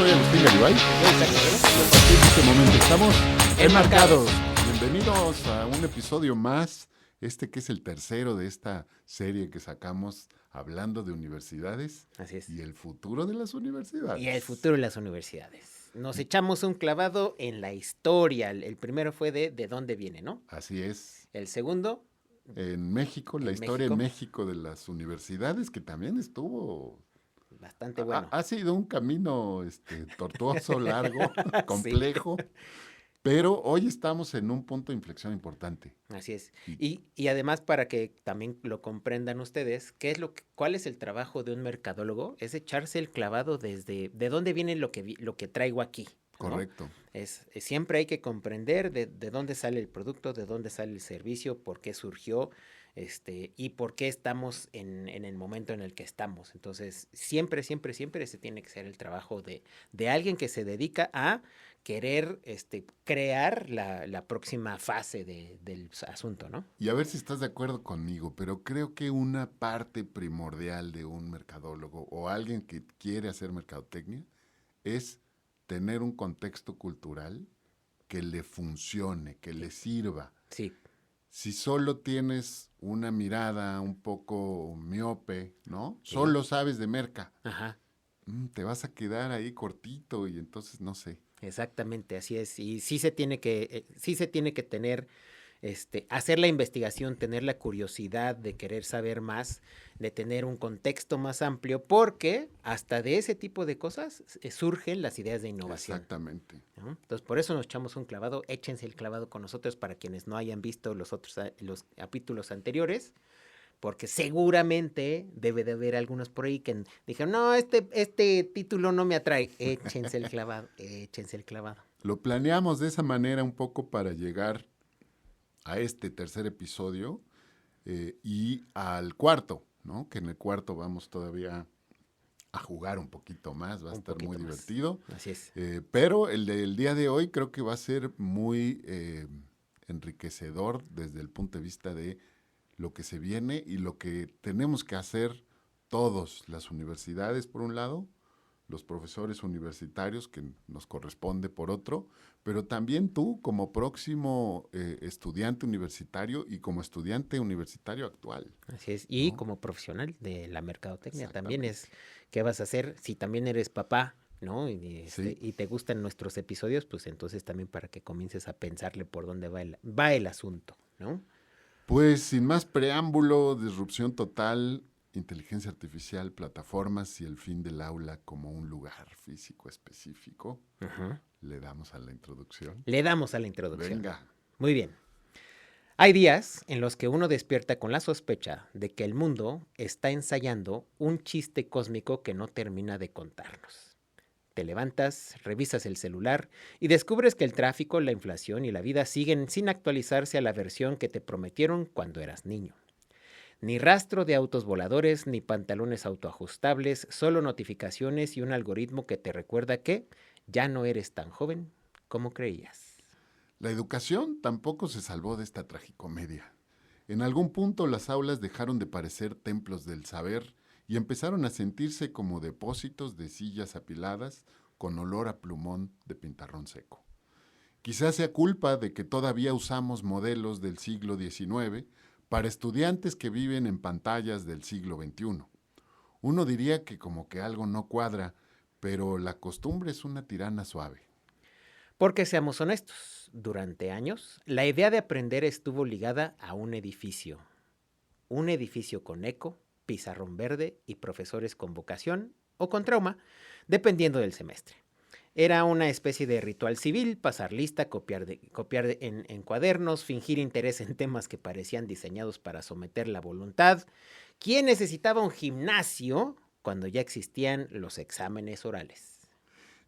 soy Agustín Garibay. Y a partir de este momento estamos enmarcados. Bienvenidos a un episodio más, que es el tercero de esta serie que sacamos hablando de universidades. Así es. Y el futuro de las universidades. Y el futuro de las universidades. Nos echamos un clavado en la historia. El primero fue de dónde viene, ¿no? Así es. El segundo, En México, la historia en México de las universidades, que también estuvo bastante bueno. Ha sido un camino tortuoso, largo, complejo, pero hoy estamos en un punto de inflexión importante. Así es. Y además, para que también lo comprendan ustedes, ¿cuál es el trabajo de un mercadólogo? Es echarse el clavado desde de dónde viene lo que traigo aquí, ¿no? Correcto. Siempre hay que comprender de dónde sale el producto, de dónde sale el servicio, por qué surgió, y por qué estamos en el momento en el que estamos. Entonces, siempre ese tiene que ser el trabajo de alguien que se dedica a querer crear la próxima fase del asunto, ¿no? Y a ver si estás de acuerdo conmigo, pero creo que una parte primordial de un mercadólogo o alguien que quiere hacer mercadotecnia es tener un contexto cultural que le funcione, que le sirva. Sí. Si solo tienes una mirada un poco miope, ¿no? Sí. Solo sabes de merca. Ajá. Te vas a quedar ahí cortito y entonces no sé. Exactamente, así es. Y sí se tiene que tener, hacer la investigación, tener la curiosidad de querer saber más, de tener un contexto más amplio, porque hasta de ese tipo de cosas surgen las ideas de innovación. Exactamente. ¿No? Entonces, por eso nos echamos un clavado. Échense el clavado con nosotros para quienes no hayan visto los capítulos anteriores, porque seguramente debe de haber algunos por ahí que dijeron, no, este título no me atrae. Échense el clavado, échense el clavado. Lo planeamos de esa manera un poco para llegar a este tercer episodio y al cuarto, ¿no? Que en el cuarto vamos todavía a jugar un poquito más, va a estar muy divertido. Así es. Pero el del día de hoy creo que va a ser muy enriquecedor desde el punto de vista de lo que se viene y lo que tenemos que hacer todos, las universidades por un lado, los profesores universitarios que nos corresponde por otro, pero también tú como próximo estudiante universitario y como estudiante universitario actual. Así es, y ¿no? Como profesional de la mercadotecnia también es, ¿qué vas a hacer? Si también eres papá, ¿no? Y te gustan nuestros episodios, pues entonces también para que comiences a pensarle por dónde va el asunto, ¿no? Pues sin más preámbulo, disrupción total, inteligencia artificial, plataformas y el fin del aula como un lugar físico específico. Uh-huh. Le damos a la introducción. Le damos a la introducción. Venga. Muy bien. Hay días en los que uno despierta con la sospecha de que el mundo está ensayando un chiste cósmico que no termina de contarnos. Te levantas, revisas el celular y descubres que el tráfico, la inflación y la vida siguen sin actualizarse a la versión que te prometieron cuando eras niño. Ni rastro de autos voladores, ni pantalones autoajustables, solo notificaciones y un algoritmo que te recuerda que ya no eres tan joven como creías. La educación tampoco se salvó de esta tragicomedia. En algún punto las aulas dejaron de parecer templos del saber y empezaron a sentirse como depósitos de sillas apiladas con olor a plumón de pintarrón seco. Quizás sea culpa de que todavía usamos modelos del siglo XIX para estudiantes que viven en pantallas del siglo XXI. Uno diría que como que algo no cuadra, pero la costumbre es una tirana suave. Porque seamos honestos, durante años la idea de aprender estuvo ligada a un edificio con eco, pizarrón verde y profesores con vocación o con trauma, dependiendo del semestre. Era una especie de ritual civil, pasar lista, copiar en cuadernos, fingir interés en temas que parecían diseñados para someter la voluntad. ¿Quién necesitaba un gimnasio cuando ya existían los exámenes orales?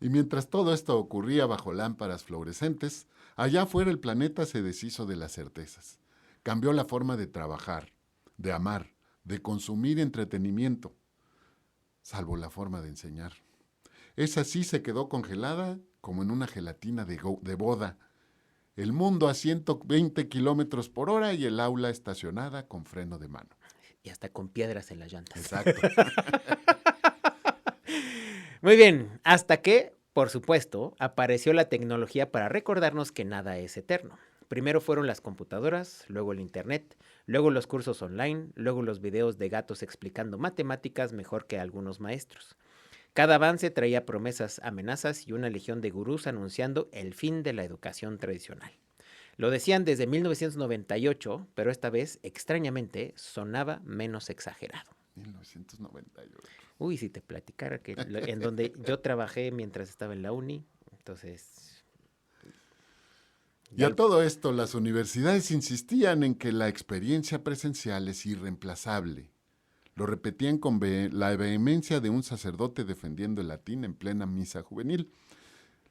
Y mientras todo esto ocurría bajo lámparas fluorescentes, allá afuera el planeta se deshizo de las certezas. Cambió la forma de trabajar, de amar, de consumir entretenimiento, salvo la forma de enseñar. Esa sí se quedó congelada como en una gelatina de boda. El mundo a 120 kilómetros por hora y el aula estacionada con freno de mano. Y hasta con piedras en las llantas. Exacto. Muy bien, hasta que Por supuesto, apareció la tecnología para recordarnos que nada es eterno. Primero fueron las computadoras, luego el internet, luego los cursos online, luego los videos de gatos explicando matemáticas mejor que algunos maestros. Cada avance traía promesas, amenazas y una legión de gurús anunciando el fin de la educación tradicional. Lo decían desde 1998, pero esta vez, extrañamente, sonaba menos exagerado. 1998. Uy, si te platicara que en donde yo trabajé mientras estaba en la uni, entonces... Y a todo esto, las universidades insistían en que la experiencia presencial es irreemplazable. Lo repetían con la vehemencia de un sacerdote defendiendo el latín en plena misa juvenil.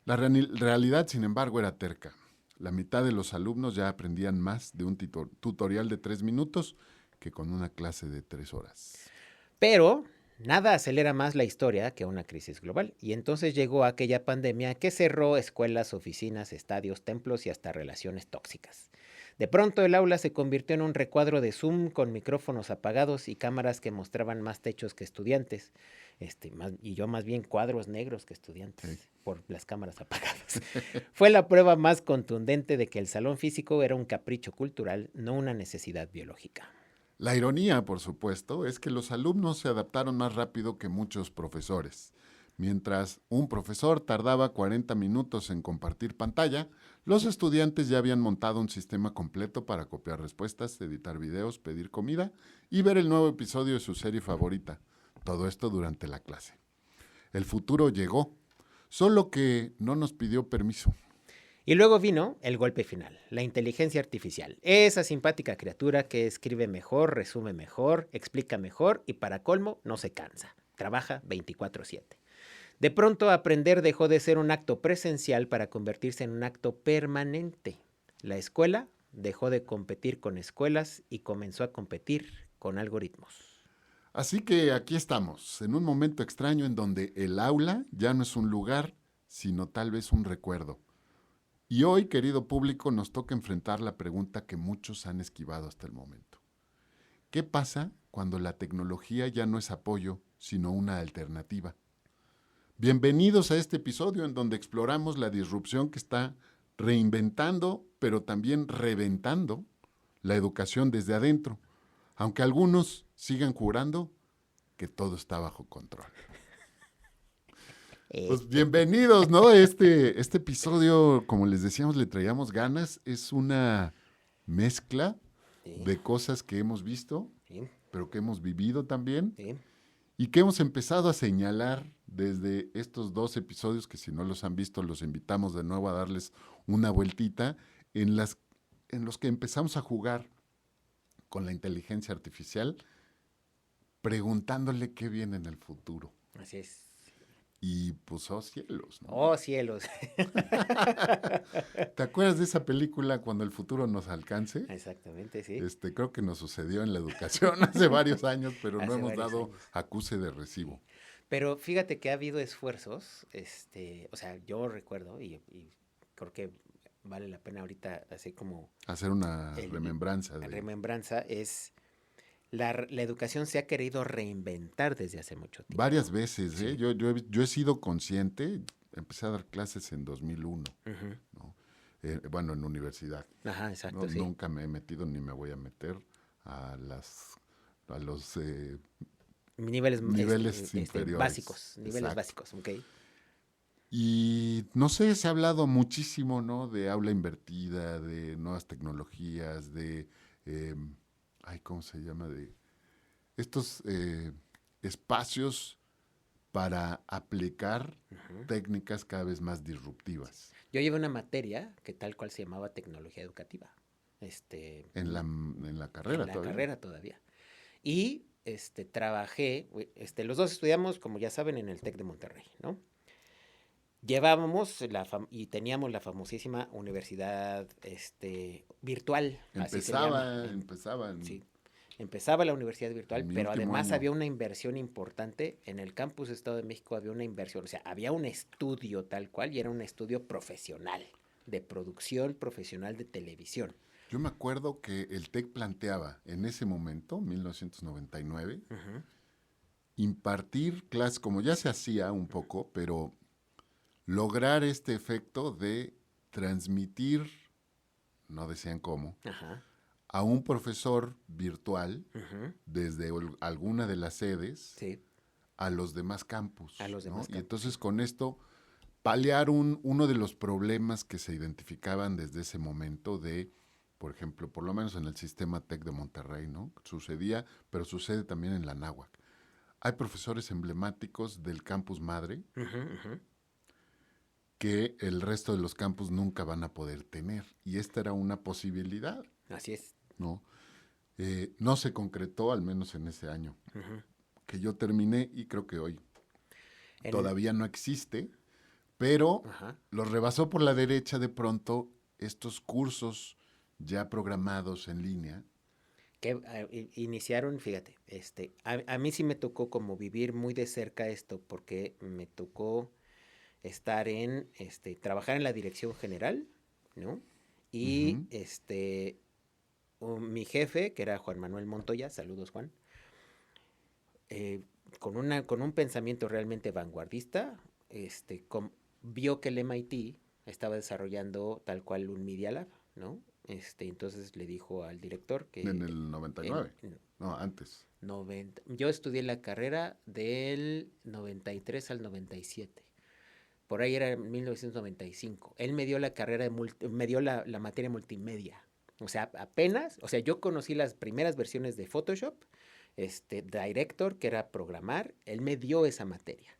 La realidad, sin embargo, era terca. La mitad de los alumnos ya aprendían más de un tutorial de 3 minutos que con una clase de 3 horas. Pero nada acelera más la historia que una crisis global. Y entonces llegó aquella pandemia que cerró escuelas, oficinas, estadios, templos y hasta relaciones tóxicas. De pronto el aula se convirtió en un recuadro de Zoom con micrófonos apagados y cámaras que mostraban más techos que estudiantes. Y yo más bien cuadros negros que estudiantes por las cámaras apagadas. Fue la prueba más contundente de que el salón físico era un capricho cultural, no una necesidad biológica. La ironía, por supuesto, es que los alumnos se adaptaron más rápido que muchos profesores. Mientras un profesor tardaba 40 minutos en compartir pantalla, los estudiantes ya habían montado un sistema completo para copiar respuestas, editar videos, pedir comida y ver el nuevo episodio de su serie favorita. Todo esto durante la clase. El futuro llegó, solo que no nos pidió permiso. Y luego vino el golpe final, la inteligencia artificial. Esa simpática criatura que escribe mejor, resume mejor, explica mejor y para colmo no se cansa. Trabaja 24/7. De pronto aprender dejó de ser un acto presencial para convertirse en un acto permanente. La escuela dejó de competir con escuelas y comenzó a competir con algoritmos. Así que aquí estamos, en un momento extraño en donde el aula ya no es un lugar, sino tal vez un recuerdo. Y hoy, querido público, nos toca enfrentar la pregunta que muchos han esquivado hasta el momento. ¿Qué pasa cuando la tecnología ya no es apoyo, sino una alternativa? Bienvenidos a este episodio en donde exploramos la disrupción que está reinventando, pero también reventando la educación desde adentro, aunque algunos sigan jurando que todo está bajo control. Pues bienvenidos, ¿no? Este episodio, como les decíamos, le traíamos ganas. Es una mezcla de cosas que hemos visto, pero que hemos vivido también. Y que hemos empezado a señalar desde estos 2 episodios, que si no los han visto, los invitamos de nuevo a darles una vueltita, en los que empezamos a jugar con la inteligencia artificial, preguntándole qué viene en el futuro. Así es. Y pues, oh cielos, ¿no? Oh cielos. ¿Te acuerdas de esa película Cuando el futuro nos alcance? Exactamente, sí. Creo que nos sucedió en la educación hace varios años, pero no Hace hemos varios dado años. acuse de recibo. Pero fíjate que ha habido esfuerzos, o sea, yo recuerdo y creo que vale la pena ahorita así como Hacer una remembranza. la remembranza es la educación se ha querido reinventar desde hace mucho tiempo. Varias veces, ¿eh? Sí. Yo he sido consciente, empecé a dar clases en 2001, ¿no? Bueno, en universidad. Ajá, exacto, ¿no? sí. Nunca me he metido ni me voy a meter a los Niveles inferiores. básicos, niveles Exacto. básicos, ¿ok? Y no sé, se ha hablado muchísimo, ¿no? De aula invertida, de nuevas tecnologías, de, ¿cómo se llama? De estos espacios para aplicar técnicas cada vez más disruptivas. Yo llevé una materia que tal cual se llamaba tecnología educativa. En la carrera en la todavía. carrera todavía. Y trabajé, los dos estudiamos, como ya saben, en el TEC de Monterrey, ¿no? Llevábamos y teníamos la famosísima universidad virtual. Así se llama. Empezaban. Sí, empezaba la universidad virtual, En mi pero último además año. había una inversión importante. En el campus Estado de México había una inversión, o sea, había un estudio tal cual y era un estudio profesional, de producción profesional de televisión. Yo me acuerdo que el TEC planteaba en ese momento, 1999, impartir clases, como ya se hacía un poco, pero lograr este efecto de transmitir, no decían cómo, Ajá. a un profesor virtual Ujú. desde alguna de las sedes Sí, a los demás a campus, los ¿no? demás Y campos, entonces sí. con esto paliar uno de los problemas que se identificaban desde ese momento de, por ejemplo, por lo menos en el sistema TEC de Monterrey, ¿no? Sucedía, pero sucede también en la Náhuac. Hay profesores emblemáticos del campus madre Ujú, ujú. que el resto de los campus nunca van a poder tener. Y esta era una posibilidad, Así es. ¿no? No se concretó, al menos en ese año Ujú. que yo terminé, y creo que hoy En, todavía no existe, pero ajá. los rebasó por la derecha de pronto estos cursos ya programados en línea. Que iniciaron, fíjate, a mí sí me tocó como vivir muy de cerca esto, porque me tocó estar trabajar en la dirección general, ¿no? Y Ujú. mi jefe, que era Juan Manuel Montoya, saludos Juan, eh, con un pensamiento realmente vanguardista, vio que el MIT estaba desarrollando tal cual un Media Lab, ¿no? Entonces le dijo al director En que el 99. en No, antes. 90, yo estudié la carrera del 93 al 97. Por ahí era 1995. Él me dio la carrera me dio la materia multimedia. O sea, apenas, o sea, yo conocí las primeras versiones de Photoshop, Director, que era programar, él me dio esa materia.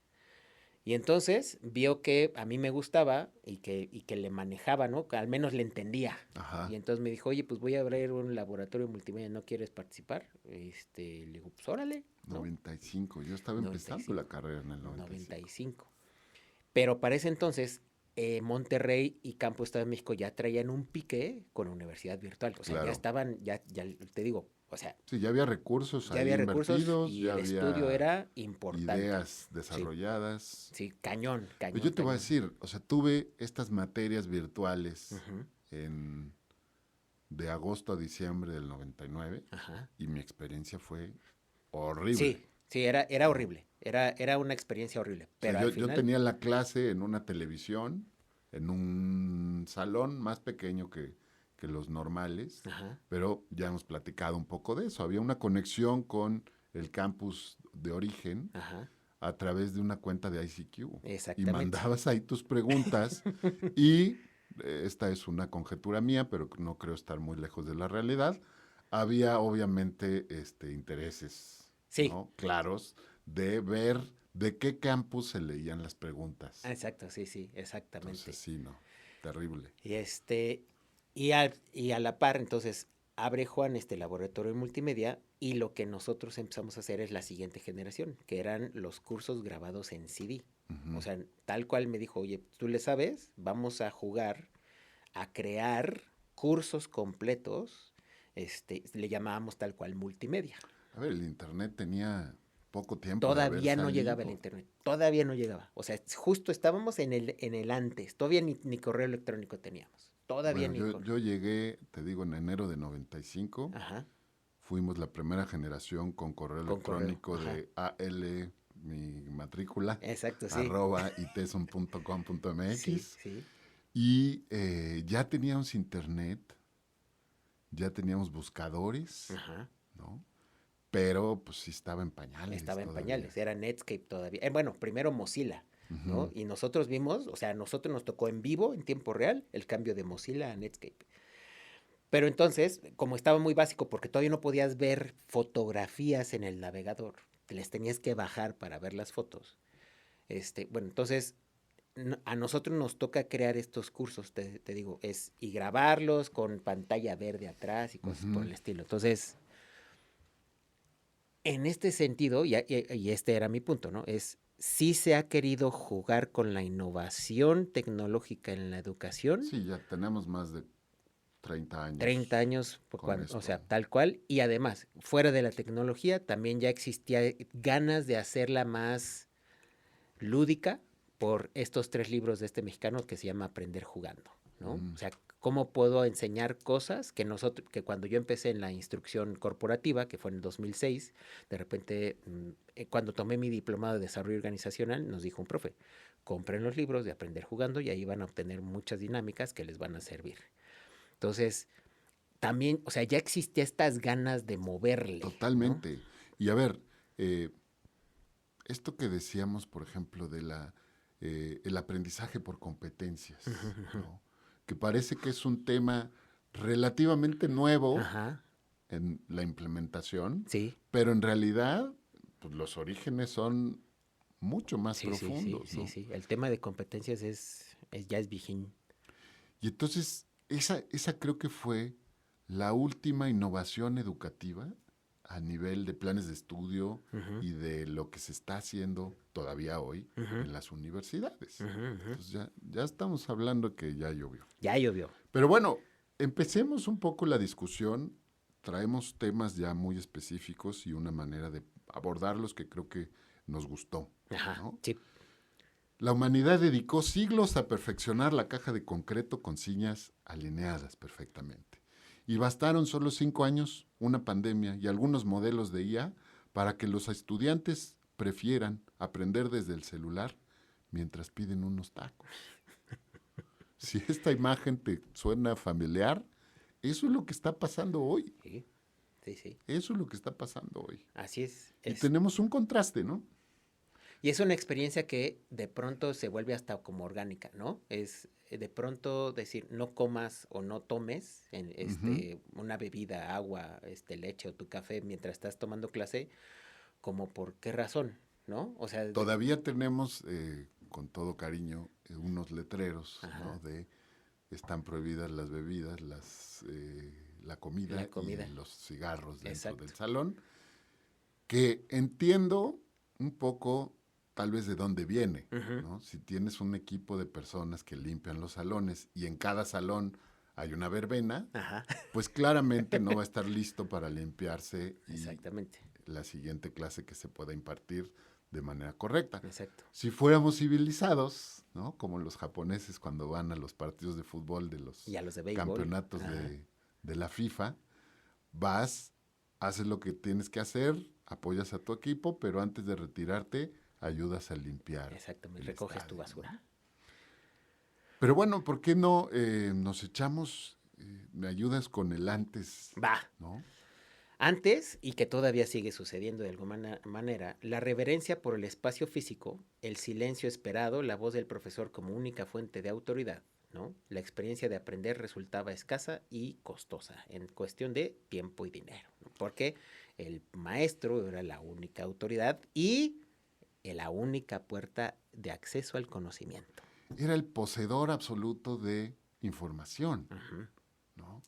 Y entonces vio que a mí me gustaba y que le manejaba, ¿no? Que al menos le entendía. Y Ajá. entonces me dijo, oye, pues voy a abrir un laboratorio multimedia, ¿no quieres participar? Le digo, pues órale, ¿no? 95. Yo estaba empezando 95. la carrera en el 95. 95. Pero para ese entonces, Monterrey y Campo Estado de México ya traían un pique con la universidad virtual. O sea, ya Claro. estaban, ya te digo, o sea, Sí, ya había recursos ya ahí había recursos invertidos, y ya el estudio había era importante. ideas Sí, desarrolladas. sí, cañón, Pues cañón, yo te voy a cañón. decir, o sea, tuve estas materias virtuales Ujú. en, de agosto a diciembre del 99 Ajá. y mi experiencia fue horrible, Sí, sí, era ¿no? horrible. Era una experiencia horrible. O sea, Pero al yo final, tenía la clase en una televisión, en un salón más pequeño que los normales, ajá, pero ya hemos platicado un poco de eso. Había una conexión con el campus de origen ajá, a través de una cuenta de ICQ y exactamente. mandabas ahí tus preguntas y esta es una conjetura mía, pero no creo estar muy lejos de la realidad. Había obviamente intereses, Sí, ¿no? Claros de ver de qué campus se leían las preguntas. exacto, sí, sí, Entonces exactamente. sí, no, terrible. Y y a la par, entonces, abre Juan este laboratorio de multimedia y lo que nosotros empezamos a hacer es la siguiente generación, que eran los cursos grabados en CD. O Ujú. sea, tal cual me dijo, oye, tú le sabes, vamos a jugar, a crear cursos completos, le llamábamos tal cual multimedia. A ver, el internet tenía poco tiempo de haber Todavía no llegaba el salido. internet, todavía no llegaba. O sea, justo estábamos en el antes, todavía ni correo electrónico teníamos, todavía Bueno, ni yo, correo. yo llegué, te digo, en enero de 95. Ajá, Fuimos la primera generación con correo con correo, electrónico ajá. de AL, mi matrícula, Exacto, sí. arroba iteson.com.mx. Sí, sí. Y ya teníamos internet, ya teníamos buscadores, Ajá. ¿no? Pero pues sí estaba en pañales Estaba en todavía. pañales, era Netscape todavía. Bueno, primero Mozilla, ¿no? Ujú. Y nosotros vimos, o sea, a nosotros nos tocó en vivo, en tiempo real, el cambio de Mozilla a Netscape. Pero entonces, como estaba muy básico, porque todavía no podías ver fotografías en el navegador, te les tenías que bajar para ver las fotos. Bueno, entonces a nosotros nos toca crear estos cursos, te digo, y grabarlos con pantalla verde atrás y cosas por Ujú. el estilo. Entonces, en este sentido, y este era mi punto, ¿no? Sí se ha querido jugar con la innovación tecnológica en la educación, Sí, ya tenemos más de 30 30 años años, con o sea, esto. tal cual, y además, fuera de la tecnología, también ya existía ganas de hacerla más lúdica por estos 3 libros de este mexicano que se llama Aprender jugando, ¿no? Mm. O sea, cómo puedo enseñar cosas que cuando yo empecé en la instrucción corporativa, que fue en el 2006, de repente, cuando tomé mi diplomado de desarrollo organizacional, nos dijo un profe, compren los libros de Aprender Jugando y ahí van a obtener muchas dinámicas que les van a servir. Entonces, también, o sea, ya existía estas ganas de moverle, ¿no? Totalmente. Y a ver, esto que decíamos, por ejemplo, el aprendizaje por competencias, ¿no? Que parece que es un tema relativamente nuevo Ajá, en la implementación, sí, pero en realidad pues, los orígenes son mucho más sí, sí, sí, profundos, sí, ¿no? sí. El tema de competencias ya es vigín. Y entonces, esa creo que fue la última innovación educativa a nivel de planes de estudio Ujú, y de lo que se está haciendo todavía hoy ujú, en las universidades. ujú, ujú. Entonces ya estamos hablando que ya llovió. Ya llovió. Pero bueno, empecemos un poco la discusión. Traemos temas ya muy específicos y una manera de abordarlos que creo que nos gustó, Ajá, ¿no? sí. La humanidad dedicó siglos a perfeccionar la caja de concreto con señas alineadas perfectamente. Y bastaron solo 5 años, una pandemia y algunos modelos de IA para que los estudiantes prefieran aprender desde el celular mientras piden unos tacos. Si esta imagen te suena familiar, eso es lo que está pasando hoy. Sí, sí, sí. Eso es lo que está pasando hoy. Así es. Y tenemos un contraste, ¿no? Y es una experiencia que de pronto se vuelve hasta como orgánica, ¿no? Es de pronto decir, no comas o no tomes Ujú. una bebida, agua, leche o tu café mientras estás tomando clase, como por qué razón, ¿no? O sea, Todavía tenemos, con todo cariño, unos letreros, ¿no? ajá, De están prohibidas las bebidas, la comida la y comida, los cigarros dentro exacto. del salón, que entiendo un poco tal vez de dónde viene, Ujú, ¿no? Si tienes un equipo de personas que limpian los salones y en cada salón hay una verbena, ajá, pues claramente no va a estar listo para limpiarse y exactamente, la siguiente clase que se pueda impartir de manera correcta. exacto. Si fuéramos civilizados, ¿no? Como los japoneses cuando van a los partidos de fútbol de Y los a los de béisbol, campeonatos ajá, de la FIFA, vas, haces lo que tienes que hacer, apoyas a tu equipo, pero antes de retirarte ayudas a limpiar exactamente, el recoges tu estadio, ¿no? basura. Pero bueno, ¿por qué no nos echamos, me ayudas con el antes, Va. ¿no? Antes, y que todavía sigue sucediendo de alguna manera, la reverencia por el espacio físico, el silencio esperado, la voz del profesor como única fuente de autoridad, ¿no? La experiencia de aprender resultaba escasa y costosa en cuestión de tiempo y dinero, ¿no? Porque el maestro era la única autoridad y la única puerta de acceso al conocimiento. Era el poseedor absoluto de información, Ujú. ¿no?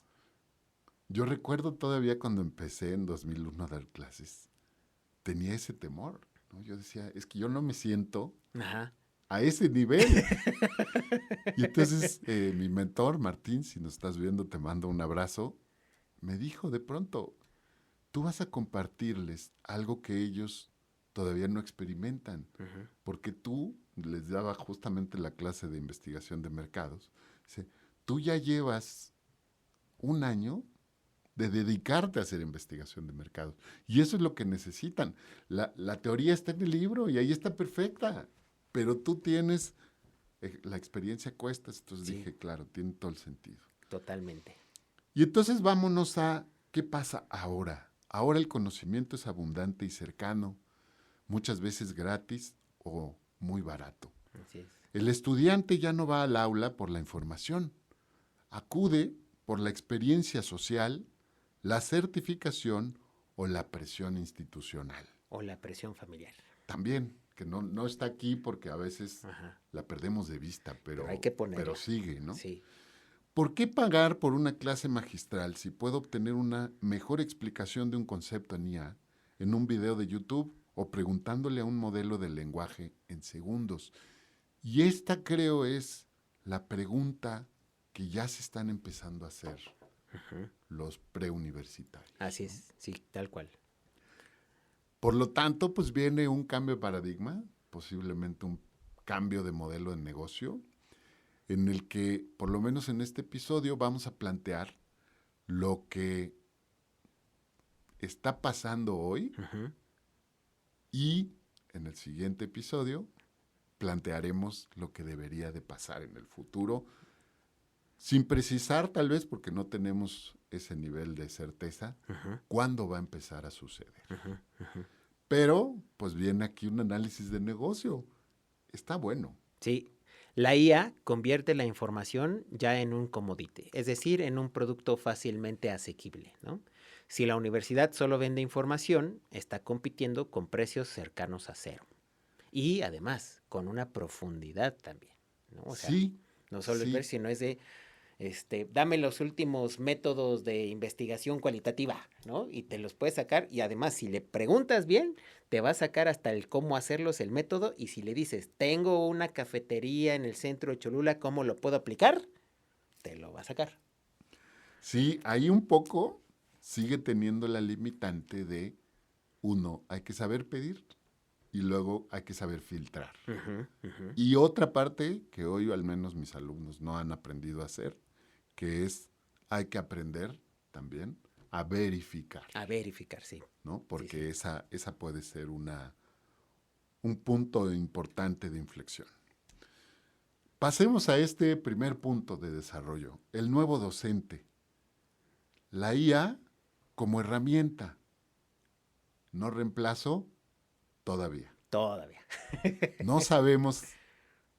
Yo recuerdo todavía cuando empecé en 2001 a dar clases, tenía ese temor, ¿no? Yo decía, es que yo no me siento Ajá. a ese nivel. Y entonces mi mentor, Martín, si nos estás viendo, te mando un abrazo, me dijo de pronto, tú vas a compartirles algo que ellos todavía no experimentan, Ujú. porque tú les daba justamente la clase de investigación de mercados. Dice, tú ya llevas un año de dedicarte a hacer investigación de mercados. Y eso es lo que necesitan. La teoría está en el libro y ahí está perfecta, pero tú tienes, la experiencia cuesta, entonces Sí, dije, claro, tiene todo el sentido. totalmente. Y entonces vámonos a, ¿qué pasa ahora? Ahora el conocimiento es abundante y cercano, muchas veces gratis o muy barato. Así es. El estudiante ya no va al aula por la información, acude por la experiencia social, la certificación o la presión institucional. O la presión familiar. También, que no está aquí porque a veces Ajá. la perdemos de vista, Pero hay que pero ponerla. sigue, ¿no? Sí. ¿Por qué pagar por una clase magistral si puedo obtener una mejor explicación de un concepto en IA en un video de YouTube o preguntándole a un modelo de lenguaje en segundos? Y esta creo es la pregunta que ya se están empezando a hacer Ujú. los preuniversitarios, Así ¿no? es, sí, tal cual. Por lo tanto, pues viene un cambio de paradigma, posiblemente un cambio de modelo de negocio, en el que, por lo menos en este episodio, vamos a plantear lo que está pasando hoy Ujú. y en el siguiente episodio plantearemos lo que debería de pasar en el futuro, sin precisar tal vez, porque no tenemos ese nivel de certeza, Ujú, cuándo va a empezar a suceder. ujú, ujú. Pero, pues viene aquí un análisis de negocio. Está bueno. Sí, la IA convierte la información ya en un commodity, es decir, en un producto fácilmente asequible, ¿no? Si la universidad solo vende información, está compitiendo con precios cercanos a cero. Y además, con una profundidad también, ¿no? O sea, Sí, no solo es ver, sí. sino es de, dame los últimos métodos de investigación cualitativa, ¿no? Y te los puedes sacar y además si le preguntas bien, te va a sacar hasta el cómo hacerlos, el método, y si le dices, tengo una cafetería en el centro de Cholula, ¿cómo lo puedo aplicar? Te lo va a sacar. Sí, ahí un poco sigue teniendo la limitante de, uno, hay que saber pedir y luego hay que saber filtrar. Ujú, ujú. Y otra parte que hoy al menos mis alumnos no han aprendido a hacer, que es, hay que aprender también a verificar, A verificar, sí. ¿no? Sí, sí. Porque esa puede ser un punto importante de inflexión. Pasemos a este primer punto de desarrollo, el nuevo docente. La IA como herramienta, no reemplazo todavía. Todavía. No sabemos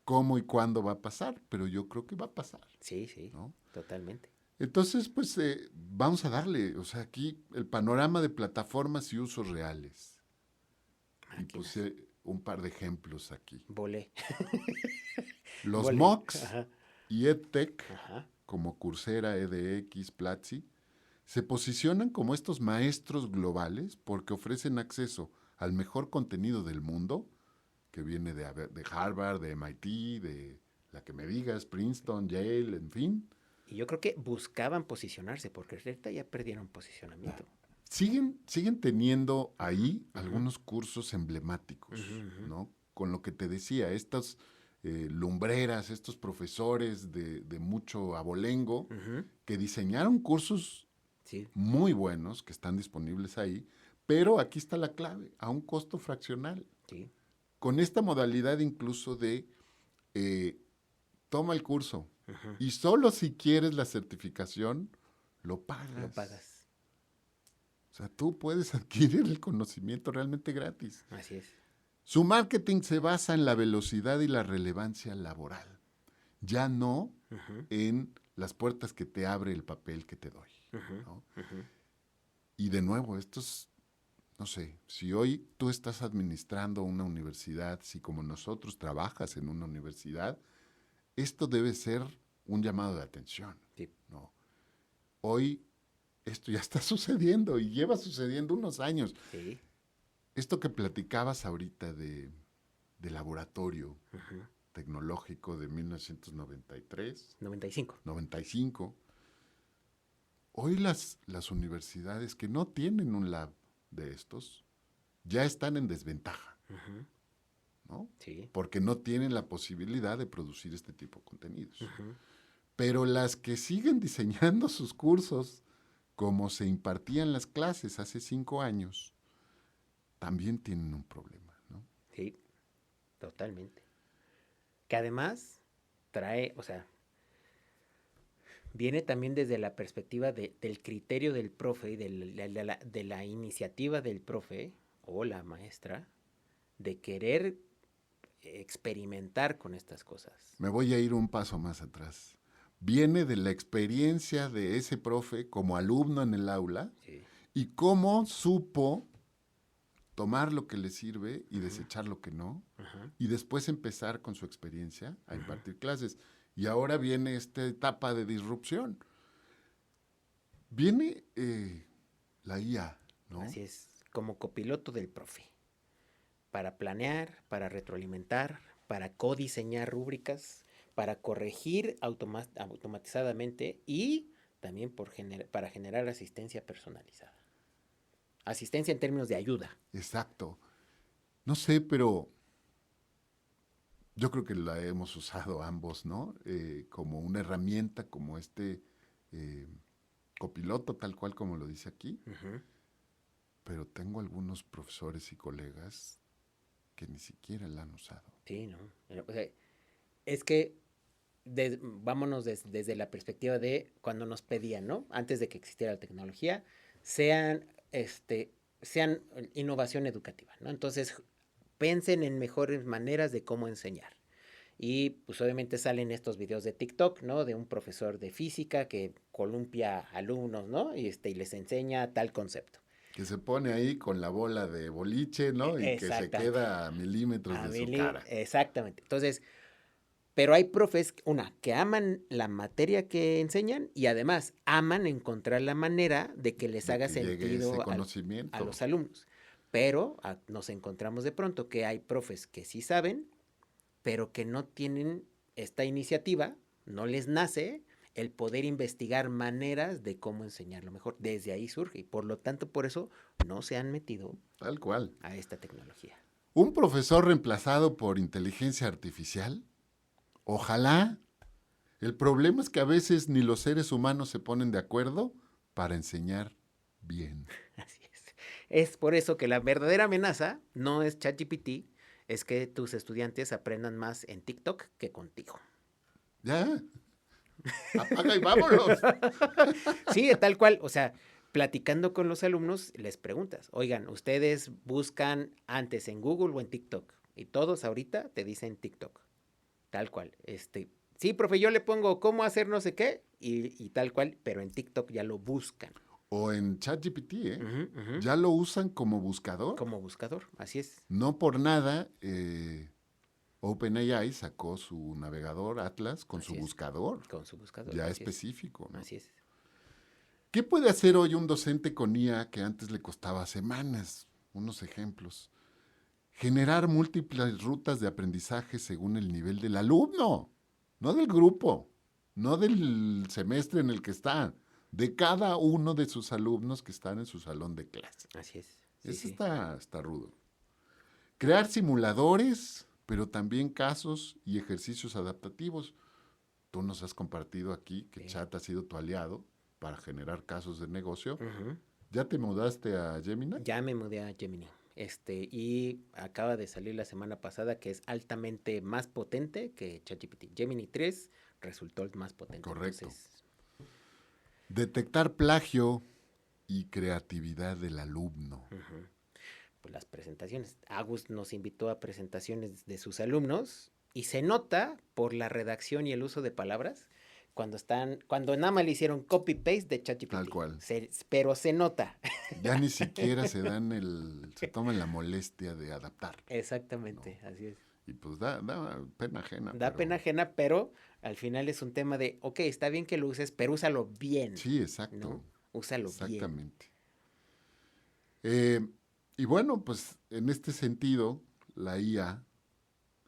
cómo y cuándo va a pasar, pero yo creo que va a pasar, Sí, sí, ¿no? totalmente. Entonces, pues vamos a darle, o sea, aquí el panorama de plataformas y usos reales. Y Máquinas. puse un par de ejemplos aquí. Volé. Los Volé. MOOCs Ajá. y EdTech, Ajá. como Coursera, edX, Platzi, se posicionan como estos maestros globales porque ofrecen acceso al mejor contenido del mundo, que viene de Harvard, de MIT, de la que me digas, Princeton, Yale, en fin. Y yo creo que buscaban posicionarse, porque ahorita ya perdieron posicionamiento. Siguen teniendo Ujú, ahí ujú, algunos cursos ujú, emblemáticos, ujú, ¿no? Con lo que te decía, estas lumbreras, estos profesores de mucho abolengo, ujú. que diseñaron cursos Sí, muy buenos que están disponibles ahí, pero aquí está la clave, a un costo fraccional. sí, Con esta modalidad incluso de eh, toma el curso ujú. y solo si quieres la certificación, lo Lo pagas. pagas. O sea, tú puedes adquirir el conocimiento realmente gratis. Así es. Su marketing se basa en la velocidad y la relevancia laboral, ya no Ujú, en las puertas que te abre el papel que te doy, ujú, ¿no? ujú. Y de nuevo, esto es, no sé, si hoy tú estás administrando una universidad, si como nosotros trabajas en una universidad, esto debe ser un llamado de atención, Sí, ¿no? Hoy esto ya está sucediendo y lleva sucediendo unos años. sí. Esto que platicabas ahorita de laboratorio Ujú. tecnológico de 1993, 95. 95, hoy las universidades que no tienen un lab de estos ya están en desventaja, Ujú. ¿no? Sí. Porque no tienen la posibilidad de producir este tipo de contenidos. Ujú. Pero las que siguen diseñando sus cursos como se impartían las clases hace 5 años, también tienen un problema, ¿no? Sí, totalmente. Que además trae, o sea, viene también desde la perspectiva del criterio del profe y de la iniciativa del profe o la maestra de querer experimentar con estas cosas. Me voy a ir un paso más atrás. Viene de la experiencia de ese profe como alumno en el aula Sí. y cómo supo tomar lo que le sirve y Ujú, desechar lo que no, ujú, y después empezar con su experiencia a ujú. impartir clases. Y ahora viene esta etapa de disrupción. Viene la IA, ¿no? Así es, como copiloto del profe, para planear, para retroalimentar, para codiseñar rúbricas, para corregir automatizadamente y también para generar asistencia personalizada. Asistencia en términos de ayuda. Exacto. No sé, pero yo creo que la hemos usado ambos, ¿no? Como una herramienta, como este eh, copiloto, tal cual como lo dice aquí. Ujú. Pero tengo algunos profesores y colegas que ni siquiera la han usado. Sí, ¿no? O sea, es que vámonos desde la perspectiva de cuando nos pedían, ¿no? Antes de que existiera la tecnología, sean, sean innovación educativa, ¿no? Entonces, piensen en mejores maneras de cómo enseñar. Y pues obviamente salen estos videos de TikTok, ¿no? De un profesor de física que columpia alumnos, ¿no? Y les enseña tal concepto. Que se pone ahí con la bola de boliche, ¿no? Y que se Exactamente. queda a milímetros de su cara. Exactamente. Entonces, pero hay profes, que aman la materia que enseñan y además aman encontrar la manera de que les De haga que llegue ese sentido a conocimiento. los alumnos. Pero nos encontramos de pronto que hay profes que sí saben, pero que no tienen esta iniciativa, no les nace el poder investigar maneras de cómo enseñarlo mejor. Desde ahí surge y por lo tanto por eso no se han metido Tal cual. a esta tecnología. Un profesor reemplazado por inteligencia artificial. Ojalá. El problema es que a veces ni los seres humanos se ponen de acuerdo para enseñar bien. Así es. Es por eso que la verdadera amenaza no es ChatGPT, es que tus estudiantes aprendan más en TikTok que contigo. Ya. Apaga y vámonos. Sí, tal cual. O sea, platicando con los alumnos, les preguntas, oigan, ¿ustedes buscan antes en Google o en TikTok? Y todos ahorita te dicen TikTok. Tal cual. Sí, profe, yo le pongo cómo hacer no sé qué y tal cual, pero en TikTok ya lo buscan. O en ChatGPT, ¿eh? Ujú. Ya lo usan como buscador. Como buscador, así es. No por nada, OpenAI sacó su navegador Atlas con Así su es. buscador, Con su buscador. ya Así es. específico, ¿no? Así es. ¿Qué puede hacer hoy un docente con IA que antes le costaba semanas? Unos ejemplos. Generar múltiples rutas de aprendizaje según el nivel del alumno, no del grupo, no del semestre en el que está, de cada uno de sus alumnos que están en su salón de clase. Así es. Sí, Eso sí. está rudo. Crear simuladores, pero también casos y ejercicios adaptativos. Tú nos has compartido aquí que Sí. Chat ha sido tu aliado para generar casos de negocio. Ujú. ¿Ya te mudaste a Gemini? Ya me mudé a Gemini. Y acaba de salir la semana pasada que es altamente más potente que ChatGPT. Gemini 3 resultó el más potente. Correcto. Entonces, Detectar plagio y creatividad del alumno. ujú, pues las presentaciones. Agus nos invitó a presentaciones de sus alumnos y se nota por la redacción y el uso de palabras cuando nada más le hicieron copy-paste de ChatGPT. Tal cual. Pero se nota. Ya ni siquiera se toman la molestia de adaptar. Exactamente, así es. Y pues da pena ajena. Da pena ajena, pero al final es un tema de, ok, está bien que lo uses, pero úsalo bien. Sí, exacto. ¿No? Úsalo bien. Exactamente. Y bueno, pues en este sentido, la IA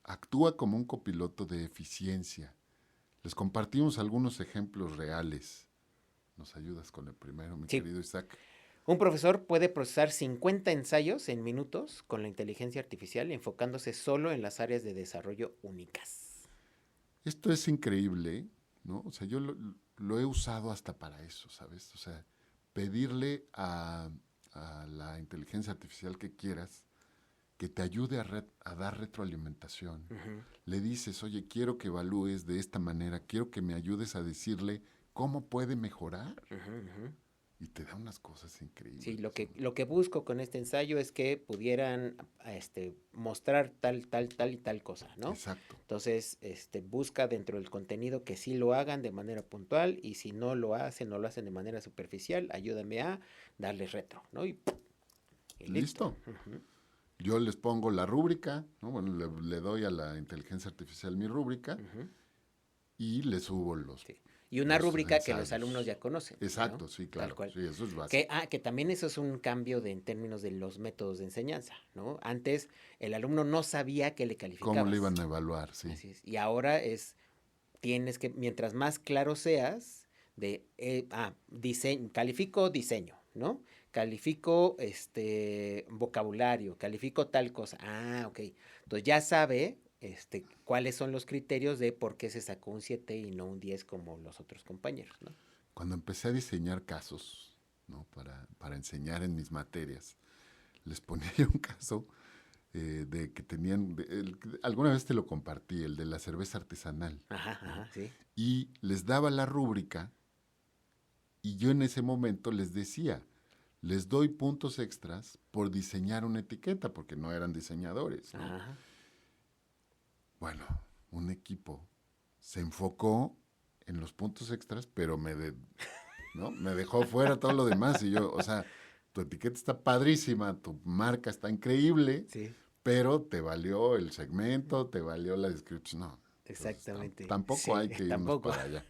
actúa como un copiloto de eficiencia. Les compartimos algunos ejemplos reales. ¿Nos ayudas con el primero, mi Sí. querido Isaac? Un profesor puede procesar 50 ensayos en minutos con la inteligencia artificial, enfocándose solo en las áreas de desarrollo únicas. Esto es increíble, ¿no? O sea, yo lo he usado hasta para eso, ¿sabes? O sea, pedirle a la inteligencia artificial que quieras que te ayude a dar retroalimentación. Ujú, Le dices, oye, quiero que evalúes de esta manera, quiero que me ayudes a decirle cómo puede mejorar. ujú, ujú. Y te da unas cosas increíbles. Sí, ¿no? lo que busco con este ensayo es que pudieran mostrar tal y tal cosa, ¿no? Exacto. Entonces, busca dentro del contenido que sí lo hagan de manera puntual y si no lo hacen de manera superficial, ayúdame a darles retro, ¿no? Y Listo. Ujú. Yo les pongo la rúbrica, ¿no? Bueno, le doy a la inteligencia artificial mi rúbrica Ujú. y le subo los, Sí. Y una los rúbrica que los ensayos. alumnos ya conocen. Exacto, ¿no? sí, Tal claro. cual. Sí, eso es básico. Que también eso es un cambio en términos de los métodos de enseñanza, ¿no? Antes el alumno no sabía que le calificabas. ¿Cómo le iban a evaluar? Sí. Así es. Y ahora tienes que, mientras más claro seas, califico diseño, ¿no? Califico vocabulario, califico tal cosa. Ah, ok. Entonces ya sabe cuáles son los criterios de por qué se sacó un 7 y no un 10 como los otros compañeros, ¿no? Cuando empecé a diseñar casos, ¿no? Para enseñar en mis materias, les ponía yo un caso de que tenían, alguna vez te lo compartí, el de la cerveza artesanal, Ajá, ¿no? ajá, sí. Y les daba la rúbrica y yo en ese momento les decía, les doy puntos extras por diseñar una etiqueta, porque no eran diseñadores, ¿no? Ajá. Bueno, un equipo se enfocó en los puntos extras, pero ¿no? Me dejó fuera todo lo demás. Y yo, o sea, tu etiqueta está padrísima, tu marca está increíble, Sí, pero te valió el segmento, te valió la descripción. No, entonces exactamente. tampoco Sí, hay que irnos tampoco. para allá.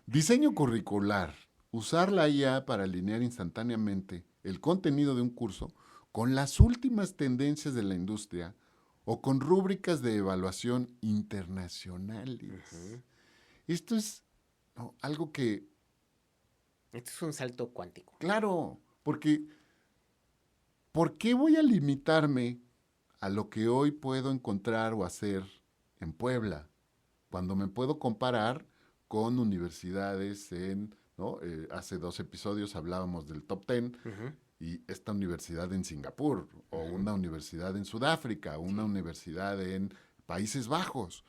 Diseño curricular. Usar la IA para alinear instantáneamente el contenido de un curso con las últimas tendencias de la industria o con rúbricas de evaluación internacionales. Ujú. Esto es, ¿no?, algo que, Esto es un salto cuántico. claro, porque ¿por qué voy a limitarme a lo que hoy puedo encontrar o hacer en Puebla cuando me puedo comparar con universidades ¿no? Hace 2 episodios hablábamos del top 10 Ujú. y esta universidad en Singapur o Ujú. una universidad en Sudáfrica, una Sí, universidad en Países Bajos?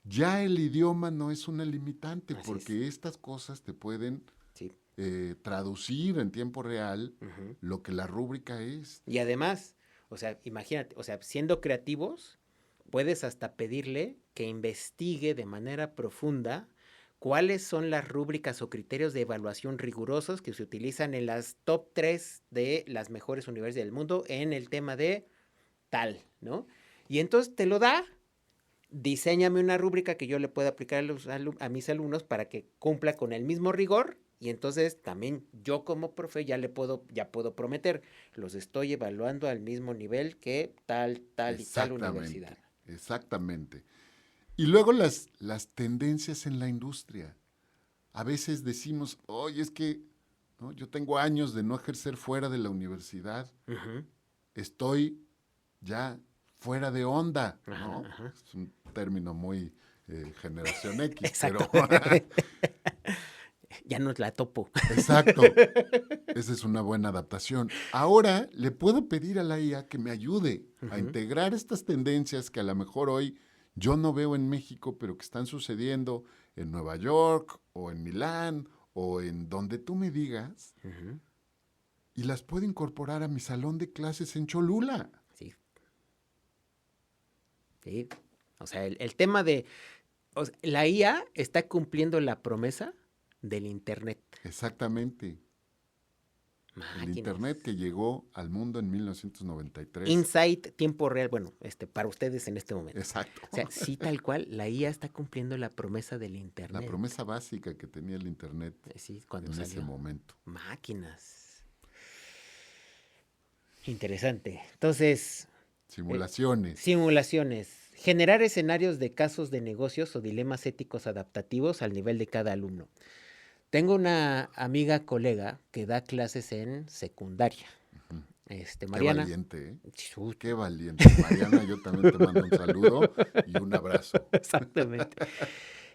Ya el idioma no es una limitante así es. porque estas cosas te pueden Sí. traducir en tiempo real Ujú. lo que la rúbrica es. Y además, o sea, imagínate, o sea, siendo creativos, puedes hasta pedirle que investigue de manera profunda cuáles son las rúbricas o criterios de evaluación rigurosos que se utilizan en las top 3 de las mejores universidades del mundo en el tema de tal, ¿no? Y entonces te lo da, diséñame una rúbrica que yo le pueda aplicar a mis alumnos para que cumpla con el mismo rigor. Y entonces también yo como profe ya puedo prometer, los estoy evaluando al mismo nivel que tal, tal y tal universidad. Exactamente, exactamente. Y luego las tendencias en la industria. A veces decimos, oye, es que, ¿no?, yo tengo años de no ejercer fuera de la universidad, Ujú. estoy ya fuera de onda, Ajá, ¿no? ajá. Es un término muy generación X, Exacto. pero Ya no la topo. exacto, esa es una buena adaptación. Ahora le puedo pedir a la IA que me ayude a Ujú. integrar estas tendencias que a lo mejor hoy yo no veo en México, pero que están sucediendo en Nueva York o en Milán o en donde tú me digas, Ujú. y las puedo incorporar a mi salón de clases en Cholula. Sí, sí. O sea, el tema de, o sea, la IA está cumpliendo la promesa del Internet. Exactamente. El Máquinas. Internet que llegó al mundo en 1993. Insight, tiempo real, bueno, para ustedes en este momento. Exacto. O sea, sí, tal cual, la IA está cumpliendo la promesa del La Internet. promesa básica que tenía el Internet Sí, cuando en ese salió. momento. Máquinas. Interesante. Entonces, Simulaciones. simulaciones. Generar escenarios de casos de negocios o dilemas éticos adaptativos al nivel de cada alumno. Tengo una amiga colega que da clases en secundaria. Ujú. Qué Mariana. valiente, ¿eh? Chut. Qué valiente. Mariana, yo también te mando un saludo y un abrazo. Exactamente.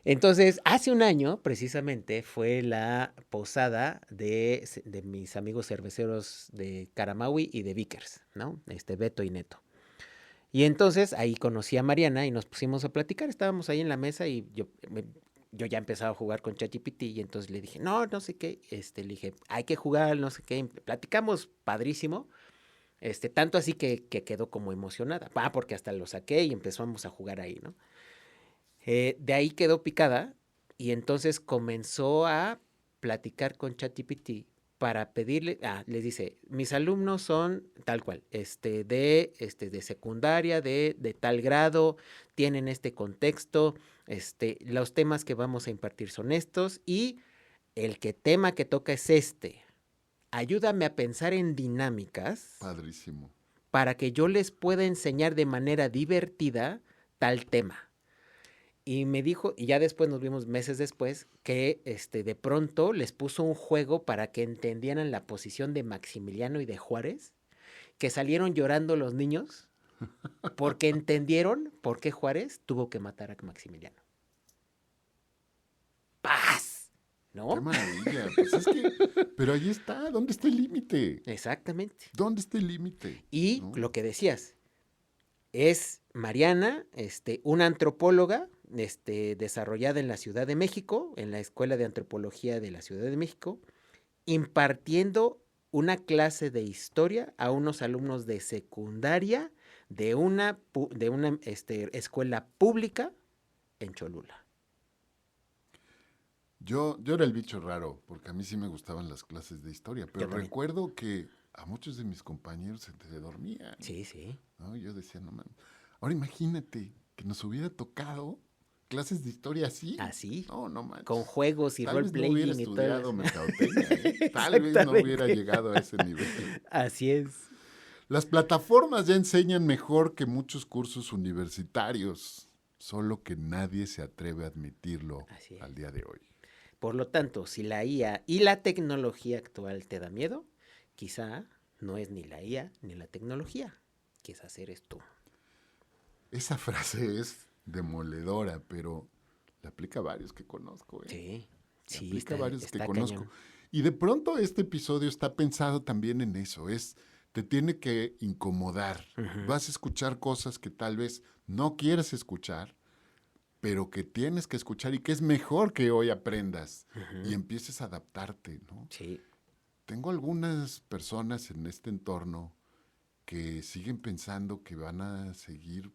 Entonces, hace un año, precisamente, fue la posada de mis amigos cerveceros de Caramaui y de Vickers, ¿no? Beto y Neto. Y entonces ahí conocí a Mariana y nos pusimos a platicar. Estábamos ahí en la mesa y yo ya empezaba a jugar con ChatGPT y entonces le dije, no, no sé qué. Le dije, hay que jugar, no sé qué. Platicamos padrísimo. Tanto así que quedó como emocionada. Porque hasta lo saqué y empezamos a jugar ahí, ¿no? De ahí quedó picada y entonces comenzó a platicar con ChatGPT para pedirle, les dice, mis alumnos son tal cual, de secundaria, de tal grado, tienen este contexto, los temas que vamos a impartir son estos y el tema que toca es este. Ayúdame a pensar en dinámicas Padrísimo. para que yo les pueda enseñar de manera divertida tal tema. Y me dijo, y ya después nos vimos meses después, que de pronto les puso un juego para que entendieran la posición de Maximiliano y de Juárez, que salieron llorando los niños porque entendieron por qué Juárez tuvo que matar a Maximiliano. ¡Paz! Qué ¿No? maravilla. Pues es que, pero ahí está. ¿Dónde está el límite? Exactamente. ¿Dónde está el límite? Y ¿No? lo que decías, Es Mariana, una antropóloga, desarrollada en la Ciudad de México, en la Escuela de Antropología de la Ciudad de México, impartiendo una clase de historia a unos alumnos de secundaria de una escuela pública en Cholula. Yo era el bicho raro, porque a mí sí me gustaban las clases de historia, Yo pero también. recuerdo que a muchos de mis compañeros se dormían, Sí, sí. ¿no? Yo decía, no mames. Ahora imagínate que nos hubiera tocado clases de historia así. Así, No, no con manches. juegos y Tal vez no hubiera role-playing y todo estudiado eso. mercadotecnia, ¿eh? Tal vez no hubiera Exactamente. llegado a ese nivel. Así es. Las plataformas ya enseñan mejor que muchos cursos universitarios, solo que nadie se atreve a admitirlo Así al es. día de hoy. Por lo tanto, si la IA y la tecnología actual te da miedo, quizá no es ni la IA ni la tecnología, quizás eres tú. Esa frase es demoledora, pero le aplica a varios que conozco, ¿eh? Sí, Le sí, aplica a está, varios que está conozco. cañón. Y de pronto este episodio está pensado también en eso, te tiene que incomodar. Ujú, Vas a escuchar cosas que tal vez no quieres escuchar, pero que tienes que escuchar y que es mejor que hoy aprendas y ujú. empieces a adaptarte, ¿no? Sí, Tengo algunas personas en este entorno que siguen pensando que van a seguir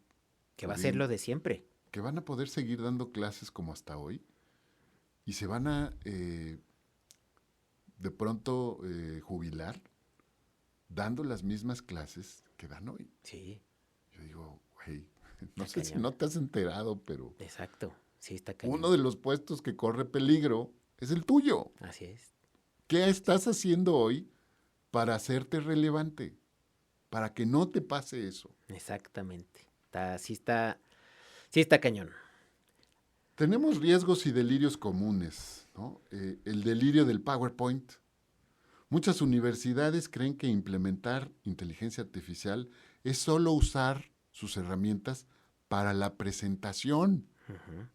que va a ser lo pudiendo, de siempre. que van a poder seguir dando clases como hasta hoy y se van a de pronto jubilar dando las mismas clases que dan hoy. Sí, Yo digo, güey, no está sé si cañón. no te has enterado, pero Exacto, sí, está uno cañón. de los puestos que corre peligro es el tuyo. Así es. ¿Qué estás haciendo hoy para hacerte relevante? Para que no te pase eso. Exactamente. Sí está cañón. Tenemos riesgos y delirios comunes, ¿no? El delirio del PowerPoint. Muchas universidades creen que implementar inteligencia artificial es solo usar sus herramientas para la presentación. Ujú.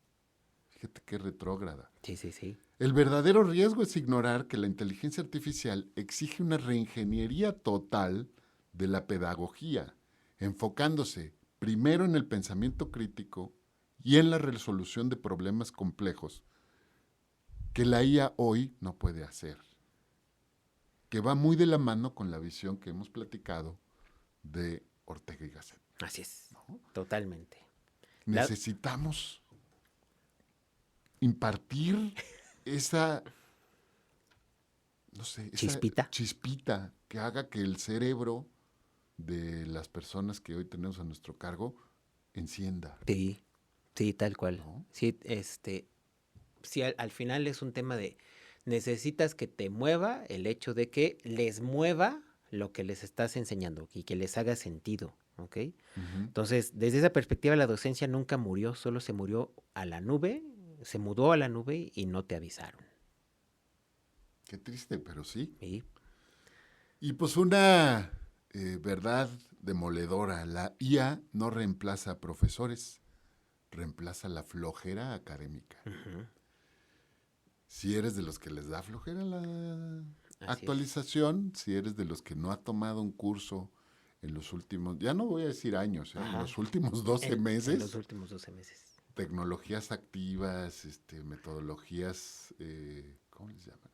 Fíjate qué retrógrada. Sí, sí, sí. El verdadero riesgo es ignorar que la inteligencia artificial exige una reingeniería total de la pedagogía, enfocándose primero en el pensamiento crítico y en la resolución de problemas complejos que la IA hoy no puede hacer, que va muy de la mano con la visión que hemos platicado de Ortega y Gasset, Así es. ¿no? Totalmente. La Necesitamos impartir esa, no sé, esa chispita. chispita que haga que el cerebro de las personas que hoy tenemos a nuestro cargo encienda, Sí, sí, tal cual. ¿no? Sí, sí, al final es un tema de necesitas que te mueva el hecho de que les mueva lo que les estás enseñando y que les haga sentido, ¿ok? Ujú. Entonces, desde esa perspectiva, la docencia nunca murió, solo se murió a la nube, se mudó a la nube y no te avisaron. Qué triste, pero sí. ¿Sí? Y pues una verdad demoledora, la IA no reemplaza a profesores, reemplaza la flojera académica. Ujú, Si eres de los que les da flojera la así es. actualización, si eres de los que no ha tomado un curso en los últimos, ya no voy a decir años, en Ajá. los últimos 12 En los meses, últimos 12 meses. tecnologías activas, metodologías, ¿cómo les llaman?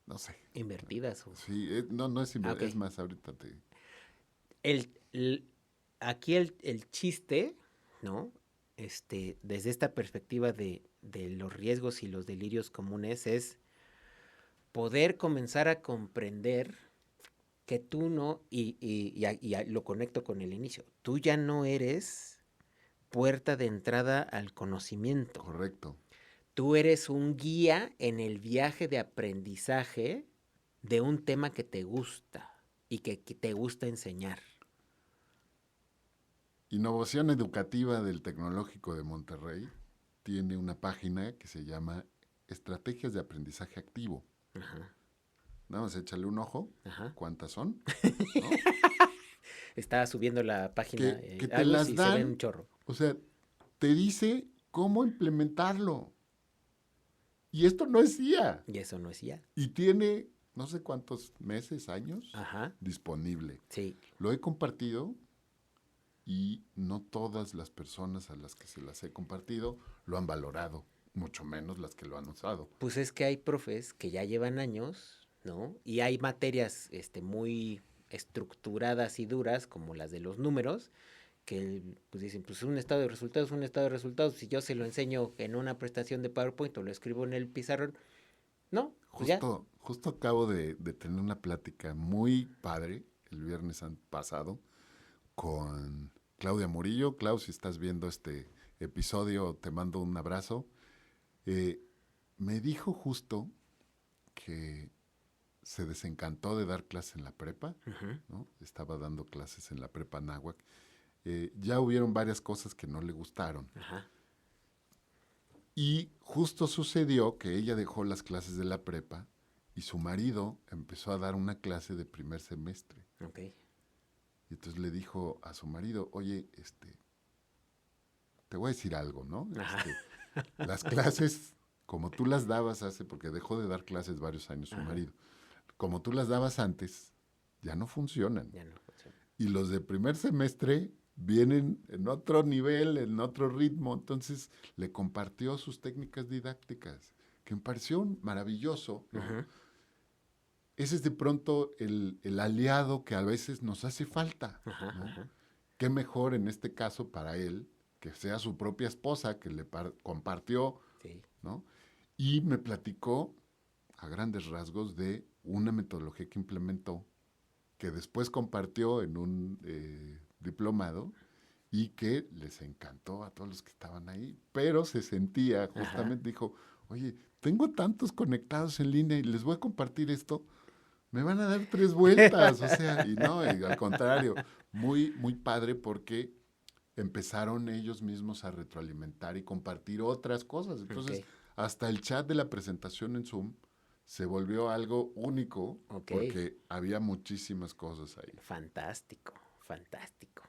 No sé. Invertidas. Sí, no, no es, Ah, ok. es más, ahorita te... El, el- Aquí el chiste, ¿no? Desde esta perspectiva de los riesgos y los delirios comunes es poder comenzar a comprender que tú no, lo conecto con el inicio, tú ya no eres puerta de entrada al conocimiento, Correcto. tú eres un guía en el viaje de aprendizaje de un tema que te gusta y que te gusta enseñar. Innovación Educativa del Tecnológico de Monterrey tiene una página que se llama Estrategias de Aprendizaje Activo. Ajá, Nada más échale un ojo, ajá. cuántas son, ¿no? Estaba subiendo la página Que te Agus las y se ven un dan, chorro. o sea, te dice cómo implementarlo. Y esto no es IA. Y eso no es ya. Y tiene no sé cuántos meses, años Ajá, disponible. sí. Lo he compartido y no todas las personas a las que se las he compartido lo han valorado, mucho menos las que lo han usado. Pues es que hay profes que ya llevan años, ¿no? Y hay materias muy estructuradas y duras, como las de los números, que pues dicen, pues un estado de resultados, un estado de resultados. Si yo se lo enseño en una prestación de PowerPoint o lo escribo en el pizarrón, no, pues ya. Justo acabo de tener una plática muy padre el viernes pasado con Claudia Murillo. Clau, si estás viendo este episodio, te mando un abrazo. Me dijo justo que se desencantó de dar clases en la prepa, Ujú. ¿no? Estaba dando clases en la prepa náhuac. Ya hubieron varias cosas que no le gustaron. Ajá, Y justo sucedió que ella dejó las clases de la prepa y su marido empezó a dar una clase de primer semestre. ok. Y entonces le dijo a su marido, oye, te voy a decir algo, ¿no? Ajá, Las clases, como tú las dabas porque dejó de dar clases varios años su ajá, marido, como tú las dabas antes, ya no funcionan. ya no funciona. Y los de primer semestre vienen en otro nivel, en otro ritmo. Entonces le compartió sus técnicas didácticas, que me pareció maravilloso, ¿no? Ujú. Ese es de pronto el aliado que a veces nos hace falta, Ajá, ¿no? ajá, Qué mejor en este caso para él que sea su propia esposa que le compartió, sí. ¿no? Y me platicó a grandes rasgos de una metodología que implementó, que después compartió en un diplomado y que les encantó a todos los que estaban ahí, pero se sentía, Ajá. justamente dijo, oye, tengo tantos conectados en línea y les voy a compartir esto, me van a dar 3 vueltas, o sea, y no, y al contrario, muy, muy padre porque empezaron ellos mismos a retroalimentar y compartir otras cosas. Ok, Entonces, hasta el chat de la presentación en Zoom se volvió algo único ok. porque había muchísimas cosas ahí. Fantástico, fantástico.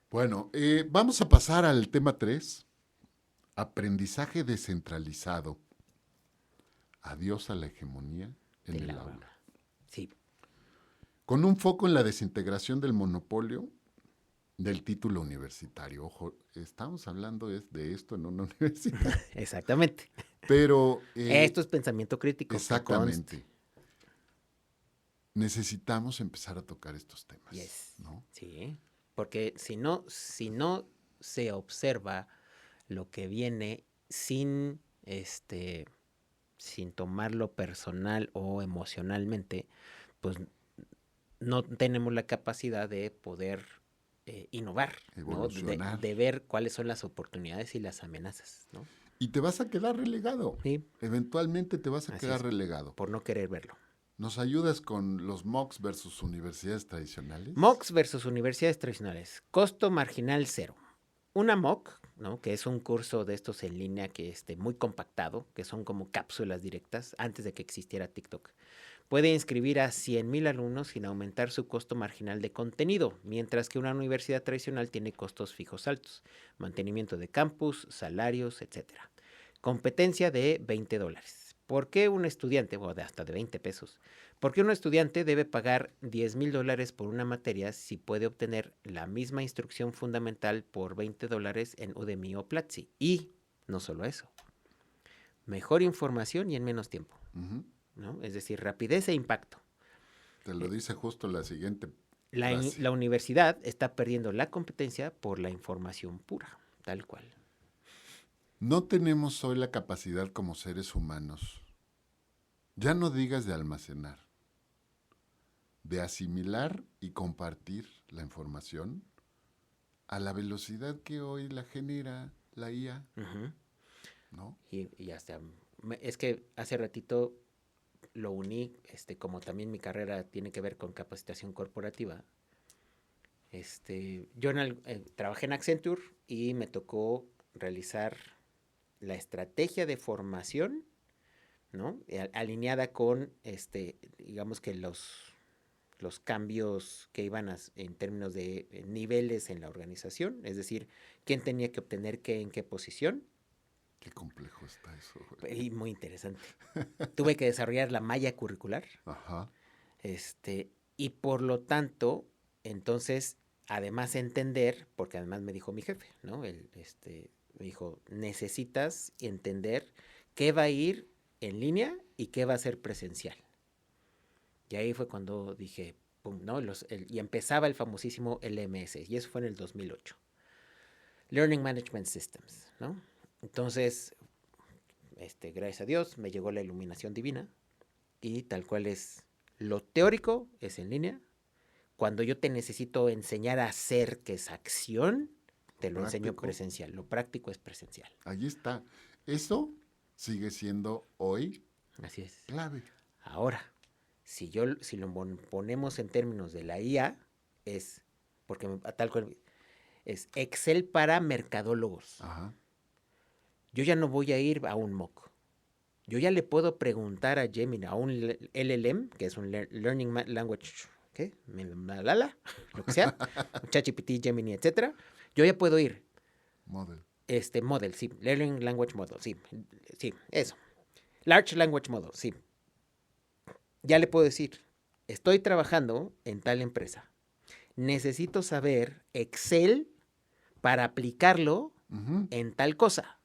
Bueno, vamos a pasar al tema 3, aprendizaje descentralizado. Adiós a la hegemonía en Del el aula. aula. Sí, Con un foco en la desintegración del monopolio del título universitario. Ojo, estamos hablando de esto en una universidad. exactamente. Pero Esto es pensamiento crítico, que conste. exactamente, necesitamos empezar a tocar estos temas, Yes. ¿no? Sí. Porque si no se observa lo que viene sin tomarlo personal o emocionalmente, pues no tenemos la capacidad de poder innovar, ¿no? De, Evolucionar. de ver cuáles son las oportunidades y las amenazas, ¿no? Y te vas a quedar relegado. Sí, Eventualmente te vas a así quedar es, relegado. por no querer verlo. ¿Nos ayudas con los MOOCs versus universidades tradicionales? MOOCs versus universidades tradicionales. Costo marginal cero. Una MOOC, ¿no? Que es un curso de estos en línea que muy compactado, que son como cápsulas directas antes de que existiera TikTok. Puede inscribir a 100,000 alumnos sin aumentar su costo marginal de contenido, mientras que una universidad tradicional tiene costos fijos altos, mantenimiento de campus, salarios, etc. Competencia de $20. ¿Por qué un estudiante, o de hasta de 20 pesos, por qué un estudiante debe pagar $10,000 por una materia si puede obtener la misma instrucción fundamental por $20 en Udemy o Platzi? Y no solo eso, mejor información y en menos tiempo, Ujú. ¿no? Es decir, rapidez e impacto. Te lo Eh, dice justo la siguiente La, frase. la universidad está perdiendo la competencia por la información pura, tal cual. No tenemos hoy la capacidad como seres humanos, ya no digas de almacenar, de asimilar y compartir la información a la velocidad que hoy la genera la IA, Ujú. ¿no? Y hasta, es que hace ratito lo uní, como también mi carrera tiene que ver con capacitación corporativa. Yo trabajé en Accenture y me tocó realizar la estrategia de formación, ¿no? Alineada con, digamos que los cambios que iban en términos de niveles en la organización, es decir, quién tenía que obtener qué en qué posición, Qué complejo está eso, güey. y muy interesante. Tuve que desarrollar la malla curricular, Ajá. este, Y por lo tanto, entonces, además entender, porque además me dijo mi jefe, ¿no? Me dijo, necesitas entender qué va a ir en línea y qué va a ser presencial. Y ahí fue cuando dije, pum, ¿no? Y empezaba el famosísimo LMS, y eso fue en el 2008. Learning Management Systems, ¿no? Entonces, gracias a Dios, me llegó la iluminación divina y tal cual es, lo teórico es en línea. Cuando yo te necesito enseñar a hacer, que es acción, te lo enseño Práctico. presencial. Lo práctico es presencial. Allí está. Eso sigue siendo hoy Así es. clave. Ahora, si lo ponemos en términos de la IA, es, porque tal cual, es Excel para mercadólogos. Ajá. Yo ya no voy a ir a un mock. Yo ya le puedo preguntar a Gemini, a un LLM, que es un Learning Language, ¿qué? Lo que sea, ChatGPT, Gemini, etcétera. Yo ya puedo ir. Model. Model, sí. Learning Language Model, sí. Sí, eso. Large Language Model, sí. Ya le puedo decir, estoy trabajando en tal empresa. Necesito saber Excel para aplicarlo Ujú. en tal cosa.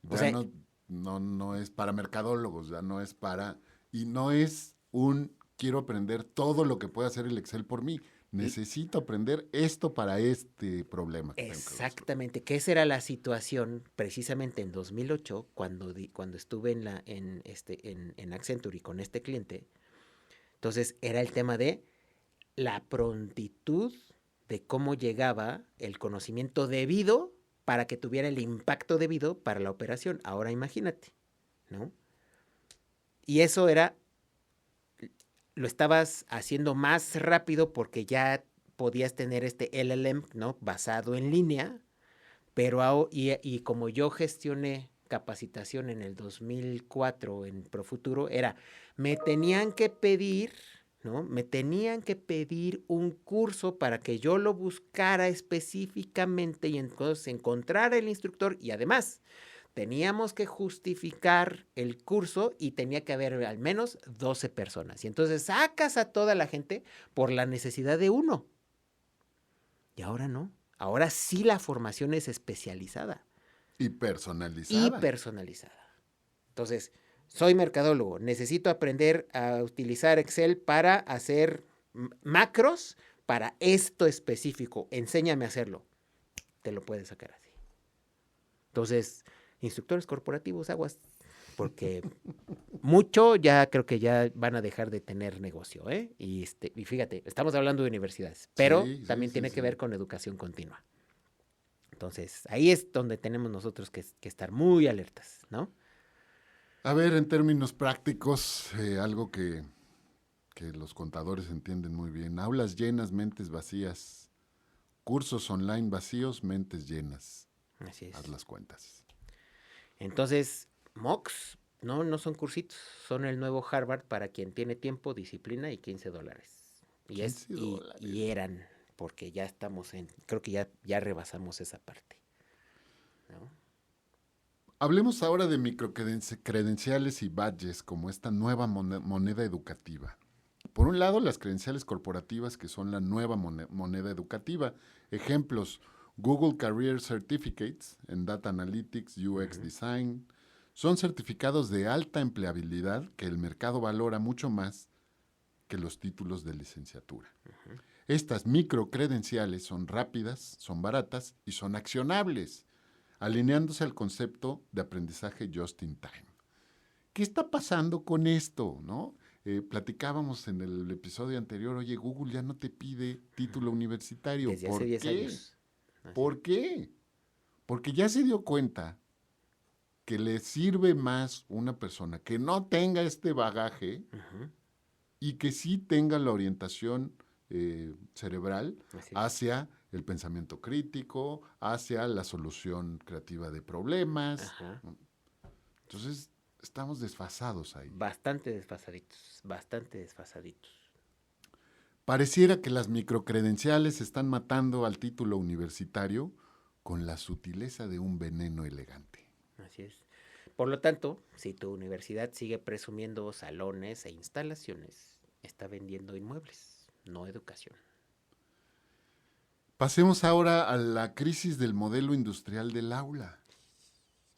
O Ya sea, no es para mercadólogos, ya no es para... Y no es un quiero aprender todo lo que puede hacer el Excel por mí. Necesito aprender esto para este problema que tengo que resolver. exactamente, que esa era la situación precisamente en 2008 cuando estuve en Accenture y con este cliente. Entonces era el tema de la prontitud de cómo llegaba el conocimiento debido para que tuviera el impacto debido para la operación. Ahora imagínate, ¿no? Y eso lo estabas haciendo más rápido porque ya podías tener este LLM, ¿no? Basado en línea, pero y como yo gestioné capacitación en el 2004 en Profuturo, me tenían que pedir, ¿no? Me tenían que pedir un curso para que yo lo buscara específicamente y entonces encontrara el instructor y además teníamos que justificar el curso y tenía que haber al menos 12 personas. Y entonces sacas a toda la gente por la necesidad de uno. Y ahora no. Ahora sí la formación es especializada Y y personalizada. personalizada. Entonces, soy mercadólogo, necesito aprender a utilizar Excel para hacer macros para esto específico. Enséñame a hacerlo. Te lo puedes sacar así. Entonces, instructores corporativos, aguas, porque mucho ya creo que ya van a dejar de tener negocio, ¿eh? Y fíjate, estamos hablando de universidades, pero Sí, sí, también sí, tiene que ver sí. con educación continua. Entonces, ahí es donde tenemos nosotros que estar muy alertas, ¿no? A ver, en términos prácticos, algo que los contadores entienden muy bien. Aulas llenas, mentes vacías. Cursos online vacíos, mentes llenas. Así Haz es. las cuentas. Entonces, MOOCs, no son cursitos, son el nuevo Harvard para quien tiene tiempo, disciplina y $15. $15. Y eran, porque ya estamos creo que ya rebasamos esa parte, ¿no? Hablemos ahora de microcredenciales y badges como esta nueva moneda educativa. Por un lado, las credenciales corporativas que son la nueva moneda educativa. Ejemplos, Google Career Certificates en Data Analytics, UX Ujú. Design. Son certificados de alta empleabilidad que el mercado valora mucho más que los títulos de licenciatura. Estas microcredenciales son rápidas, son baratas y son accionables, alineándose al concepto de aprendizaje just in time. ¿Qué está pasando con esto? ¿No? Platicábamos en el episodio anterior, oye, Google ya no te pide título universitario. Desde hace ¿Por 10 qué? años. Así. ¿Por qué? Porque ya se dio cuenta que le sirve más una persona que no tenga este bagaje Ujú. y que sí tenga la orientación cerebral Así es. hacia el pensamiento crítico, hacia la solución creativa de problemas. Ajá. Entonces, estamos desfasados ahí. Bastante desfasaditos, bastante desfasaditos. Pareciera que las microcredenciales están matando al título universitario con la sutileza de un veneno elegante. Así es. Por lo tanto, si tu universidad sigue presumiendo salones e instalaciones está vendiendo inmuebles, no educación. Pasemos ahora a la crisis del modelo industrial del aula,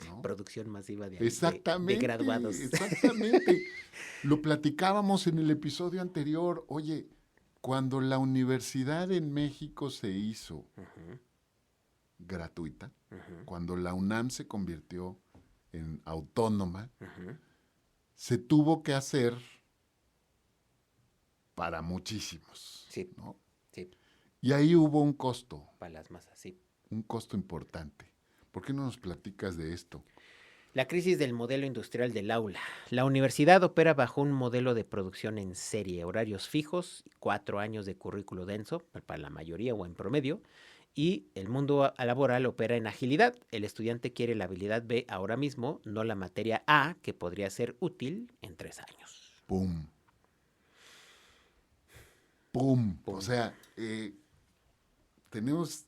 ¿no? Producción masiva de Exactamente, graduados. exactamente. Lo platicábamos en el episodio anterior. Oye, cuando la universidad en México se hizo Ujú, gratuita, ujú, cuando la UNAM se convirtió en autónoma, ujú. se tuvo que hacer para muchísimos, Sí, ¿no? sí, Y ahí hubo para las masas, sí. un costo importante. ¿Por qué no nos platicas de esto? La crisis del modelo industrial del aula. La universidad opera bajo un modelo de producción en serie, horarios fijos, 4 años de currículo denso, para la mayoría o en promedio, y el mundo laboral opera en agilidad. El estudiante quiere la habilidad B ahora mismo, no la materia A, que podría ser útil en 3 años. ¡Pum! ¡Pum! O Pum. sea, tenemos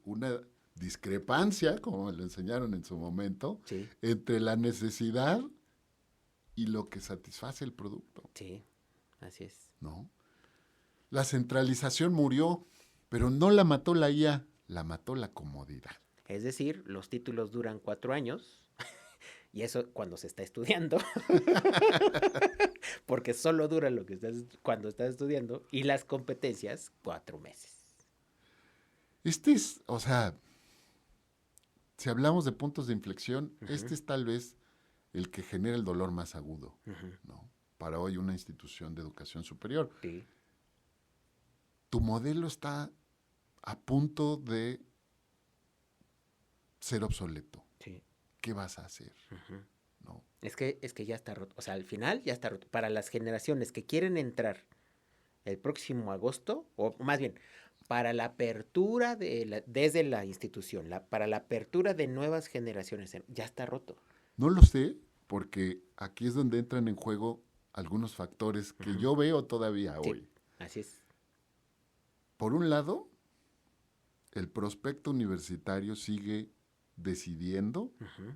una discrepancia, como me lo enseñaron en su momento, Sí, entre la necesidad y lo que satisface el producto, sí, así es. ¿no? La centralización murió, pero no la mató la IA, la mató la comodidad. Es decir, los títulos duran 4 años, y eso cuando se está estudiando, porque solo dura lo que estás cuando estás estudiando, y las competencias 4 meses. O sea, si hablamos de puntos de inflexión, Ujú, este es tal vez el que genera el dolor más agudo, ujú, ¿no? Para hoy una institución de educación superior. sí, Tu modelo está a punto de ser obsoleto. sí. ¿Qué vas a hacer? Ujú. ¿No? Es que ya está roto. O sea, al final ya está roto. Para las generaciones que quieren entrar el próximo agosto, o más bien, para la apertura desde la institución, para la apertura de nuevas generaciones, ya está roto. No lo sé, porque aquí es donde entran en juego algunos factores que Ujú. yo veo todavía Sí, hoy. así es. Por un lado, el prospecto universitario sigue decidiendo Ujú,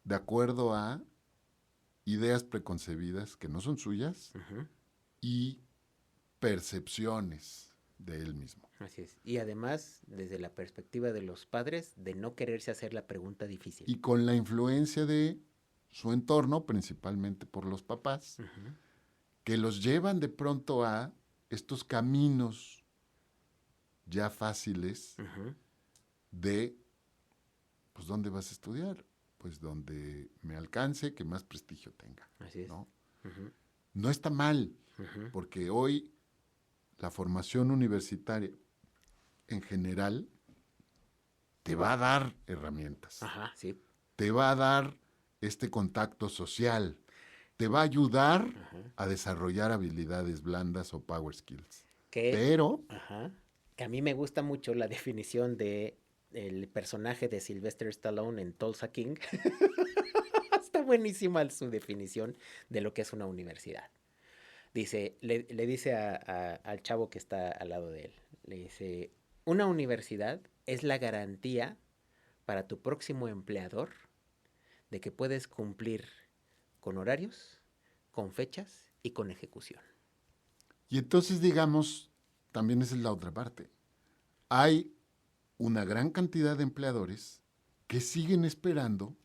de acuerdo a ideas preconcebidas que no son suyas ujú. y percepciones de él mismo. Así es. Y además, desde la perspectiva de los padres, de no quererse hacer la pregunta difícil. Y con la influencia de su entorno, principalmente por los papás, Ujú, que los llevan de pronto a estos caminos ya fáciles ujú. de, pues, ¿dónde vas a estudiar? Pues donde me alcance, que más prestigio tenga, Así es. ¿no? Ujú, No está mal, ujú. porque hoy la formación universitaria en general te va a dar herramientas, Ajá, sí. te va a dar este contacto social, te va a ayudar Ajá. a desarrollar habilidades blandas o power skills. Que, Pero ajá, que a mí me gusta mucho la definición de el personaje de Sylvester Stallone en Tulsa King. Está buenísima su definición de lo que es una universidad. Dice, le dice al chavo que está al lado de él, le dice, una universidad es la garantía para tu próximo empleador de que puedes cumplir con horarios, con fechas y con ejecución. y entonces, digamos, también esa es la otra parte. Hay una gran cantidad de empleadores que siguen esperando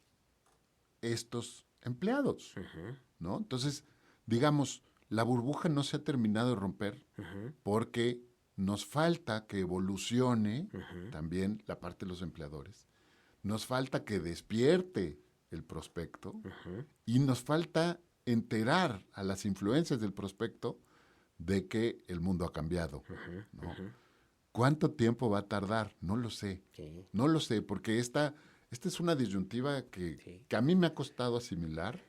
estos empleados, Ujú, ¿no? Entonces, digamos, la burbuja no se ha terminado de romper ujú, porque nos falta que evolucione ujú, también la parte de los empleadores, nos falta que despierte el prospecto ujú, y nos falta enterar a las influencias del prospecto de que el mundo ha cambiado, ujú, ¿no? ujú. ¿Cuánto tiempo va a tardar? No lo sé. Sí, No lo sé, porque esta es una disyuntiva sí. que a mí me ha costado asimilar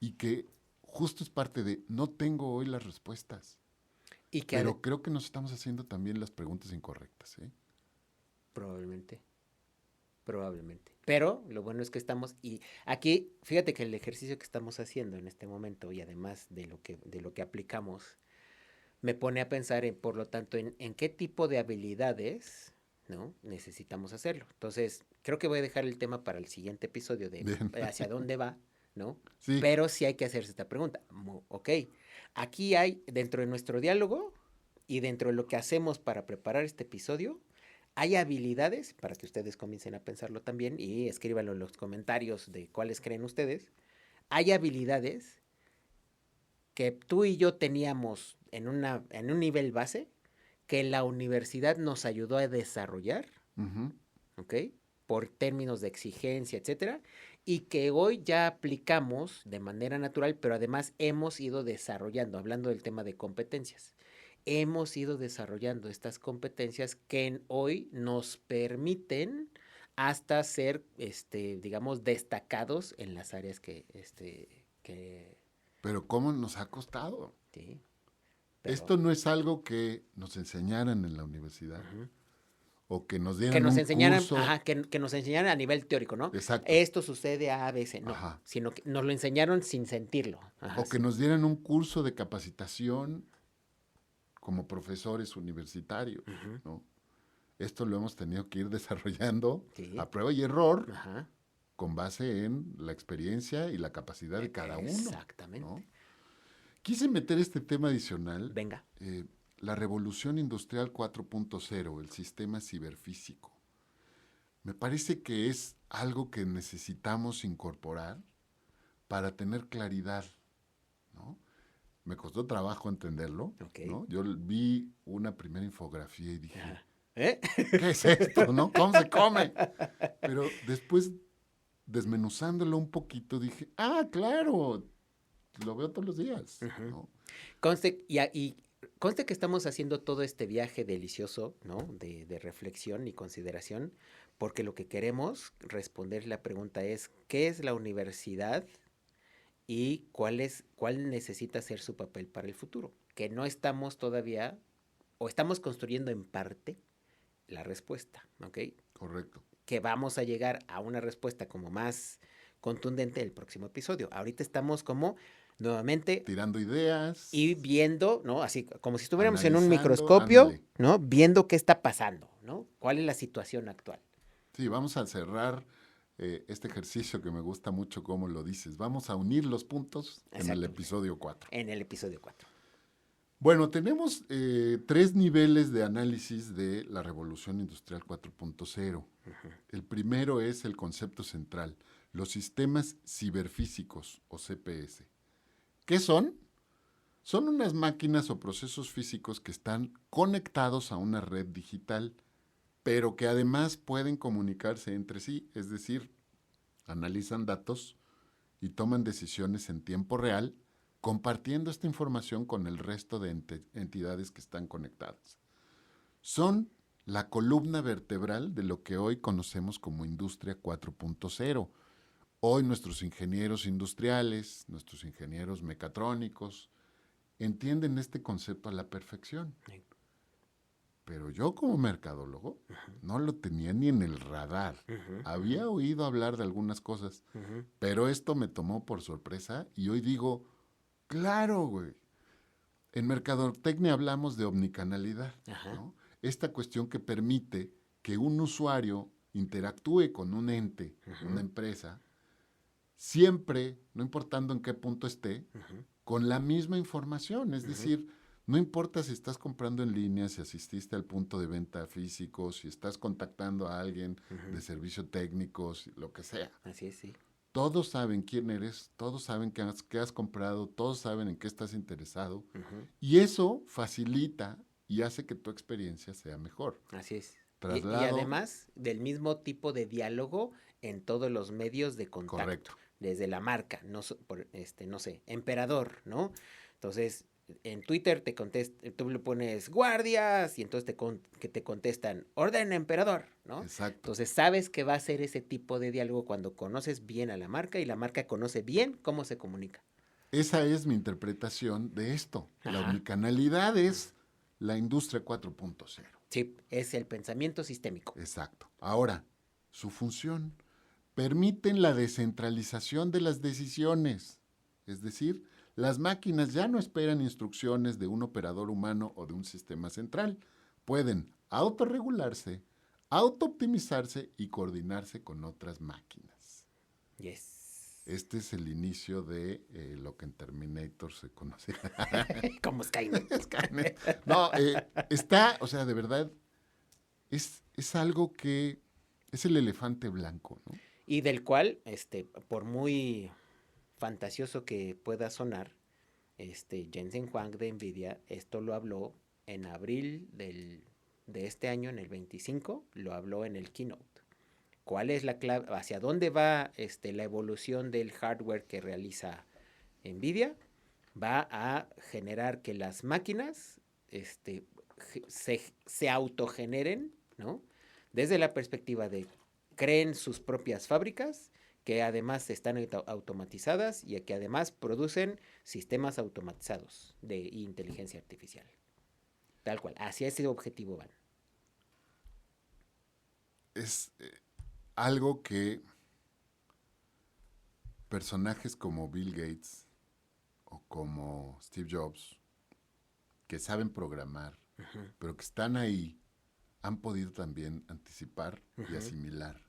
y que justo es parte de no tengo hoy las respuestas, Y que pero creo que nos estamos haciendo también las preguntas incorrectas, ¿eh? probablemente, probablemente. Pero lo bueno es que estamos, y aquí, fíjate que el ejercicio que estamos haciendo en este momento, y además de lo que aplicamos, me pone a pensar en, por lo tanto, en qué tipo de habilidades, ¿no? Necesitamos hacerlo. Entonces, creo que voy a dejar el tema para el siguiente episodio de Bien, hacia dónde va, ¿no? sí, Pero sí hay que hacerse esta pregunta. Ok, Aquí hay, dentro de nuestro diálogo y dentro de lo que hacemos para preparar este episodio, hay habilidades, para que ustedes comiencen a pensarlo también y escríbanlo en los comentarios de cuáles creen ustedes, hay habilidades que tú y yo teníamos en un nivel base que la universidad nos ayudó a desarrollar, Ujú. ¿ok? Por términos de exigencia, etcétera, y que hoy ya aplicamos de manera natural, pero además hemos ido desarrollando, hablando del tema de competencias, hemos ido desarrollando estas competencias que hoy nos permiten hasta ser, digamos, destacados en las áreas que Pero ¿cómo nos ha costado? sí, pero Esto no es algo que nos enseñaran en la universidad ujú. o que nos Que dieran nos un enseñaran, curso. ajá, que nos enseñaran a nivel teórico, ¿no? Exacto. Esto sucede a veces, no, Ajá. sino que nos lo enseñaron sin sentirlo. Ajá, O que sí. nos dieran un curso de capacitación como profesores universitarios, Ujú, ¿no? Esto lo hemos tenido que ir desarrollando sí, a prueba y error ajá, con base en la experiencia y la capacidad de cada uno, ¿no? exactamente. Quise meter este tema adicional, Venga. la revolución industrial 4.0, el sistema ciberfísico. Me parece que es algo que necesitamos incorporar para tener claridad, ¿no? Me costó trabajo entenderlo, Ok. ¿no? Yo vi una primera infografía y dije, Ajá. ¿Eh? ¿qué es esto, no? ¿Cómo se come? Pero después, desmenuzándolo un poquito, dije, ah, claro, lo veo todos los días, Ujú. ¿no? Y conste que estamos haciendo todo este viaje delicioso, ¿no? De reflexión y consideración, porque lo que queremos responder la pregunta es, ¿qué es la universidad y cuál necesita ser su papel para el futuro? Que no estamos todavía, o estamos construyendo en parte la respuesta, ¿ok? Correcto. Que vamos a llegar a una respuesta como más contundente el próximo episodio. Ahorita estamos como nuevamente Tirando ideas, y viendo, ¿no? Así como si estuviéramos en un analizando, microscopio, ándale. ¿no? Viendo qué está pasando, ¿no? ¿Cuál es la situación actual? Sí, vamos a cerrar este ejercicio que me gusta mucho cómo lo dices. Vamos a unir los puntos en el Exactamente. episodio 4. En el episodio 4. Bueno, tenemos 3 niveles de análisis de la revolución industrial 4.0. El primero es el concepto central, los sistemas ciberfísicos o CPS. ¿Qué son? Son unas máquinas o procesos físicos que están conectados a una red digital, pero que además pueden comunicarse entre sí, es decir, analizan datos y toman decisiones en tiempo real, compartiendo esta información con el resto de entidades que están conectadas. Son la columna vertebral de lo que hoy conocemos como Industria 4.0. Hoy nuestros ingenieros industriales, nuestros ingenieros mecatrónicos, entienden este concepto a la perfección. Sí. Pero yo como mercadólogo no lo tenía ni en el radar. Había oído hablar de algunas cosas, pero esto me tomó por sorpresa y hoy digo, claro, güey. En mercadotecnia hablamos de omnicanalidad, Ajá. ¿no? Esta cuestión que permite que un usuario interactúe con un ente, una empresa, siempre, no importando en qué punto esté, con la misma información. Es decir, no importa si estás comprando en línea, si asististe al punto de venta físico, si estás contactando a alguien de servicio técnico, lo que sea. Así es, sí. Todos saben quién eres, todos saben qué has comprado, todos saben en qué estás interesado. Y eso facilita y hace que tu experiencia sea mejor. Así es. Y Traslado, además del mismo tipo de diálogo en todos los medios de correcto. contacto, desde la marca, no sé, emperador, ¿no? Entonces, en Twitter tú le pones guardias y entonces que te contestan orden emperador, ¿no? Exacto. Entonces sabes que va a ser ese tipo de diálogo cuando conoces bien a la marca y la marca conoce bien cómo se comunica. Esa es mi interpretación de esto. La Ajá. omnicanalidad es la industria 4.0. Sí, es el pensamiento sistémico. Exacto. Ahora, su función. Permiten la descentralización de las decisiones. Es decir, las máquinas ya no esperan instrucciones de un operador humano o de un sistema central. Pueden autorregularse, autooptimizarse y coordinarse con otras máquinas. Yes. Este es el inicio de lo que en Terminator se conoce. Como Skynet. Skynet. No, está, o sea, de verdad, es algo que es el elefante blanco, ¿no? Y del cual, por muy fantasioso que pueda sonar, Jensen Huang de Nvidia, esto lo habló en abril de este año, en el 25, lo habló en el keynote. ¿Cuál es la clave? ¿Hacia dónde va la evolución del hardware que realiza Nvidia? Va a generar que las máquinas se autogeneren, ¿no? Desde la perspectiva de creen sus propias fábricas, que además están automatizadas y que además producen sistemas automatizados de inteligencia artificial. Tal cual, hacia ese objetivo van. Es algo que personajes como Bill Gates o como Steve Jobs, que saben programar, pero que están ahí, han podido también anticipar y asimilar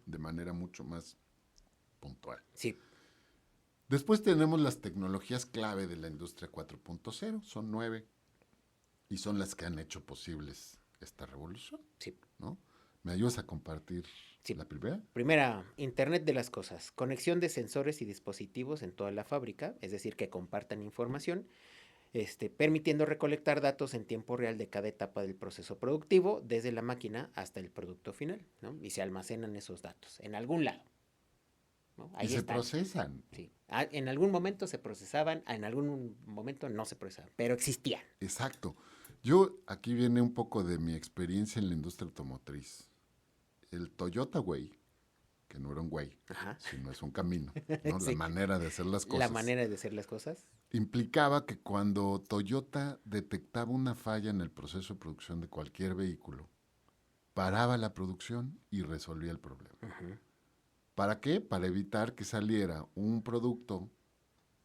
de manera mucho más puntual. Sí. Después tenemos las tecnologías clave de la industria 4.0, son 9, y son las que han hecho posibles esta revolución. Sí. ¿No? ¿Me ayudas a compartir Sí. la primera? Primera, Internet de las cosas. Conexión de sensores y dispositivos en toda la fábrica, es decir, que compartan información, permitiendo recolectar datos en tiempo real de cada etapa del proceso productivo, desde la máquina hasta el producto final, ¿no? Y se almacenan esos datos en algún lado, ¿no? Ahí y se están. procesan. Sí. En algún momento se procesaban, en algún momento no se procesaban, pero existían. Exacto. Yo, aquí viene un poco de mi experiencia en la industria automotriz. El Toyota Way, que no era un güey, sino es un camino, ¿no? Sí. La manera de hacer las cosas. La manera de hacer las cosas. Implicaba que cuando Toyota detectaba una falla en el proceso de producción de cualquier vehículo, paraba la producción y resolvía el problema. ¿Para qué? Para evitar que saliera un producto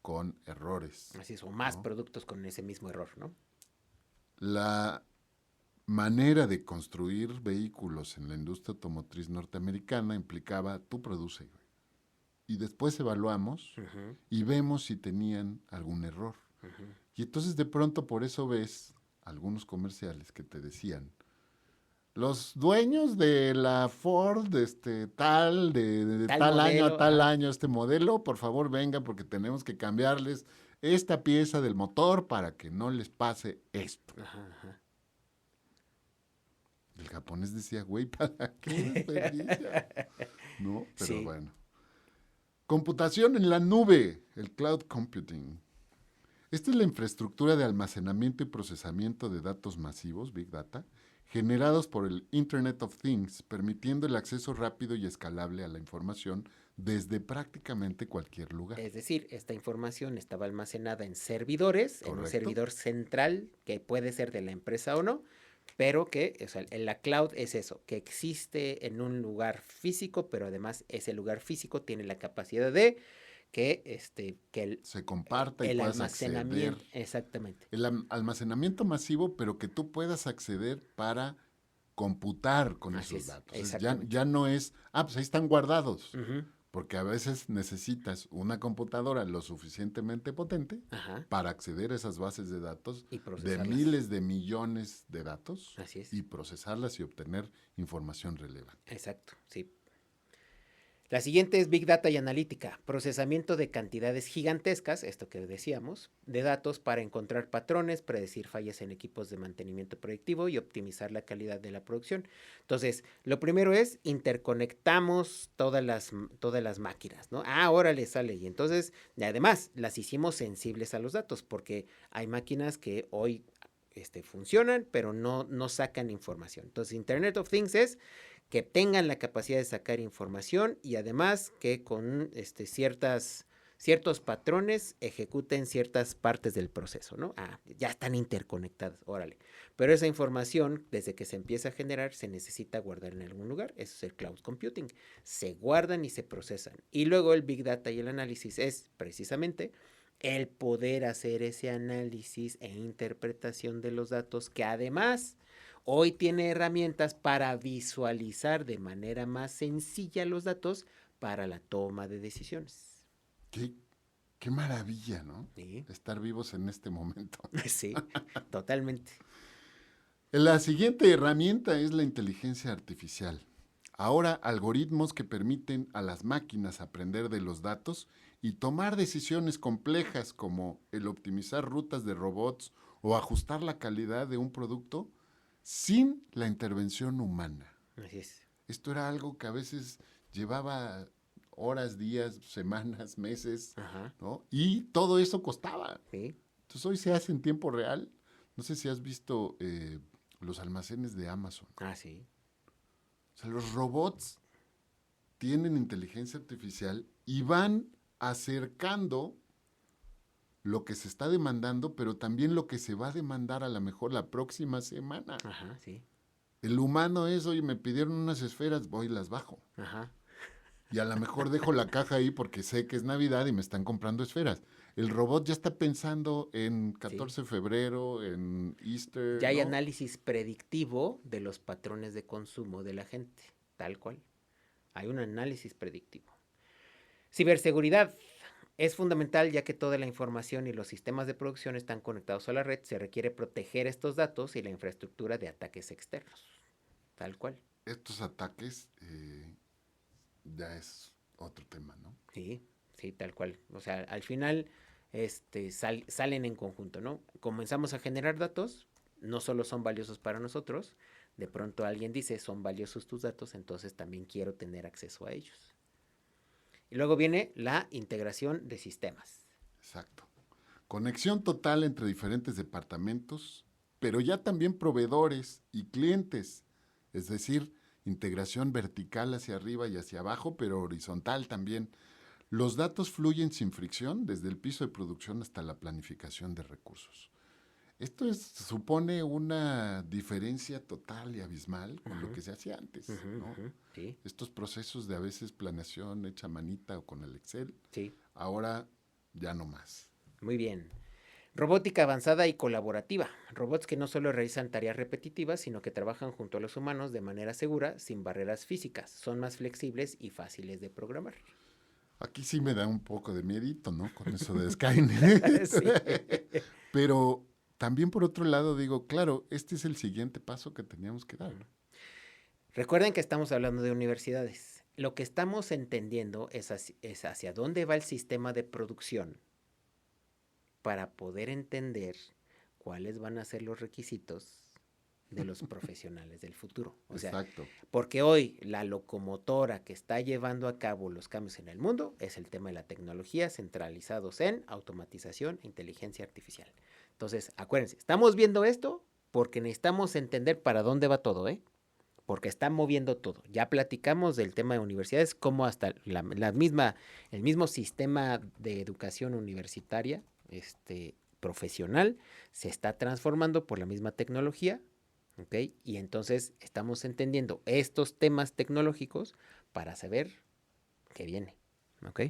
con errores. Así es, o más, ¿no?, productos con ese mismo error, ¿no? La manera de construir vehículos en la industria automotriz norteamericana implicaba, tú produce, güey, y después evaluamos y vemos si tenían algún error. Y entonces de pronto por eso ves algunos comerciales que te decían, los dueños de la Ford, tal año a tal año, este modelo, por favor vengan porque tenemos que cambiarles esta pieza del motor para que no les pase esto. El japonés decía, güey, ¿para qué desperdicia? ¿No? Pero sí. Bueno. Computación en la nube, el cloud computing. Esta es la infraestructura de almacenamiento y procesamiento de datos masivos, Big Data, generados por el Internet of Things, permitiendo el acceso rápido y escalable a la información desde prácticamente cualquier lugar. Es decir, esta información estaba almacenada en servidores, correcto, en un servidor central, que puede ser de la empresa o no, pero que, o sea, en la cloud es eso, que existe en un lugar físico, pero además ese lugar físico tiene la capacidad de que se comparta y el puedas almacenamiento, acceder. Exactamente. El almacenamiento masivo, pero que tú puedas acceder para computar con esos datos. Ya no es, pues ahí están guardados. Porque a veces necesitas una computadora lo suficientemente potente para acceder a esas bases de datos de miles de millones de datos. Así es. Y procesarlas y obtener información relevante. Exacto, sí. La siguiente es Big Data y Analítica, procesamiento de cantidades gigantescas, esto que decíamos, de datos para encontrar patrones, predecir fallas en equipos de mantenimiento predictivo y optimizar la calidad de la producción. Entonces, lo primero es interconectamos todas las máquinas, ¿no? Órale, sale. Y entonces, además, las hicimos sensibles a los datos, porque hay máquinas que hoy funcionan, pero no sacan información. Entonces, Internet of Things es que tengan la capacidad de sacar información y además que con ciertos patrones ejecuten ciertas partes del proceso, ¿no? Ya están interconectadas, órale. Pero esa información, desde que se empieza a generar, se necesita guardar en algún lugar. Eso es el cloud computing. Se guardan y se procesan. Y luego el Big Data y el análisis es precisamente el poder hacer ese análisis e interpretación de los datos que además hoy tiene herramientas para visualizar de manera más sencilla los datos para la toma de decisiones. Qué, qué maravilla, ¿no? Sí, Estar vivos en este momento. sí, totalmente. La siguiente herramienta es la inteligencia artificial. Ahora, algoritmos que permiten a las máquinas aprender de los datos y tomar decisiones complejas como el optimizar rutas de robots o ajustar la calidad de un producto sin la intervención humana. Así es. Esto era algo que a veces llevaba horas, días, semanas, meses, Ajá, ¿no? Y todo eso costaba. sí. Entonces hoy se hace en tiempo real. No sé si has visto los almacenes de Amazon. Ah, sí. O sea, los robots tienen inteligencia artificial y van acercando lo que se está demandando, pero también lo que se va a demandar a lo mejor la próxima semana. Ajá, sí. El humano es, oye, me pidieron unas esferas, voy y las bajo. Ajá. Y a lo mejor dejo la caja ahí porque sé que es Navidad y me están comprando esferas. El robot ya está pensando en Sí. 14 de febrero, en Easter, Ya hay ¿no? análisis predictivo de los patrones de consumo de la gente, tal cual. Hay un análisis predictivo. Ciberseguridad es fundamental ya que toda la información y los sistemas de producción están conectados a la red. Se requiere proteger estos datos y la infraestructura de ataques externos, tal cual. Estos ataques ya es otro tema, ¿no? Sí, sí, tal cual. O sea, al final salen en conjunto, ¿no? Comenzamos a generar datos, no solo son valiosos para nosotros, de pronto alguien dice, son valiosos tus datos, entonces también quiero tener acceso a ellos. Y luego viene la integración de sistemas. Exacto. Conexión total entre diferentes departamentos, pero ya también proveedores y clientes. Es decir, integración vertical hacia arriba y hacia abajo, pero horizontal también. Los datos fluyen sin fricción desde el piso de producción hasta la planificación de recursos. Supone una diferencia total y abismal con lo Ujú, que se hacía antes, ujú, ¿no? ujú, sí, Estos procesos de a veces planeación hecha a manita o con el Excel, sí, ahora ya no más. muy bien. Robótica avanzada y colaborativa. Robots que no solo realizan tareas repetitivas, sino que trabajan junto a los humanos de manera segura, sin barreras físicas. Son más flexibles y fáciles de programar. Aquí sí me da un poco de miedito, ¿no? Con eso de Skynet. Sí. Pero también por otro lado digo, claro, este es el siguiente paso que teníamos que dar. Recuerden que estamos hablando de universidades. Lo que estamos entendiendo es hacia dónde va el sistema de producción para poder entender cuáles van a ser los requisitos de los profesionales del futuro. O sea, Exacto. porque hoy la locomotora que está llevando a cabo los cambios en el mundo es el tema de la tecnología centralizados en automatización e inteligencia artificial. Entonces, acuérdense, estamos viendo esto porque necesitamos entender para dónde va todo, ¿eh? Porque está moviendo todo. Ya platicamos del tema de universidades, cómo hasta el mismo sistema de educación universitaria, profesional, se está transformando por la misma tecnología, ¿ok? Y entonces estamos entendiendo estos temas tecnológicos para saber qué viene, ¿ok?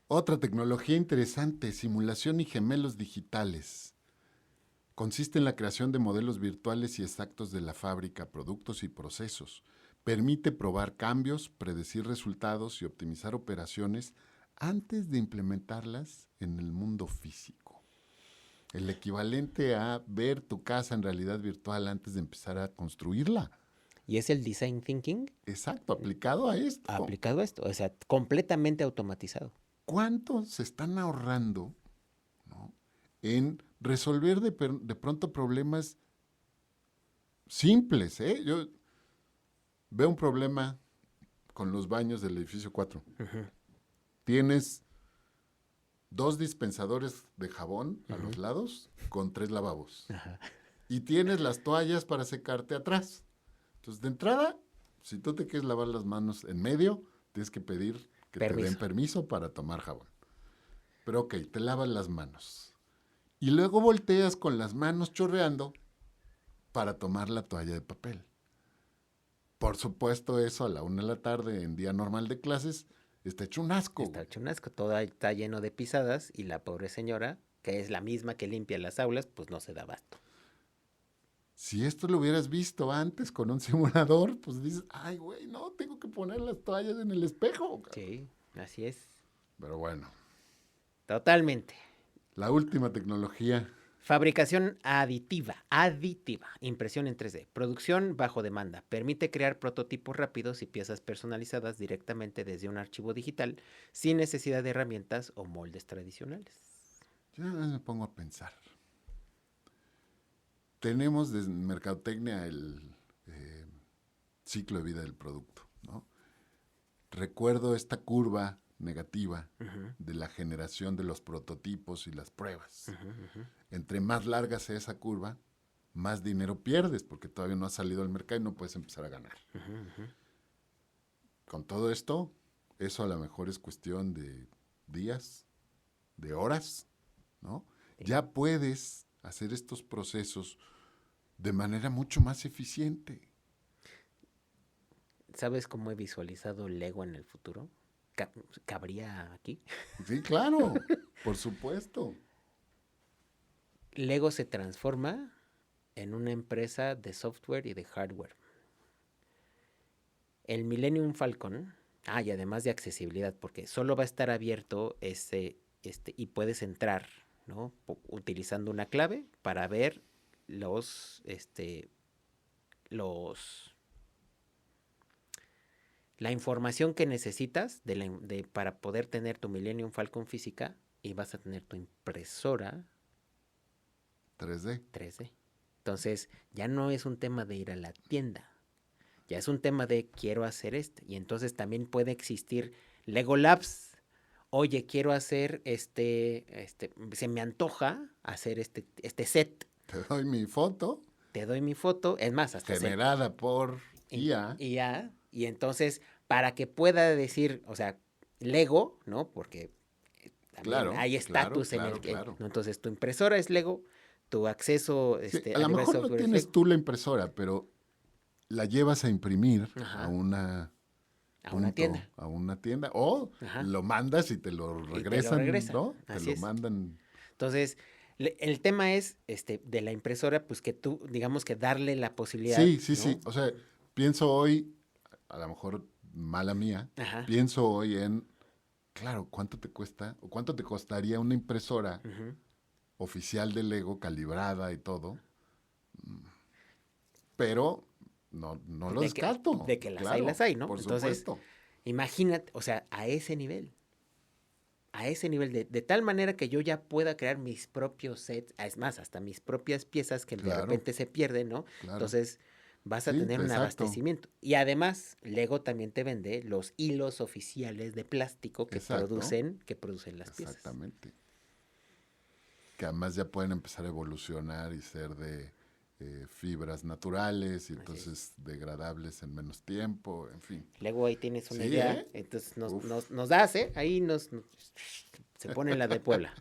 Otra tecnología interesante, simulación y gemelos digitales. Consiste en la creación de modelos virtuales y exactos de la fábrica, productos y procesos. Permite probar cambios, predecir resultados y optimizar operaciones antes de implementarlas en el mundo físico. El equivalente a ver tu casa en realidad virtual antes de empezar a construirla. Y es el design thinking Exacto, aplicado a esto. aplicado a esto, o sea, completamente automatizado. ¿Cuánto se están ahorrando, ¿no?, en resolver de pronto problemas simples? Yo veo un problema con los baños del edificio 4. Uh-huh, Tienes 2 dispensadores de jabón a uh-huh. los lados con 3 lavabos. Ajá. Y tienes las toallas para secarte atrás. Entonces, de entrada, si tú te quieres lavar las manos en medio, tienes que pedir que te den Permiso. permiso para tomar jabón. Pero ok, te lavas las manos. Y luego volteas con las manos chorreando para tomar la toalla de papel. Por supuesto, eso a la 1 de la tarde en día normal de clases está hecho un asco, Está güey. hecho un asco, todo está lleno de pisadas y la pobre señora, que es la misma que limpia las aulas, pues no se da abasto. Si esto lo hubieras visto antes con un simulador, pues dices, ay, güey, no, tengo que poner las toallas en el espejo. Sí, así es. Pero bueno, Totalmente. la última tecnología. Fabricación aditiva, impresión en 3D, producción bajo demanda, permite crear prototipos rápidos y piezas personalizadas directamente desde un archivo digital sin necesidad de herramientas o moldes tradicionales. Yo nada más me pongo a pensar. Tenemos desde mercadotecnia el ciclo de vida del producto, ¿no? Recuerdo esta curva negativa de la generación de los prototipos y las pruebas. Entre más larga sea esa curva, más dinero pierdes porque todavía no has salido al mercado y no puedes empezar a ganar. Con todo esto, eso a lo mejor es cuestión de días, de horas, ¿no? Sí. Ya puedes hacer estos procesos de manera mucho más eficiente. ¿Sabes cómo he visualizado Lego en el futuro? ¿Cabría aquí? Sí, claro, por supuesto. Lego se transforma en una empresa de software y de hardware. El Millennium Falcon, y además de accesibilidad, porque solo va a estar abierto y puedes entrar, ¿no? Utilizando una clave para ver la información que necesitas para poder tener tu Millennium Falcon física, y vas a tener tu impresora 3D. 3D. Entonces, ya no es un tema de ir a la tienda, ya es un tema de quiero hacer y entonces también puede existir Lego Labs. Oye, quiero hacer se me antoja hacer este set. Te doy mi foto. Te doy mi foto, es más, hasta generada por IA. IA, y entonces, para que pueda decir, o sea, Lego, ¿no? Porque también hay estatus en el que, ¿no? Entonces, tu impresora es Lego, tu acceso sí, a lo mejor no tienes tú la impresora, pero la llevas a imprimir a una tienda. A una tienda. O lo mandas y te lo regresan, ¿no? Así te lo mandan. Entonces, el tema es de la impresora, pues que tú, digamos que darle la posibilidad. Sí, ¿no? sí. O sea, pienso hoy, a lo mejor mala mía, pienso hoy en, claro, ¿cuánto te cuesta o cuánto te costaría una impresora oficial de Lego, calibrada y todo? Pero no lo descarto. De que las hay, ¿no? Por Entonces, supuesto. Imagínate, o sea, a ese nivel, de tal manera que yo ya pueda crear mis propios sets, es más, hasta mis propias piezas que de repente se pierden, ¿no? Claro. Entonces, vas a tener un abastecimiento. Y además, Lego también te vende los hilos oficiales de plástico que producen las piezas. Exactamente. Que además ya pueden empezar a evolucionar y ser de fibras naturales y entonces degradables en menos tiempo, en fin. Luego ahí tienes una idea, entonces nos das, ahí se pone la de Puebla.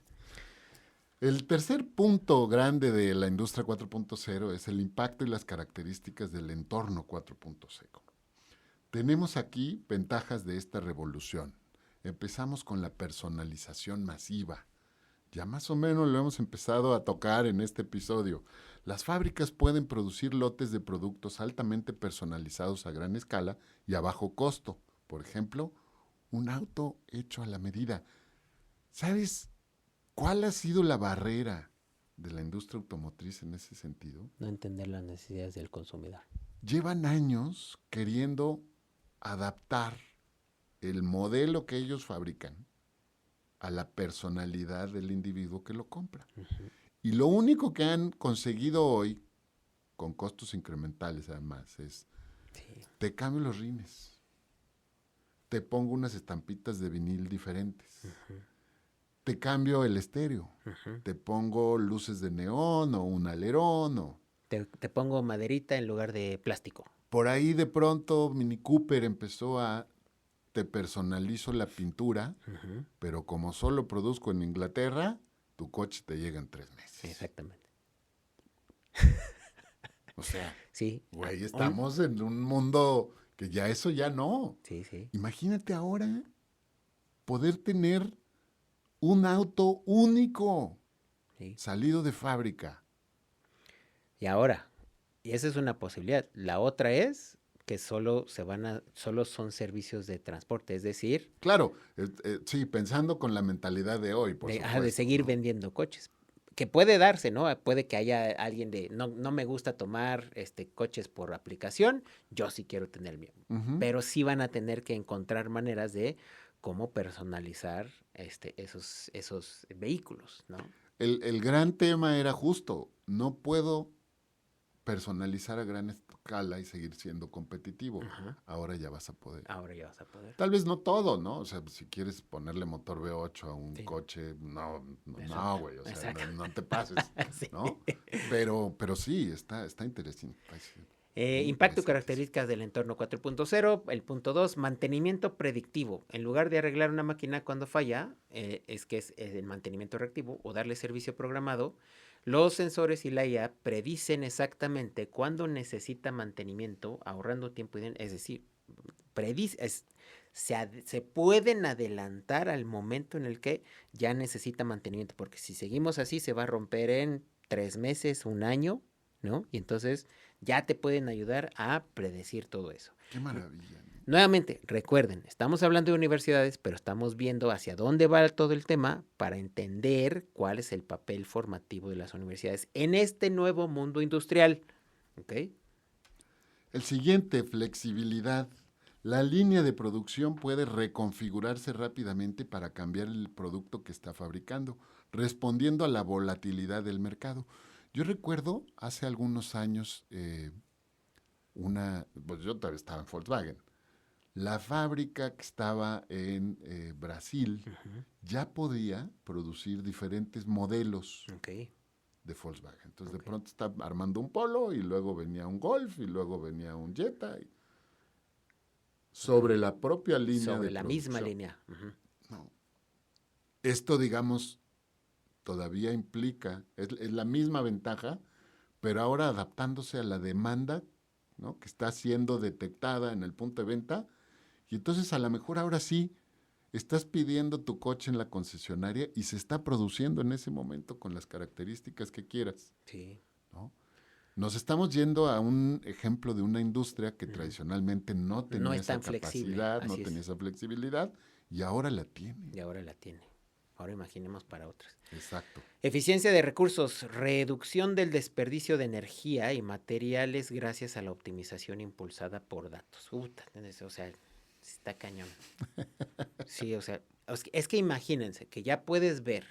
El tercer punto grande de la industria 4.0 es el impacto y las características del entorno 4.0. Tenemos aquí ventajas de esta revolución. Empezamos con la personalización masiva. Ya más o menos lo hemos empezado a tocar en este episodio. Las fábricas pueden producir lotes de productos altamente personalizados a gran escala y a bajo costo. Por ejemplo, un auto hecho a la medida. ¿Sabes cuál ha sido la barrera de la industria automotriz en ese sentido? No entender las necesidades del consumidor. Llevan años queriendo adaptar el modelo que ellos fabrican a la personalidad del individuo que lo compra. Y lo único que han conseguido hoy, con costos incrementales además, es te cambio los rines, te pongo unas estampitas de vinil diferentes, te cambio el estéreo, te pongo luces de neón o un alerón. Te pongo maderita en lugar de plástico. Por ahí de pronto Mini Cooper empezó a te personalizo la pintura, pero como solo produzco en Inglaterra, tu coche te llega en 3 meses. Exactamente. O sea, sí. Güey, estamos en un mundo que ya eso ya no. Sí. Imagínate ahora poder tener un auto único, salido de fábrica. Y ahora, y esa es una posibilidad. La otra es que solo son servicios de transporte, es decir, Claro, sí, pensando con la mentalidad de hoy, por de supuesto, seguir ¿no? vendiendo coches. Que puede darse, ¿no? Puede que haya alguien no me gusta tomar coches por aplicación, yo sí quiero tener el mío. Ujú. Pero sí van a tener que encontrar maneras de cómo personalizar esos vehículos, ¿no? El gran tema era justo, no puedo personalizar a gran escala y seguir siendo competitivo. Ajá. Ahora ya vas a poder. Ahora ya vas a poder. Tal vez no todo, ¿no? O sea, si quieres ponerle motor V8 a un Sí, coche, no, exacto, güey, o sea, exacto. no te pases, Sí. ¿no? Pero sí, está interesante. Muy Impacto y interesante eso. características del entorno 4.0. El punto 2, mantenimiento predictivo. En lugar de arreglar una máquina cuando falla, es el mantenimiento reactivo o darle servicio programado. Los sensores y la IA predicen exactamente cuándo necesita mantenimiento, ahorrando tiempo y dinero. Es decir, se pueden adelantar al momento en el que ya necesita mantenimiento, porque si seguimos así se va a romper en 3 meses, un año, ¿no? Y entonces ya te pueden ayudar a predecir todo eso. Qué maravilla, ¿no? Nuevamente, recuerden, estamos hablando de universidades, pero estamos viendo hacia dónde va todo el tema para entender cuál es el papel formativo de las universidades en este nuevo mundo industrial. ¿Ok? El siguiente, flexibilidad. La línea de producción puede reconfigurarse rápidamente para cambiar el producto que está fabricando, respondiendo a la volatilidad del mercado. Yo recuerdo hace algunos años pues yo todavía estaba en Volkswagen. La fábrica que estaba en Brasil Ujú. ya podía producir diferentes modelos Ok, de Volkswagen. Entonces de ok. pronto está armando un Polo y luego venía un Golf y luego venía un Jetta Ok. sobre la propia línea de Sobre la misma producción. línea. Ujú. No. Esto, digamos, todavía implica, es la misma ventaja, pero ahora adaptándose a la demanda, ¿no?, que está siendo detectada en el punto de venta. Y entonces a lo mejor ahora sí estás pidiendo tu coche en la concesionaria y se está produciendo en ese momento con las características que quieras, Sí. ¿no? Nos estamos yendo a un ejemplo de una industria que Ujú. tradicionalmente no No tenía es esa tan flexible, capacidad, no así tenía es. esa flexibilidad y ahora la tiene. Y ahora la tiene. Ahora imaginemos para otras. Exacto. Eficiencia de recursos, reducción del desperdicio de energía y materiales gracias a la optimización impulsada por datos. O sea, está cañón. Sí, o sea, es que imagínense que ya puedes ver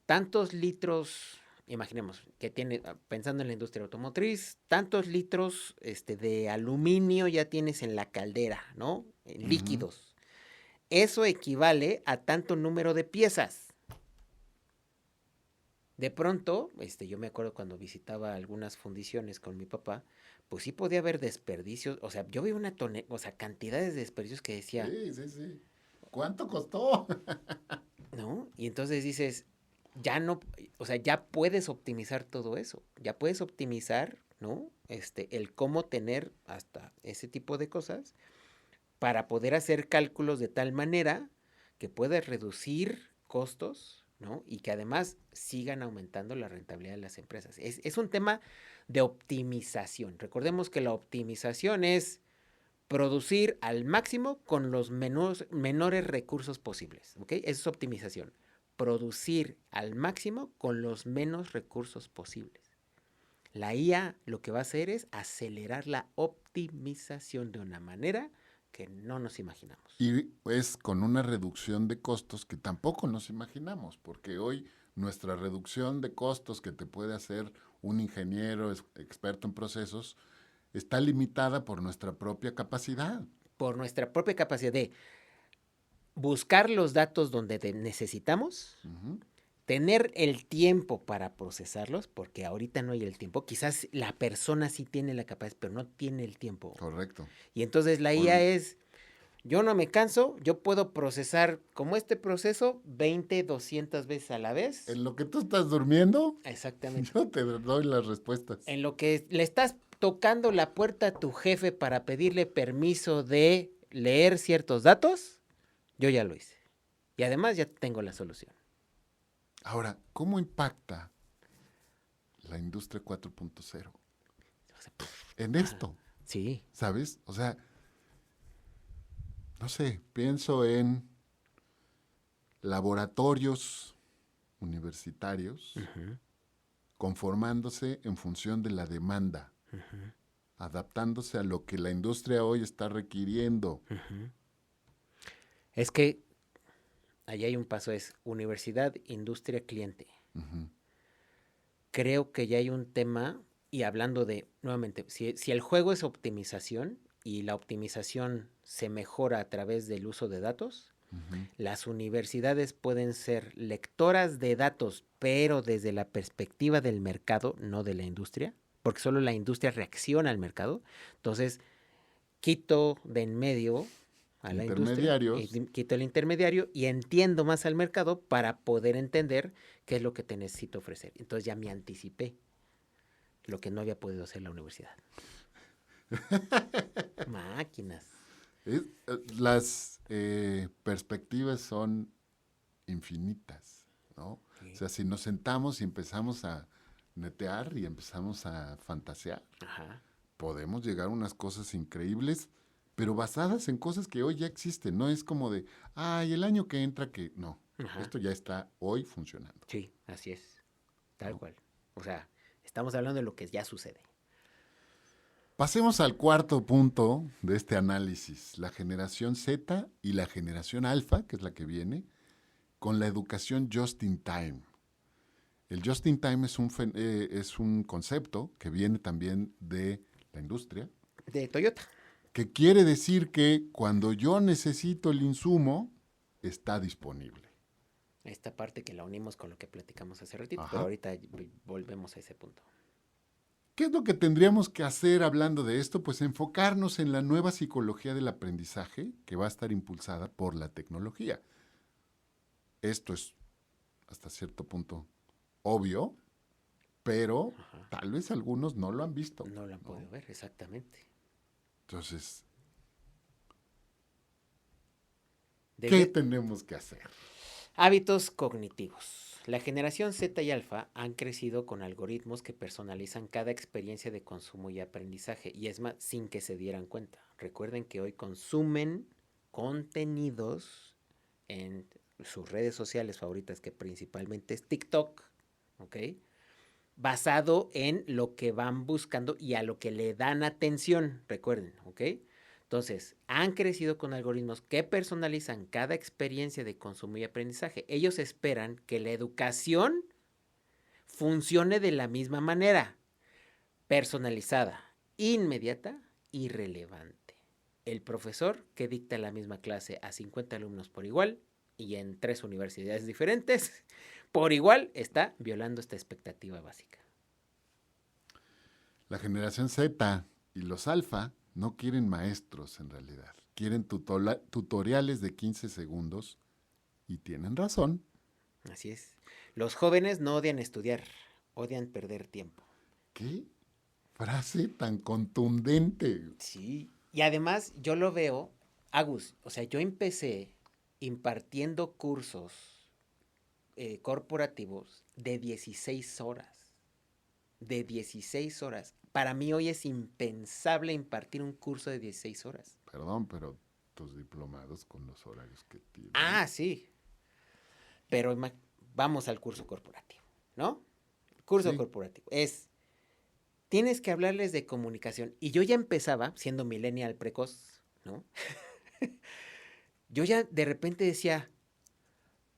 tantos litros, imaginemos que tiene, pensando en la industria automotriz, tantos litros de aluminio ya tienes en la caldera, ¿no? En Ujú. líquidos. Eso equivale a tanto número de piezas. De pronto, yo me acuerdo cuando visitaba algunas fundiciones con mi papá, pues sí podía haber desperdicios, o sea, yo vi o sea, cantidades de desperdicios que decía, Sí, sí, sí. ¿Cuánto costó? ¿no? Y entonces dices, ya no, o sea, ya puedes optimizar todo eso, ya puedes optimizar, ¿no? El cómo tener hasta ese tipo de cosas para poder hacer cálculos de tal manera que puedas reducir costos, ¿no? Y que además sigan aumentando la rentabilidad de las empresas. Es un tema de optimización. Recordemos que la optimización es producir al máximo con los menores recursos posibles, ¿ok? Eso es optimización. Producir al máximo con los menos recursos posibles. La IA lo que va a hacer es acelerar la optimización de una manera que no nos imaginamos. Y es con una reducción de costos que tampoco nos imaginamos, porque hoy nuestra reducción de costos que te puede hacer un ingeniero experto en procesos está limitada por nuestra propia capacidad. Por nuestra propia capacidad de buscar los datos donde necesitamos, Ujú. tener el tiempo para procesarlos, porque ahorita no hay el tiempo. Quizás la persona sí tiene la capacidad, pero no tiene el tiempo. Correcto. Y entonces la IA Ol- es, yo no me canso, yo puedo procesar como este proceso 20, 200 veces a la vez. En lo que tú estás durmiendo, Exactamente. yo te doy las respuestas. En lo que le estás tocando la puerta a tu jefe para pedirle permiso de leer ciertos datos, yo ya lo hice. Y además ya tengo la solución. Ahora, ¿cómo impacta la industria 4.0 en esto? Sí. ¿sabes? O sea, no sé, pienso en laboratorios universitarios Ujú, conformándose en función de la demanda, ujú, adaptándose a lo que la industria hoy está requiriendo. ujú. Es que ahí hay un paso, es universidad, industria, cliente. Ujú, Creo que ya hay un tema, y hablando de, nuevamente, si el juego es optimización y la optimización se mejora a través del uso de datos, ujú. las universidades pueden ser lectoras de datos, pero desde la perspectiva del mercado, no de la industria, porque solo la industria reacciona al mercado. Entonces, quito de en medio a la industria, Intermediarios. quito el intermediario y entiendo más al mercado para poder entender qué es lo que te necesito ofrecer. Entonces ya me anticipé lo que no había podido hacer la universidad. Máquinas. Las perspectivas son infinitas, ¿no? O Sí. sea, si nos sentamos y empezamos a netear y empezamos a fantasear, Ajá. podemos llegar a unas cosas increíbles, pero basadas en cosas que hoy ya existen. No es como de, ay, el año que entra que... No, Ajá. esto ya está hoy funcionando, Sí, así es. Tal ¿no? cual. O sea, estamos hablando de lo que ya sucede. Pasemos al cuarto punto de este análisis, la generación Z y la generación alfa, que es la que viene, con la educación just in time. El just in time es un concepto que viene también de la industria, De Toyota. que quiere decir que cuando yo necesito el insumo, está disponible. Esta parte que la unimos con lo que platicamos hace ratito, pero Ajá. ahorita volvemos a ese punto. ¿Qué es lo que tendríamos que hacer hablando de esto? Pues enfocarnos en la nueva psicología del aprendizaje que va a estar impulsada por la tecnología. Esto es hasta cierto punto obvio, pero Ajá. tal vez algunos no lo han visto, No lo han ¿no? podido ver, exactamente. Entonces, ¿qué Desde tenemos que hacer? hábitos cognitivos. La generación Z y alfa han crecido con algoritmos que personalizan cada experiencia de consumo y aprendizaje, y es más, sin que se dieran cuenta. Recuerden que hoy consumen contenidos en sus redes sociales favoritas, que principalmente es TikTok, ¿ok? Basado en lo que van buscando y a lo que le dan atención, recuerden, ¿ok? Entonces, han crecido con algoritmos que personalizan cada experiencia de consumo y aprendizaje. Ellos esperan que la educación funcione de la misma manera, personalizada, inmediata y relevante. El profesor que dicta la misma clase a 50 alumnos por igual y en 3 universidades diferentes, por igual está violando esta expectativa básica. La generación Z y los alfa no quieren maestros en realidad. Quieren tutoriales de 15 segundos y tienen razón. Así es. Los jóvenes no odian estudiar, odian perder tiempo. ¿Qué frase tan contundente? Sí. Y además yo lo veo, Agus, o sea, yo empecé impartiendo cursos corporativos de 16 horas. De 16 horas. Para mí hoy es impensable impartir un curso de 16 horas. Perdón, pero tus diplomados con los horarios que tienen. Ah, sí. Pero vamos al curso corporativo, ¿no? Curso Sí, corporativo. Tienes que hablarles de comunicación. Y yo ya empezaba, siendo millennial precoz, ¿no? Yo ya de repente decía,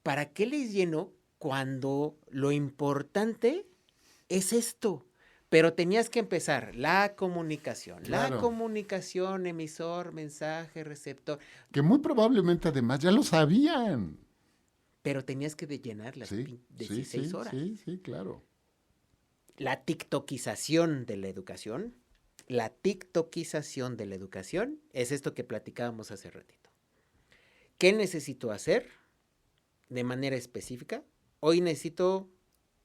¿para qué les lleno cuando lo importante es esto? Pero tenías que empezar la claro. comunicación, emisor, mensaje, receptor, Que muy probablemente además ya lo sabían. pero tenías que llenar las Sí, sí, 16 sí, horas. sí, sí, claro. La tiktokización de la educación, la tiktokización de la educación es esto que platicábamos hace ratito. ¿Qué necesito hacer de manera específica? Hoy necesito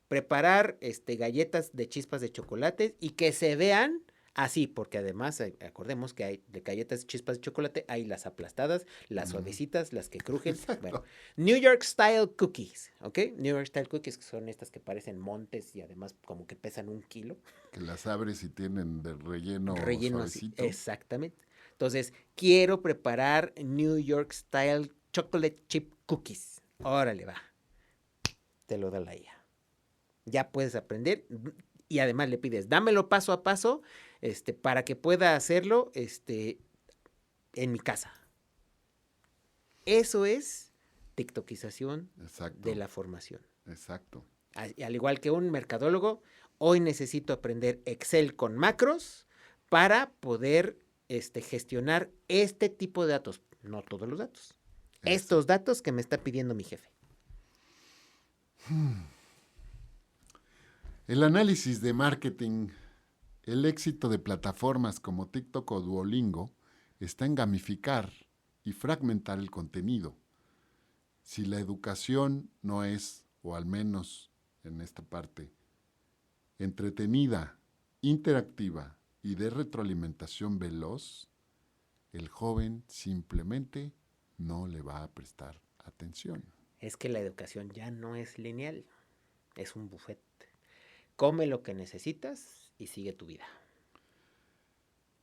preparar galletas de chispas de chocolate y que se vean Así, porque además, acordemos que hay de galletas chispas de chocolate, hay las aplastadas, las suavecitas, las que crujen. Bueno, Exacto. New York Style Cookies, ¿ok? New York Style Cookies, que son estas que parecen montes y además como que pesan 1 kilo. Que las abres y tienen de relleno Relleno así, suavecito. exactamente. Entonces, quiero preparar New York Style Chocolate Chip Cookies. Órale, va. Te lo da la IA. Ya puedes aprender y además le pides, dámelo paso a paso, para que pueda hacerlo, en mi casa. Eso es TikTokización de Exacto, la formación. exacto. Al igual que un mercadólogo, hoy necesito aprender Excel con macros para poder gestionar este tipo de datos. No todos los datos. Eso. Estos datos que me está pidiendo mi jefe. El análisis de marketing, el éxito de plataformas como TikTok o Duolingo está en gamificar y fragmentar el contenido. Si la educación no es, o al menos en esta parte, entretenida, interactiva y de retroalimentación veloz, el joven simplemente no le va a prestar atención. Es que la educación ya no es lineal, es un buffet. Come lo que necesitas y sigue tu vida.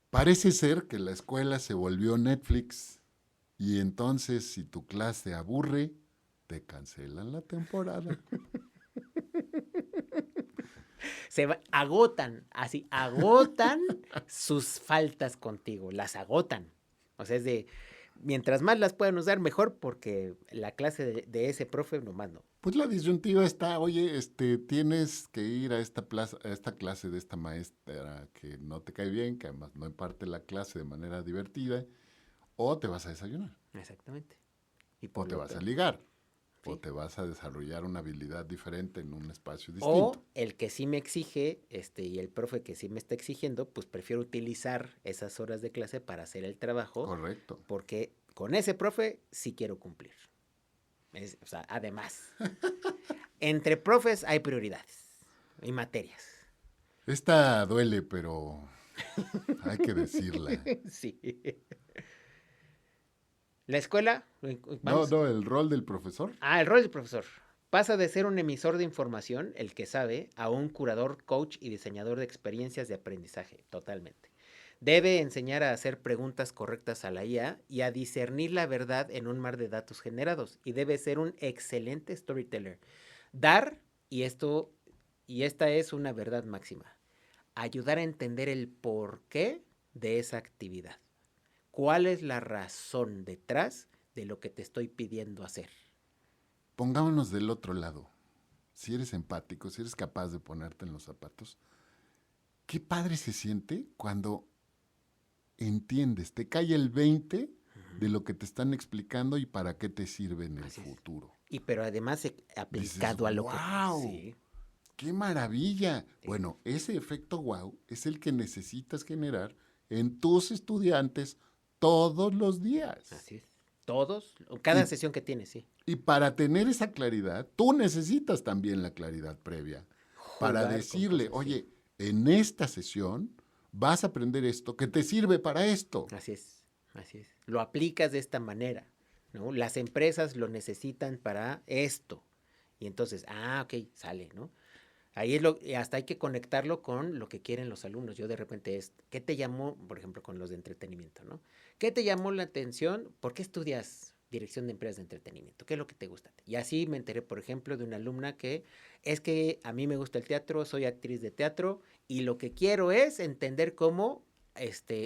Parece ser que la escuela se volvió Netflix y entonces si tu clase aburre, te cancelan la temporada. Agotan, así, agotan sus faltas contigo, las agotan. O sea, es de, mientras más las puedan usar, mejor, porque la clase de ese profe nomás no. Pues la disyuntiva está, oye, tienes que ir a a esta clase de esta maestra que no te cae bien, que además no imparte la clase de manera divertida, o te vas a desayunar, Exactamente. Y o por te lo vas a que, ligar, o sí. te vas a desarrollar una habilidad diferente en un espacio O distinto. el que sí me exige, y el profe que sí me está exigiendo, pues prefiero utilizar esas horas de clase para hacer el trabajo, Correcto. porque con ese profe sí quiero cumplir. O sea, además, entre profes hay prioridades y materias. Esta duele, pero hay que decirla. Sí. La escuela, No, vamos. no, el rol del profesor. El rol del profesor. Pasa de ser un emisor de información, el que sabe, a un curador, coach y diseñador de experiencias de aprendizaje, totalmente. Debe enseñar a hacer preguntas correctas a la IA y a discernir la verdad en un mar de datos generados. Y debe ser un excelente storyteller. Dar, y esta es una verdad máxima, ayudar a entender el porqué de esa actividad. ¿Cuál es la razón detrás de lo que te estoy pidiendo hacer? Pongámonos del otro lado. Si eres empático, si eres capaz de ponerte en los zapatos, qué padre se siente cuando entiendes, te cae el 20 de lo que te están explicando y para qué te sirve en el Así es. futuro. Y pero además Dices, aplicado a lo que... wow, Sí, qué maravilla. sí. Bueno, ese efecto wow es el que necesitas generar en tus estudiantes todos los días. Así es. Todos, cada Y, sesión que tienes, sí. y para tener esa claridad, tú necesitas también la claridad previa. Para Jugar con decirle, cosas, sí. oye, en esta sesión vas a aprender esto que te sirve para esto. Así es, así es. Lo aplicas de esta manera, ¿no? Las empresas lo necesitan para esto. Y entonces, ok, sale, ¿no? Ahí es y hasta hay que conectarlo con lo que quieren los alumnos. Yo de repente ¿qué te llamó, por ejemplo, con los de entretenimiento, ¿no? ¿Qué te llamó la atención? ¿Por qué estudias dirección de empresas de entretenimiento? ¿Qué es lo que te gusta? Y así me enteré, por ejemplo, de una alumna que es que a mí me gusta el teatro, soy actriz de teatro y lo que quiero es entender cómo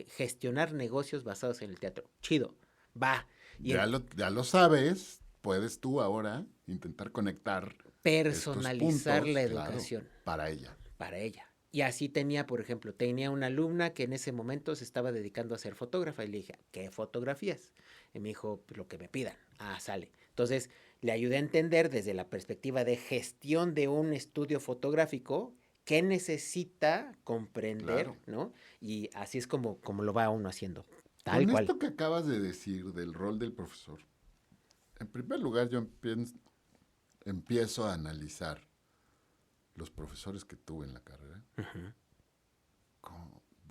gestionar negocios basados en el teatro. Chido, va. Y Ya lo sabes, puedes tú ahora intentar conectar estos personalizar puntos, la claro, educación para ella. para ella. Y así tenía, por ejemplo, tenía una alumna que en ese momento se estaba dedicando a ser fotógrafa y le dije, ¿qué fotografías? Y me dijo, "Pues, lo que me pidan. Sale. Entonces, le ayudé a entender desde la perspectiva de gestión de un estudio fotográfico qué necesita comprender, Claro. ¿no? Y así es como lo va uno haciendo, tal Con cual. esto que acabas de decir del rol del profesor, en primer lugar yo empiezo a analizar los profesores que tuve en la carrera.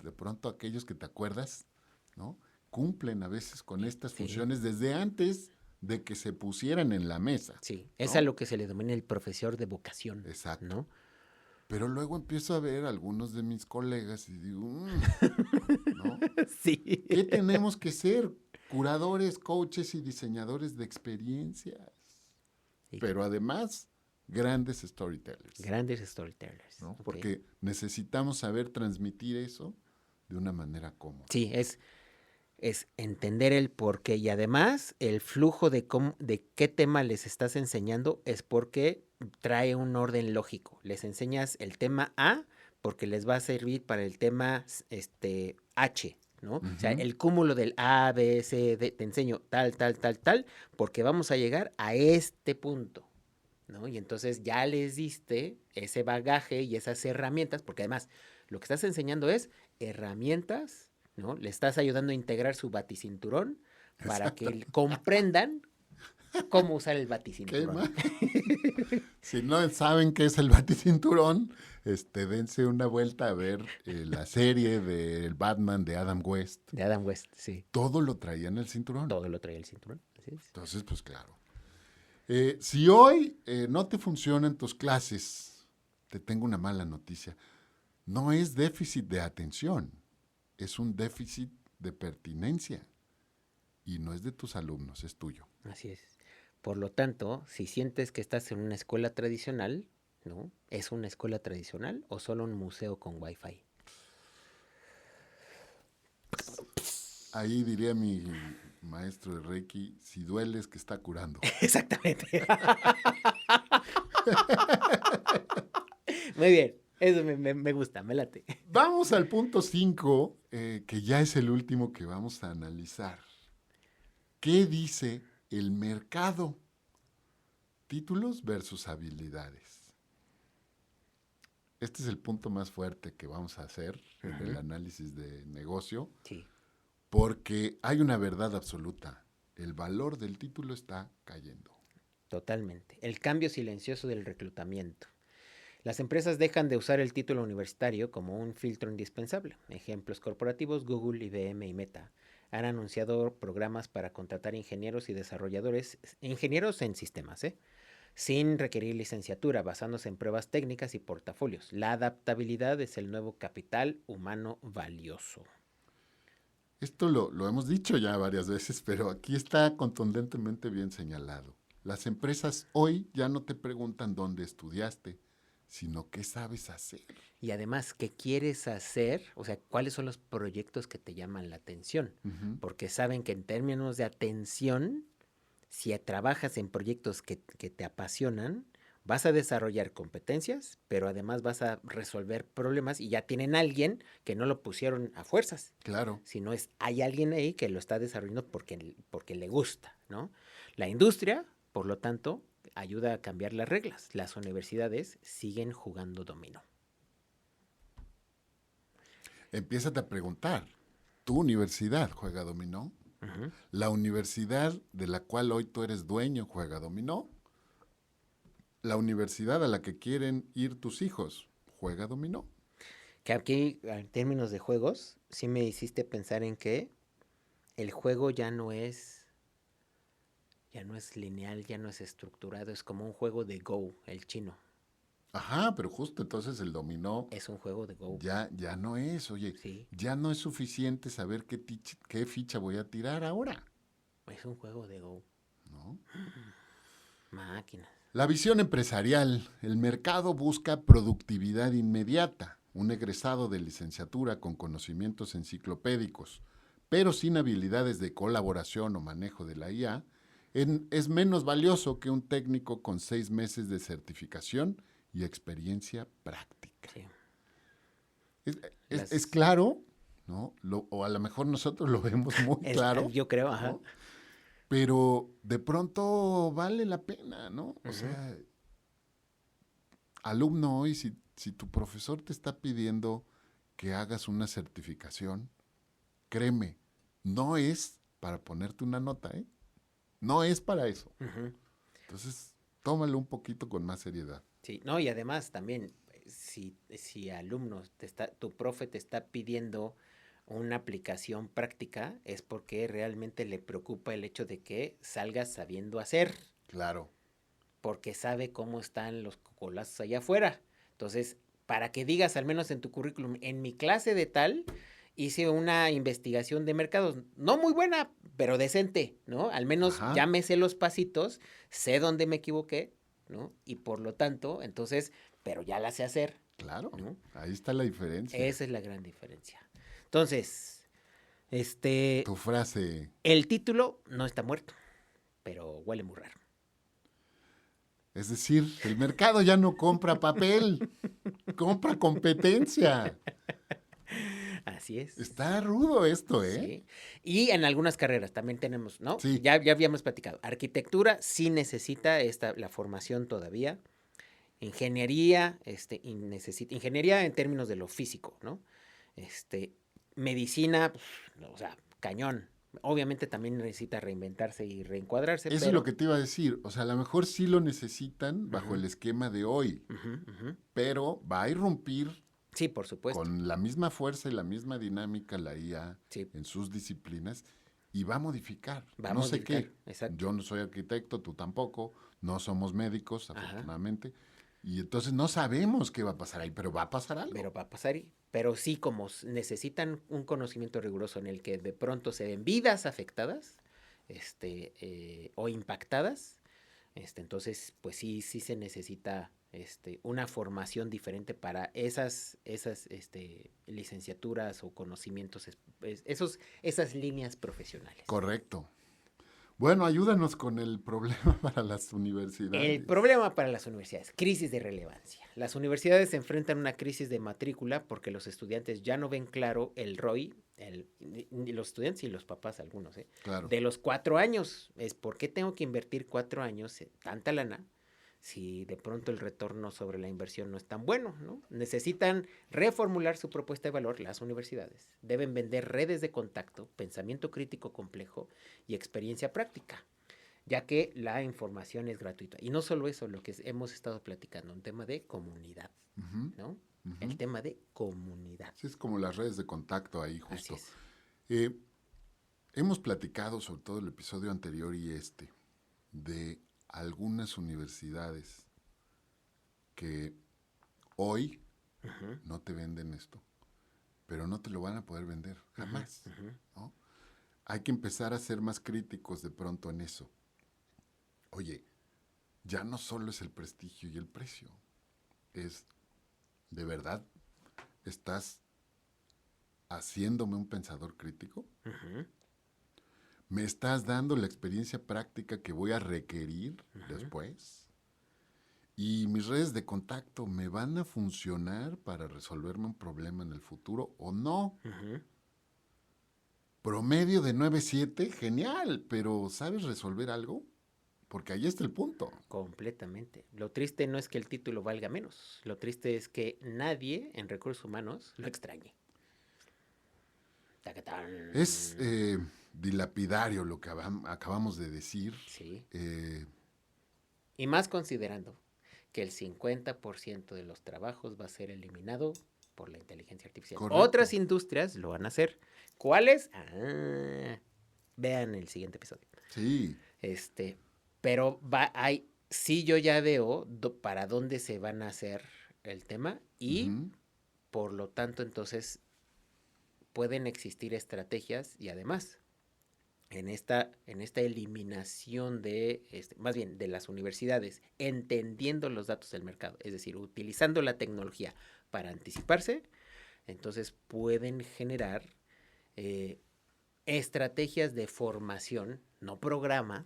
de pronto aquellos que te acuerdas, ¿no? Cumplen a veces con estas Sí. funciones desde antes de que se pusieran en la mesa. Sí, es ¿no? a lo que se le denomina el profesor de vocación. Exacto. ¿No? Pero luego empiezo a ver a algunos de mis colegas y digo, ¿no? Sí. ¿Qué tenemos que ser? Curadores, coaches y diseñadores de experiencias. Y Pero además, grandes storytellers. grandes storytellers. ¿no? Ok. Porque necesitamos saber transmitir eso de una manera cómoda. Sí, es entender el porqué y además el flujo de qué tema les estás enseñando es porque trae un orden lógico. Les enseñas el tema A porque les va a servir para el tema H, ¿no? O sea, Ujú. el cúmulo del A, B, C, D, te enseño tal, tal, tal, tal, porque vamos a llegar a este punto, ¿no? Y entonces ya les diste ese bagaje y esas herramientas, porque además lo que estás enseñando es herramientas, ¿no? Le estás ayudando a integrar su baticinturón para que comprendan cómo usar el ¿Qué baticinturón. más? Si no saben qué es el baticinturón, dense una vuelta a ver la serie del Batman de Adam West. De Adam West, sí. Todo lo traía en el cinturón. Todo lo trae el cinturón. Así es. Entonces, pues claro. Si hoy no te funcionan tus clases, te tengo una mala noticia. No es déficit de atención, es un déficit de pertinencia. Y no es de tus alumnos, es tuyo. Así es. Por lo tanto, si sientes que estás en una escuela tradicional, ¿no? ¿Es una escuela tradicional o solo un museo con Wi-Fi? Ahí diría mi maestro de Reiki, si dueles que está curando. Exactamente. Muy bien. Eso me gusta, me late. Vamos al punto 5, que ya es el último que vamos a analizar. ¿Qué dice el mercado? Títulos versus habilidades. Este es el punto más fuerte que vamos a hacer en el análisis de negocio, Sí. porque hay una verdad absoluta. El valor del título está cayendo. Totalmente. El cambio silencioso del reclutamiento. Las empresas dejan de usar el título universitario como un filtro indispensable. Ejemplos corporativos, Google, IBM y Meta han anunciado programas para contratar ingenieros y desarrolladores, ingenieros en sistemas, sin requerir licenciatura, basándose en pruebas técnicas y portafolios. La adaptabilidad es el nuevo capital humano valioso. Esto lo hemos dicho ya varias veces, pero aquí está contundentemente bien señalado. Las empresas hoy ya no te preguntan dónde estudiaste, sino qué sabes hacer. Y además, ¿qué quieres hacer? O sea, ¿cuáles son los proyectos que te llaman la atención? Ujú. Porque saben que en términos de atención, si trabajas en proyectos que te apasionan, vas a desarrollar competencias, pero además vas a resolver problemas y ya tienen alguien que no lo pusieron a fuerzas, Claro. sino hay alguien ahí que lo está desarrollando porque le gusta, ¿no? La industria, por lo tanto, ayuda a cambiar las reglas. Las universidades siguen jugando dominó. Empiézate a preguntar, ¿tu universidad juega dominó? Ujú. ¿La universidad de la cual hoy tú eres dueño juega dominó? ¿La universidad a la que quieren ir tus hijos juega dominó? Que aquí, en términos de juegos, sí me hiciste pensar en que el juego ya no es lineal, ya no es estructurado, es como un juego de Go, el chino. Ajá, pero justo entonces el dominó Es un juego de Go. ya no es, oye, Sí, ya no es suficiente saber qué ficha voy a tirar ahora, es un juego de Go. ¿no? Máquinas. La visión empresarial. El mercado busca productividad inmediata. Un egresado de licenciatura con conocimientos enciclopédicos, pero sin habilidades de colaboración o manejo de la IA, es menos valioso que un técnico con 6 meses de certificación y experiencia práctica. Sí. Es claro, ¿no? O a lo mejor nosotros lo vemos muy claro, Yo creo, ajá. ¿no? Pero de pronto vale la pena, ¿no? O Ujú. sea, alumno hoy, si tu profesor te está pidiendo que hagas una certificación, créeme, no es para ponerte una nota, ¿eh? No es para eso. Ujú. Entonces, tómalo un poquito con más seriedad. Sí, no, y además también si alumnos, tu profe te está pidiendo una aplicación práctica, es porque realmente le preocupa el hecho de que salgas sabiendo hacer, Claro. porque sabe cómo están los cocolazos allá afuera. Entonces, para que digas, al menos en tu currículum, en mi clase de tal, hice una investigación de mercados, no muy buena, pero decente, ¿no? Al menos Ajá. ya me sé los pasitos, sé dónde me equivoqué, ¿no? Y por lo tanto, entonces, pero ya la sé hacer, Claro. ¿no? Ahí está la diferencia. Esa es la gran diferencia. Entonces, Tu frase. el título no está muerto, pero huele muy raro. Es decir, el mercado ya no compra papel, compra competencia. Así es. Está rudo esto, ¿eh? Sí. Y en algunas carreras también tenemos, ¿no? Sí. Ya habíamos platicado. Arquitectura sí necesita la formación todavía. Ingeniería, necesita, ingeniería en términos de lo físico, ¿no? Medicina, pues, o sea, cañón. Obviamente también necesita reinventarse y reencuadrarse, Eso es pero... lo que te iba a decir. O sea, a lo mejor sí lo necesitan bajo el esquema de hoy, pero va a irrumpir Sí, por supuesto. con la misma fuerza y la misma dinámica la IA Sí. en sus disciplinas y va a modificar. Va a No sé modificar, qué. exacto. Yo no soy arquitecto, tú tampoco, no somos médicos, Ajá. afortunadamente. Y entonces no sabemos qué va a pasar ahí, pero va a pasar algo. Pero va a pasar, pero sí, como necesitan un conocimiento riguroso en el que de pronto se ven vidas afectadas, o impactadas, entonces, pues sí se necesita, una formación diferente para esas licenciaturas o conocimientos, esas líneas profesionales. Correcto. Bueno, ayúdanos con el problema para las universidades. El problema para las universidades, crisis de relevancia. Las universidades se enfrentan a una crisis de matrícula porque los estudiantes ya no ven claro el ROI, los estudiantes y los papás algunos, Claro. de los 4 años. Es ¿por qué tengo que invertir 4 años tanta lana si de pronto el retorno sobre la inversión no es tan bueno, ¿no? Necesitan reformular su propuesta de valor las universidades. Deben vender redes de contacto, pensamiento crítico complejo y experiencia práctica, ya que la información es gratuita. Y no solo eso, lo que hemos estado platicando, un tema de comunidad, ¿no? El tema de comunidad. Sí, es como las redes de contacto ahí justo. Así es. Hemos platicado, sobre todo el episodio anterior y de algunas universidades que hoy no te venden esto, pero no te lo van a poder vender, jamás. ¿No? Hay que empezar a ser más críticos de pronto en eso. Oye, ya no solo es el prestigio y el precio, es, ¿de verdad estás haciéndome un pensador crítico? ¿Me estás dando la experiencia práctica que voy a requerir después? ¿Y mis redes de contacto me van a funcionar para resolverme un problema en el futuro o no? Promedio de 9.7, genial, pero ¿sabes resolver algo? Porque ahí está el punto. Completamente. Lo triste no es que el título valga menos, lo triste es que nadie en recursos humanos lo extrañe. ¡Tacatán! Es dilapidario lo que acabamos de decir. Sí. Y más considerando que el 50% de los trabajos va a ser eliminado por la inteligencia artificial. Correcto. Otras industrias lo van a hacer. ¿Cuáles? Vean el siguiente episodio. Sí. Pero sí yo ya veo para dónde se van a hacer el tema y por lo tanto entonces pueden existir estrategias y además en esta eliminación más bien de las universidades, entendiendo los datos del mercado, es decir, utilizando la tecnología para anticiparse, entonces pueden generar estrategias de formación, no programas,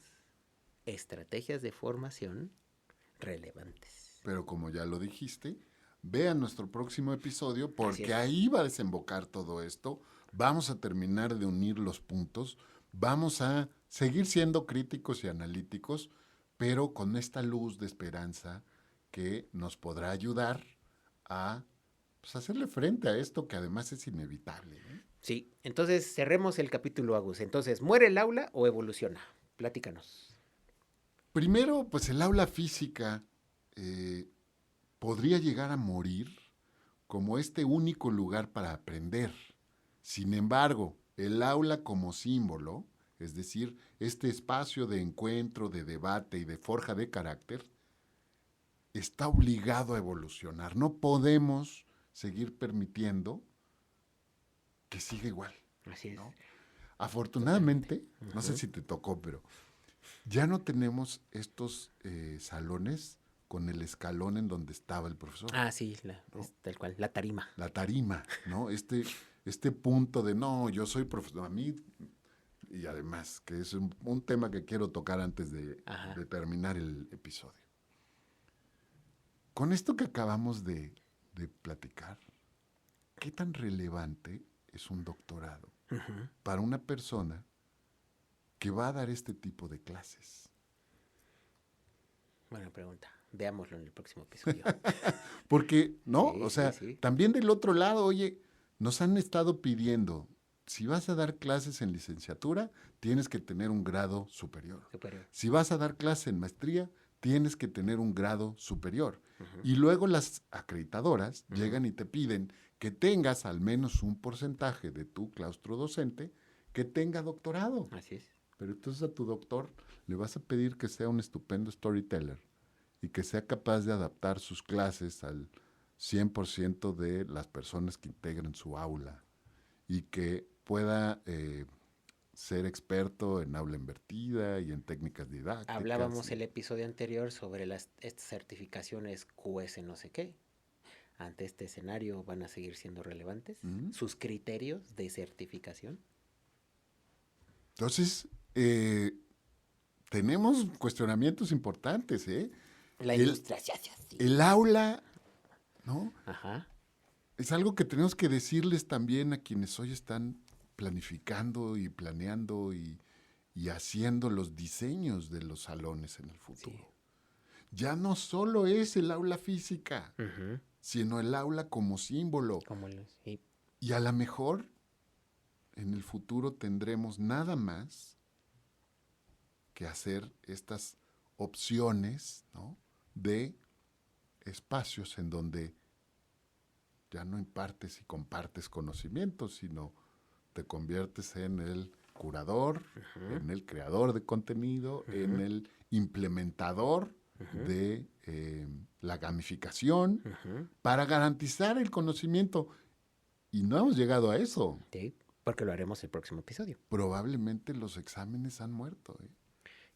estrategias de formación relevantes. Pero como ya lo dijiste, vean nuestro próximo episodio porque ahí va a desembocar todo esto. Vamos a terminar de unir los puntos. Vamos a seguir siendo críticos y analíticos, pero con esta luz de esperanza que nos podrá ayudar a hacerle frente a esto que además es inevitable. Sí, entonces cerremos el capítulo, Agus. Entonces, ¿muere el aula o evoluciona? Platícanos. Primero, pues el aula física podría llegar a morir como este único lugar para aprender. Sin embargo, el aula como símbolo, es decir, este espacio de encuentro, de debate y de forja de carácter, está obligado a evolucionar. No podemos seguir permitiendo que siga igual. Así es. ¿No? Totalmente. Afortunadamente, no sé Ujú. si te tocó, pero ya no tenemos estos salones con el escalón en donde estaba el profesor, Ah, sí, ¿no? es tal cual, la tarima. La tarima, ¿no? Este punto de, no, yo soy profesor, a mí, y además, que es un tema que quiero tocar antes Ajá. de terminar el episodio. Con esto que acabamos de platicar, ¿qué tan relevante es un doctorado Ujú. para una persona que va a dar este tipo de clases? Buena pregunta. Veámoslo en el próximo episodio. Porque, ¿no? Sí, O sí, sea, sí. también del otro lado, oye, nos han estado pidiendo, si vas a dar clases en licenciatura, tienes que tener un grado superior. Superior. Si vas a dar clases en maestría, tienes que tener un grado superior. Ujú. Y luego las acreditadoras Ujú. llegan y te piden que tengas al menos un porcentaje de tu claustro docente que tenga doctorado. Así es. Pero entonces a tu doctor le vas a pedir que sea un estupendo storyteller y que sea capaz de adaptar sus clases al 100% de las personas que integren su aula y que pueda ser experto en aula invertida y en técnicas didácticas. Hablábamos el episodio anterior sobre estas certificaciones QS no sé qué. Ante este escenario van a seguir siendo relevantes. ¿Mm? Sus criterios de certificación. Entonces, tenemos cuestionamientos importantes. La El, industria se hace así. el aula, ¿no? Ajá. Es algo que tenemos que decirles también a quienes hoy están planificando y planeando y haciendo los diseños de los salones en el Sí. futuro. Ya no solo es el aula física, Ujú. sino el aula como símbolo. Como sí. Y a lo mejor en el futuro tendremos nada más que hacer estas opciones, ¿no?, de espacios en donde ya no impartes y compartes conocimientos, sino te conviertes en el curador, Ujú. en el creador de contenido, en Ujú. el implementador Ujú. de la gamificación Ujú. para garantizar el conocimiento. Y no hemos llegado a eso. Sí, porque lo haremos el próximo episodio. Probablemente los exámenes han muerto.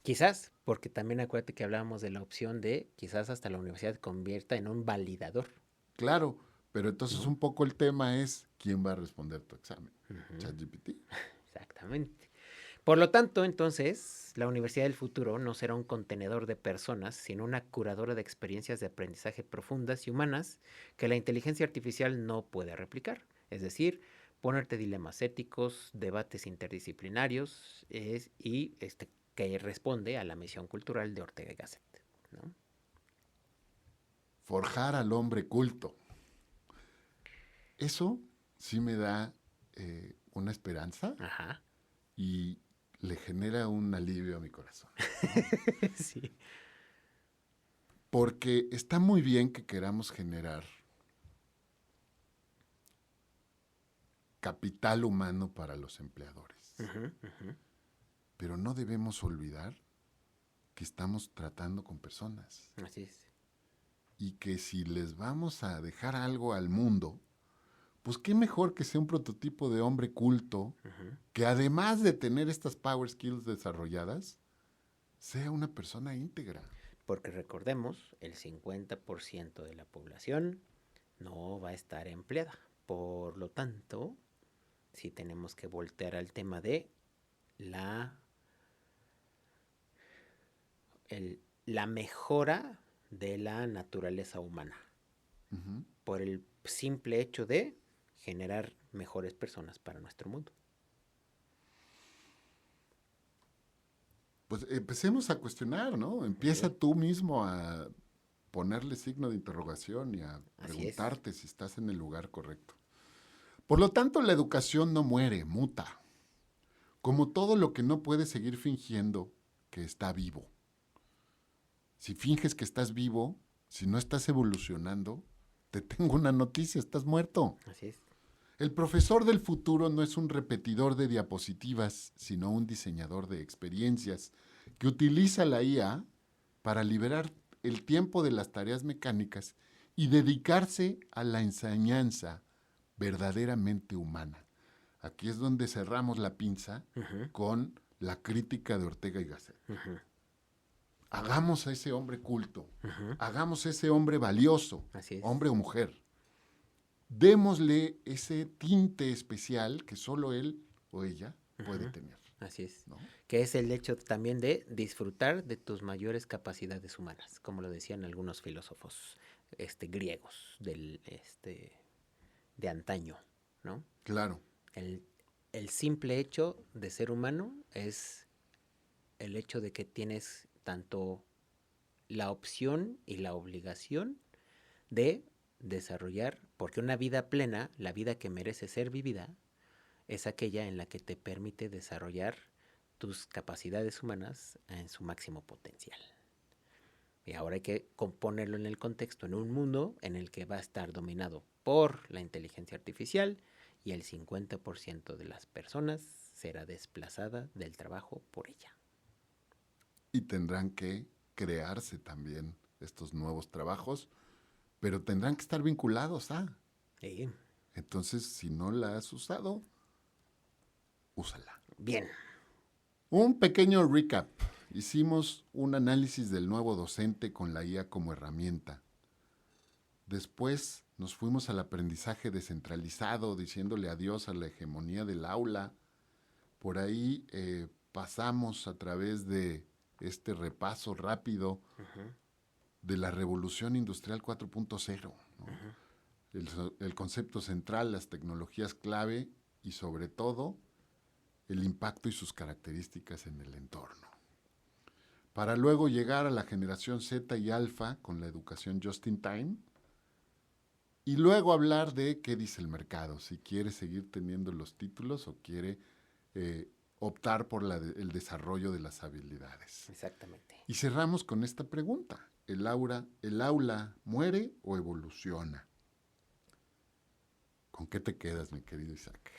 Quizás, porque también acuérdate que hablábamos de la opción de quizás hasta la universidad se convierta en un validador. Claro, pero entonces ¿No? un poco el tema es quién va a responder tu examen. Ujú. ChatGPT. Exactamente. Por lo tanto, entonces, la Universidad del Futuro no será un contenedor de personas, sino una curadora de experiencias de aprendizaje profundas y humanas que la inteligencia artificial no puede replicar. Es decir, ponerte dilemas éticos, debates interdisciplinarios y que responde a la misión cultural de Ortega y Gasset, ¿no? Forjar al hombre culto. Eso sí me da una esperanza Ajá. y le genera un alivio a mi corazón, ¿no? Sí. Porque está muy bien que queramos generar capital humano para los empleadores, Ujú, ujú. pero no debemos olvidar que estamos tratando con personas Así es. y que si les vamos a dejar algo al mundo, pues qué mejor que sea un prototipo de hombre culto Ujú. que además de tener estas power skills desarrolladas, sea una persona íntegra. Porque recordemos, el 50% de la población no va a estar empleada. Por lo tanto, sí tenemos que voltear al tema de la, la mejora de la naturaleza humana. Uh-huh. Por el simple hecho de generar mejores personas para nuestro mundo. Pues empecemos a cuestionar, ¿no? Empieza Sí, tú mismo a ponerle signo de interrogación y a así es. preguntarte si estás en el lugar correcto. Por lo tanto, la educación no muere, muta, como todo lo que no puede seguir fingiendo que está vivo. Si finges que estás vivo, Si no estás evolucionando, te tengo una noticia, estás muerto. Así es. El profesor del futuro no es un repetidor de diapositivas, sino un diseñador de experiencias que utiliza la IA para liberar el tiempo de las tareas mecánicas y dedicarse a la enseñanza verdaderamente humana. Aquí es donde cerramos la pinza con la crítica de Ortega y Gasset. Hagamos a ese hombre culto, hagamos a ese hombre valioso, Así es. hombre o mujer. Démosle ese tinte especial que solo él o ella puede tener. Así es. ¿No? Que es el hecho también de disfrutar de tus mayores capacidades humanas, como lo decían algunos filósofos griegos de antaño, ¿no? Claro. El simple hecho de ser humano es el hecho de que tienes tanto la opción y la obligación de desarrollar, porque una vida plena, la vida que merece ser vivida, es aquella en la que te permite desarrollar tus capacidades humanas en su máximo potencial. Y ahora hay que ponerlo en el contexto, en un mundo en el que va a estar dominado por la inteligencia artificial y el 50% de las personas será desplazada del trabajo por ella. Y tendrán que crearse también estos nuevos trabajos, pero tendrán que estar vinculados a. Sí. Entonces, si no la has usado, úsala. Bien. Un pequeño recap. Hicimos un análisis del nuevo docente con la IA como herramienta. Después nos fuimos al aprendizaje descentralizado, diciéndole adiós a la hegemonía del aula. Por ahí pasamos a través de este repaso rápido de la revolución industrial 4.0, ¿no? El concepto central, las tecnologías clave y sobre todo el impacto y sus características en el entorno. Para luego llegar a la generación Z y Alfa con la educación just in time y luego hablar de qué dice el mercado, si quiere seguir teniendo los títulos o quiere optar por el desarrollo de las habilidades. Exactamente. Y cerramos con esta pregunta. ¿El aula muere o evoluciona? ¿Con qué te quedas, mi querido Isaac?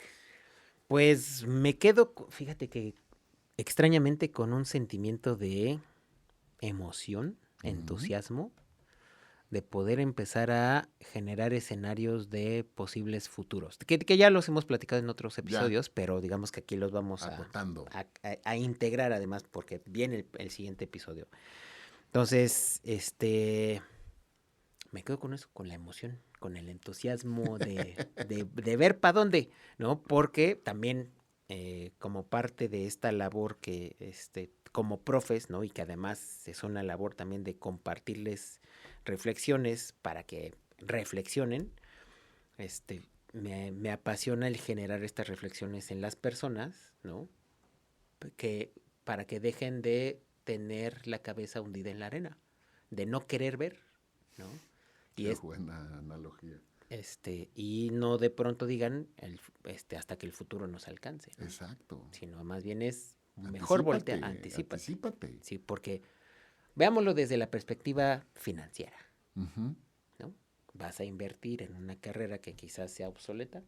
Pues me quedo, fíjate que extrañamente con un sentimiento de emoción, entusiasmo, de poder empezar a generar escenarios de posibles futuros, que ya los hemos platicado en otros episodios, pero digamos que aquí los vamos a integrar además porque viene el siguiente episodio. Entonces, me quedo con eso, con la emoción, con el entusiasmo de ver para dónde, ¿no? Porque también como parte de esta labor que como profes, ¿no? Y que además es una labor también de compartirles reflexiones para que reflexionen, me apasiona el generar estas reflexiones en las personas, ¿no? Para que dejen de tener la cabeza hundida en la arena, de no querer ver, ¿no? Qué buena analogía. Y no de pronto digan hasta que el futuro nos alcance, ¿no? Exacto. Sino más bien es mejor anticípate. Sí, porque veámoslo desde la perspectiva financiera, ¿no? Vas a invertir en una carrera que quizás sea obsoleta,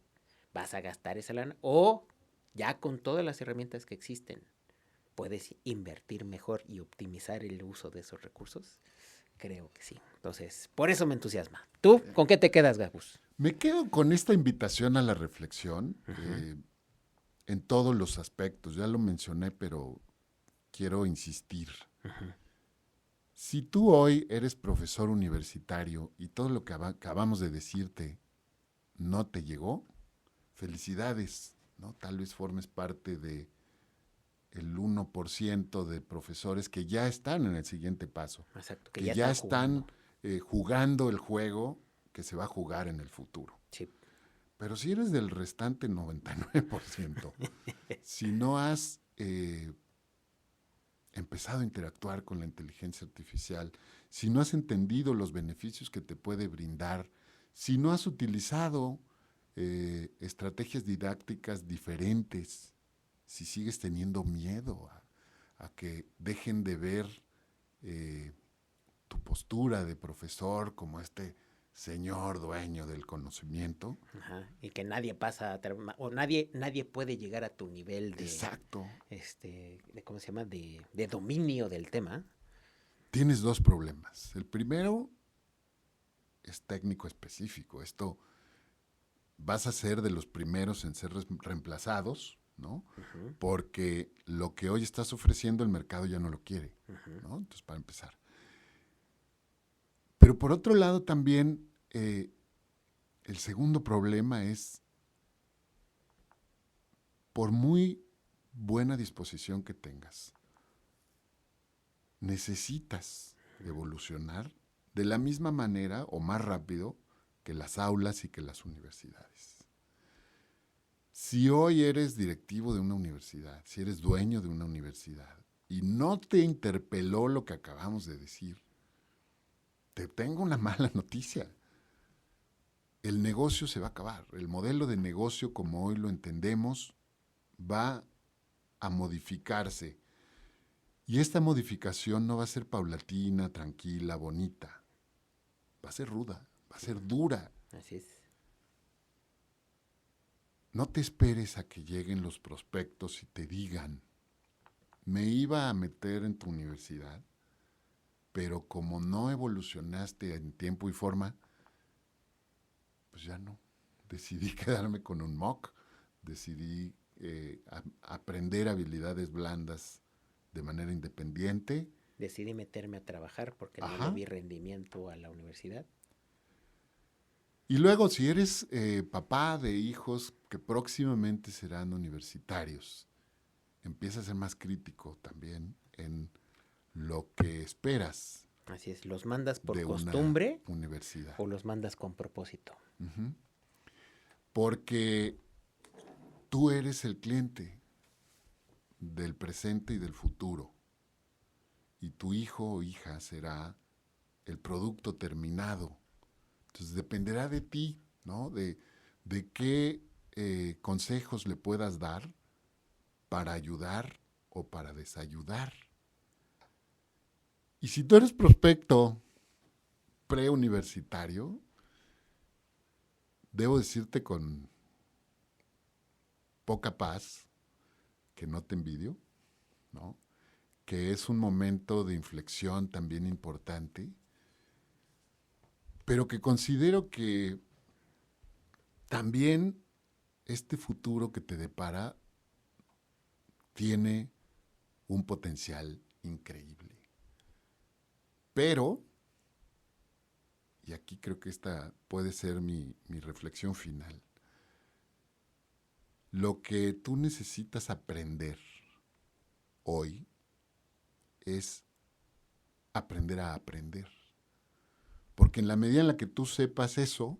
vas a gastar esa lana, o ya con todas las herramientas que existen, puedes invertir mejor y optimizar el uso de esos recursos. Creo que sí. Entonces, por eso me entusiasma. ¿Tú con qué te quedas, Gabus? Me quedo con esta invitación a la reflexión en todos los aspectos. Ya lo mencioné, pero quiero insistir. Si tú hoy eres profesor universitario y todo lo que acabamos de decirte no te llegó, felicidades, ¿no? Tal vez formes parte de el 1% de profesores que ya están en el siguiente paso. Exacto, que ya están jugando el juego que se va a jugar en el futuro. Sí. Pero si eres del restante 99%, si no has empezado a interactuar con la inteligencia artificial, si no has entendido los beneficios que te puede brindar, si no has utilizado estrategias didácticas diferentes, si sigues teniendo miedo a que dejen de ver tu postura de profesor como este señor dueño del conocimiento. Ajá, y que nadie pasa, o nadie puede llegar a tu nivel Exacto. de ¿cómo se llama? De dominio del tema. Tienes dos problemas. El primero es técnico específico. Esto vas a ser de los primeros en ser reemplazados, ¿no? Ujú, Porque lo que hoy estás ofreciendo el mercado ya no lo quiere, ujú. ¿no? Entonces, para empezar. Pero por otro lado también, el segundo problema es, por muy buena disposición que tengas, necesitas evolucionar de la misma manera o más rápido que las aulas y que las universidades. Si hoy eres directivo de una universidad, si eres dueño de una universidad y no te interpeló lo que acabamos de decir, te tengo una mala noticia. El negocio se va a acabar. El modelo de negocio como hoy lo entendemos va a modificarse. Y esta modificación no va a ser paulatina, tranquila, bonita. Va a ser ruda, va a ser dura. Así es. No te esperes a que lleguen los prospectos y te digan, me iba a meter en tu universidad, pero como no evolucionaste en tiempo y forma, pues ya no. Decidí quedarme con un mock, decidí aprender habilidades blandas de manera independiente. Decidí meterme a trabajar porque no le Ajá. vi rendimiento a la universidad. Y luego, si eres papá de hijos que próximamente serán universitarios, empieza a ser más crítico también en lo que esperas Así es, ¿los mandas por de una costumbre universidad. o los mandas con propósito? Ujú. Porque tú eres el cliente del presente y del futuro. Y tu hijo o hija será el producto terminado. Entonces dependerá de ti, ¿no? De qué consejos le puedas dar para ayudar o para desayudar. Y si tú eres prospecto preuniversitario, debo decirte con poca paz que no te envidio, ¿no? Que es un momento de inflexión también importante, pero que considero que también este futuro que te depara tiene un potencial increíble. Pero, y aquí creo que esta puede ser mi reflexión final, lo que tú necesitas aprender hoy es aprender a aprender. Porque en la medida en la que tú sepas eso,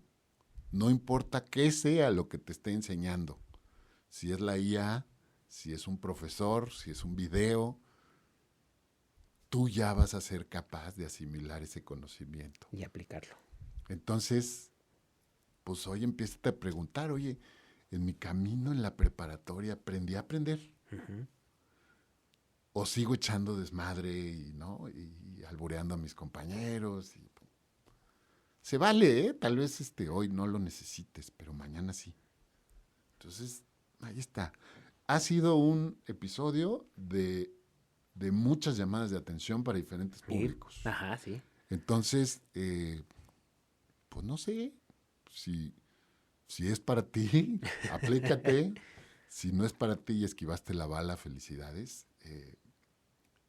no importa qué sea lo que te esté enseñando, si es la IA, si es un profesor, si es un video, tú ya vas a ser capaz de asimilar ese conocimiento. Y aplicarlo. Entonces, pues hoy empieza a preguntar, oye, en mi camino en la preparatoria aprendí a aprender. Ujú. O sigo echando desmadre y, ¿no? Y albureando a mis compañeros. Se vale, ¿eh? Tal vez hoy no lo necesites, pero mañana sí. Entonces, ahí está. Ha sido un episodio de muchas llamadas de atención para diferentes Y, públicos. ajá, sí. Entonces, pues no sé si es para ti, aplícate. Si no es para ti y esquivaste la bala, felicidades.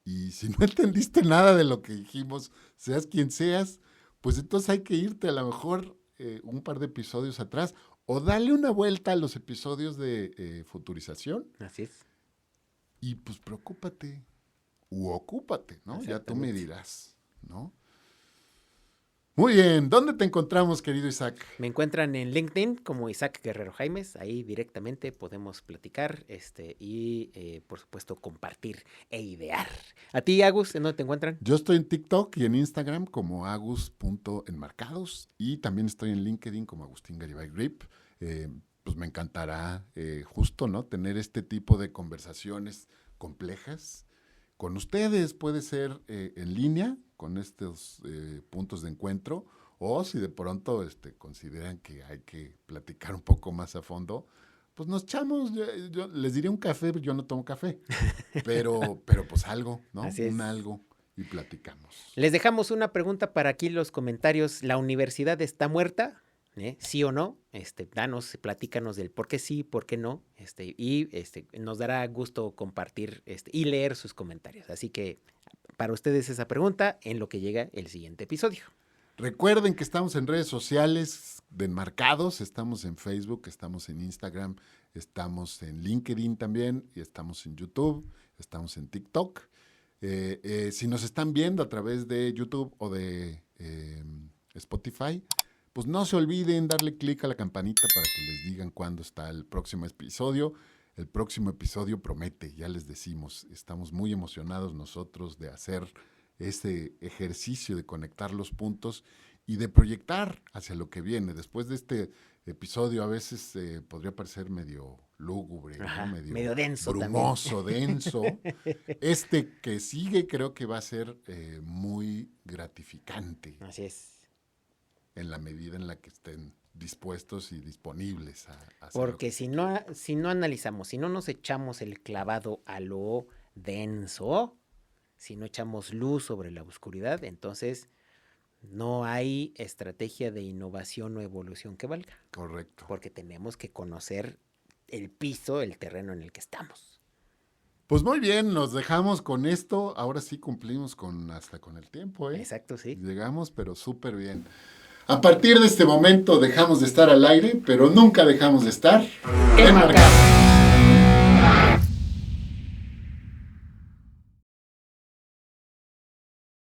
Y si no entendiste nada de lo que dijimos, seas quien seas, pues entonces hay que irte a lo mejor un par de episodios atrás o darle una vuelta a los episodios de futurización Así es. y pues preocúpate u ocúpate, ¿no? Ya tú me Exactamente. dirás, ¿no? Muy bien, ¿dónde te encontramos, querido Isaac? Me encuentran en LinkedIn como Isaac Guerrero Jaimes. Ahí directamente podemos platicar y, por supuesto, compartir e idear. ¿A ti, Agus, en dónde te encuentran? Yo estoy en TikTok y en Instagram como agus.enmarcados y también estoy en LinkedIn como Agustín Garibay Grip. Pues me encantará justo, ¿no? Tener este tipo de conversaciones complejas con ustedes, puede ser en línea, con estos puntos de encuentro, o si de pronto consideran que hay que platicar un poco más a fondo, pues nos echamos, yo les diría un café, yo no tomo café, pero pues algo, ¿no? Así es. Un algo y platicamos. Les dejamos una pregunta para aquí en los comentarios. ¿La universidad está muerta? ¿Sí o no? Danos, platícanos del por qué sí, por qué no. Y nos dará gusto compartir y leer sus comentarios. Así que para ustedes esa pregunta en lo que llega el siguiente episodio. Recuerden que estamos en redes sociales de Enmarcados, estamos en Facebook, estamos en Instagram, estamos en LinkedIn también, y estamos en YouTube, estamos en TikTok. Si nos están viendo a través de YouTube o de Spotify, pues no se olviden darle clic a la campanita para que les digan cuándo está el próximo episodio. El próximo episodio promete, ya les decimos, estamos muy emocionados nosotros de hacer ese ejercicio de conectar los puntos y de proyectar hacia lo que viene. Después de este episodio a veces podría parecer medio lúgubre, Ajá, ¿no? medio denso brumoso, también. denso. Este que sigue creo que va a ser muy gratificante. Así es. En la medida en la que estén dispuestos y disponibles a hacerlo. Porque si no analizamos, si no nos echamos el clavado a lo denso, si no echamos luz sobre la oscuridad, entonces no hay estrategia de innovación o evolución que valga. Correcto. Porque tenemos que conocer el piso, el terreno en el que estamos. Pues muy bien, nos dejamos con esto. Ahora sí cumplimos hasta con el tiempo, ¿eh? Exacto, sí. Llegamos, pero súper bien. A partir de este momento dejamos de estar al aire, pero nunca dejamos de estar enmarcados.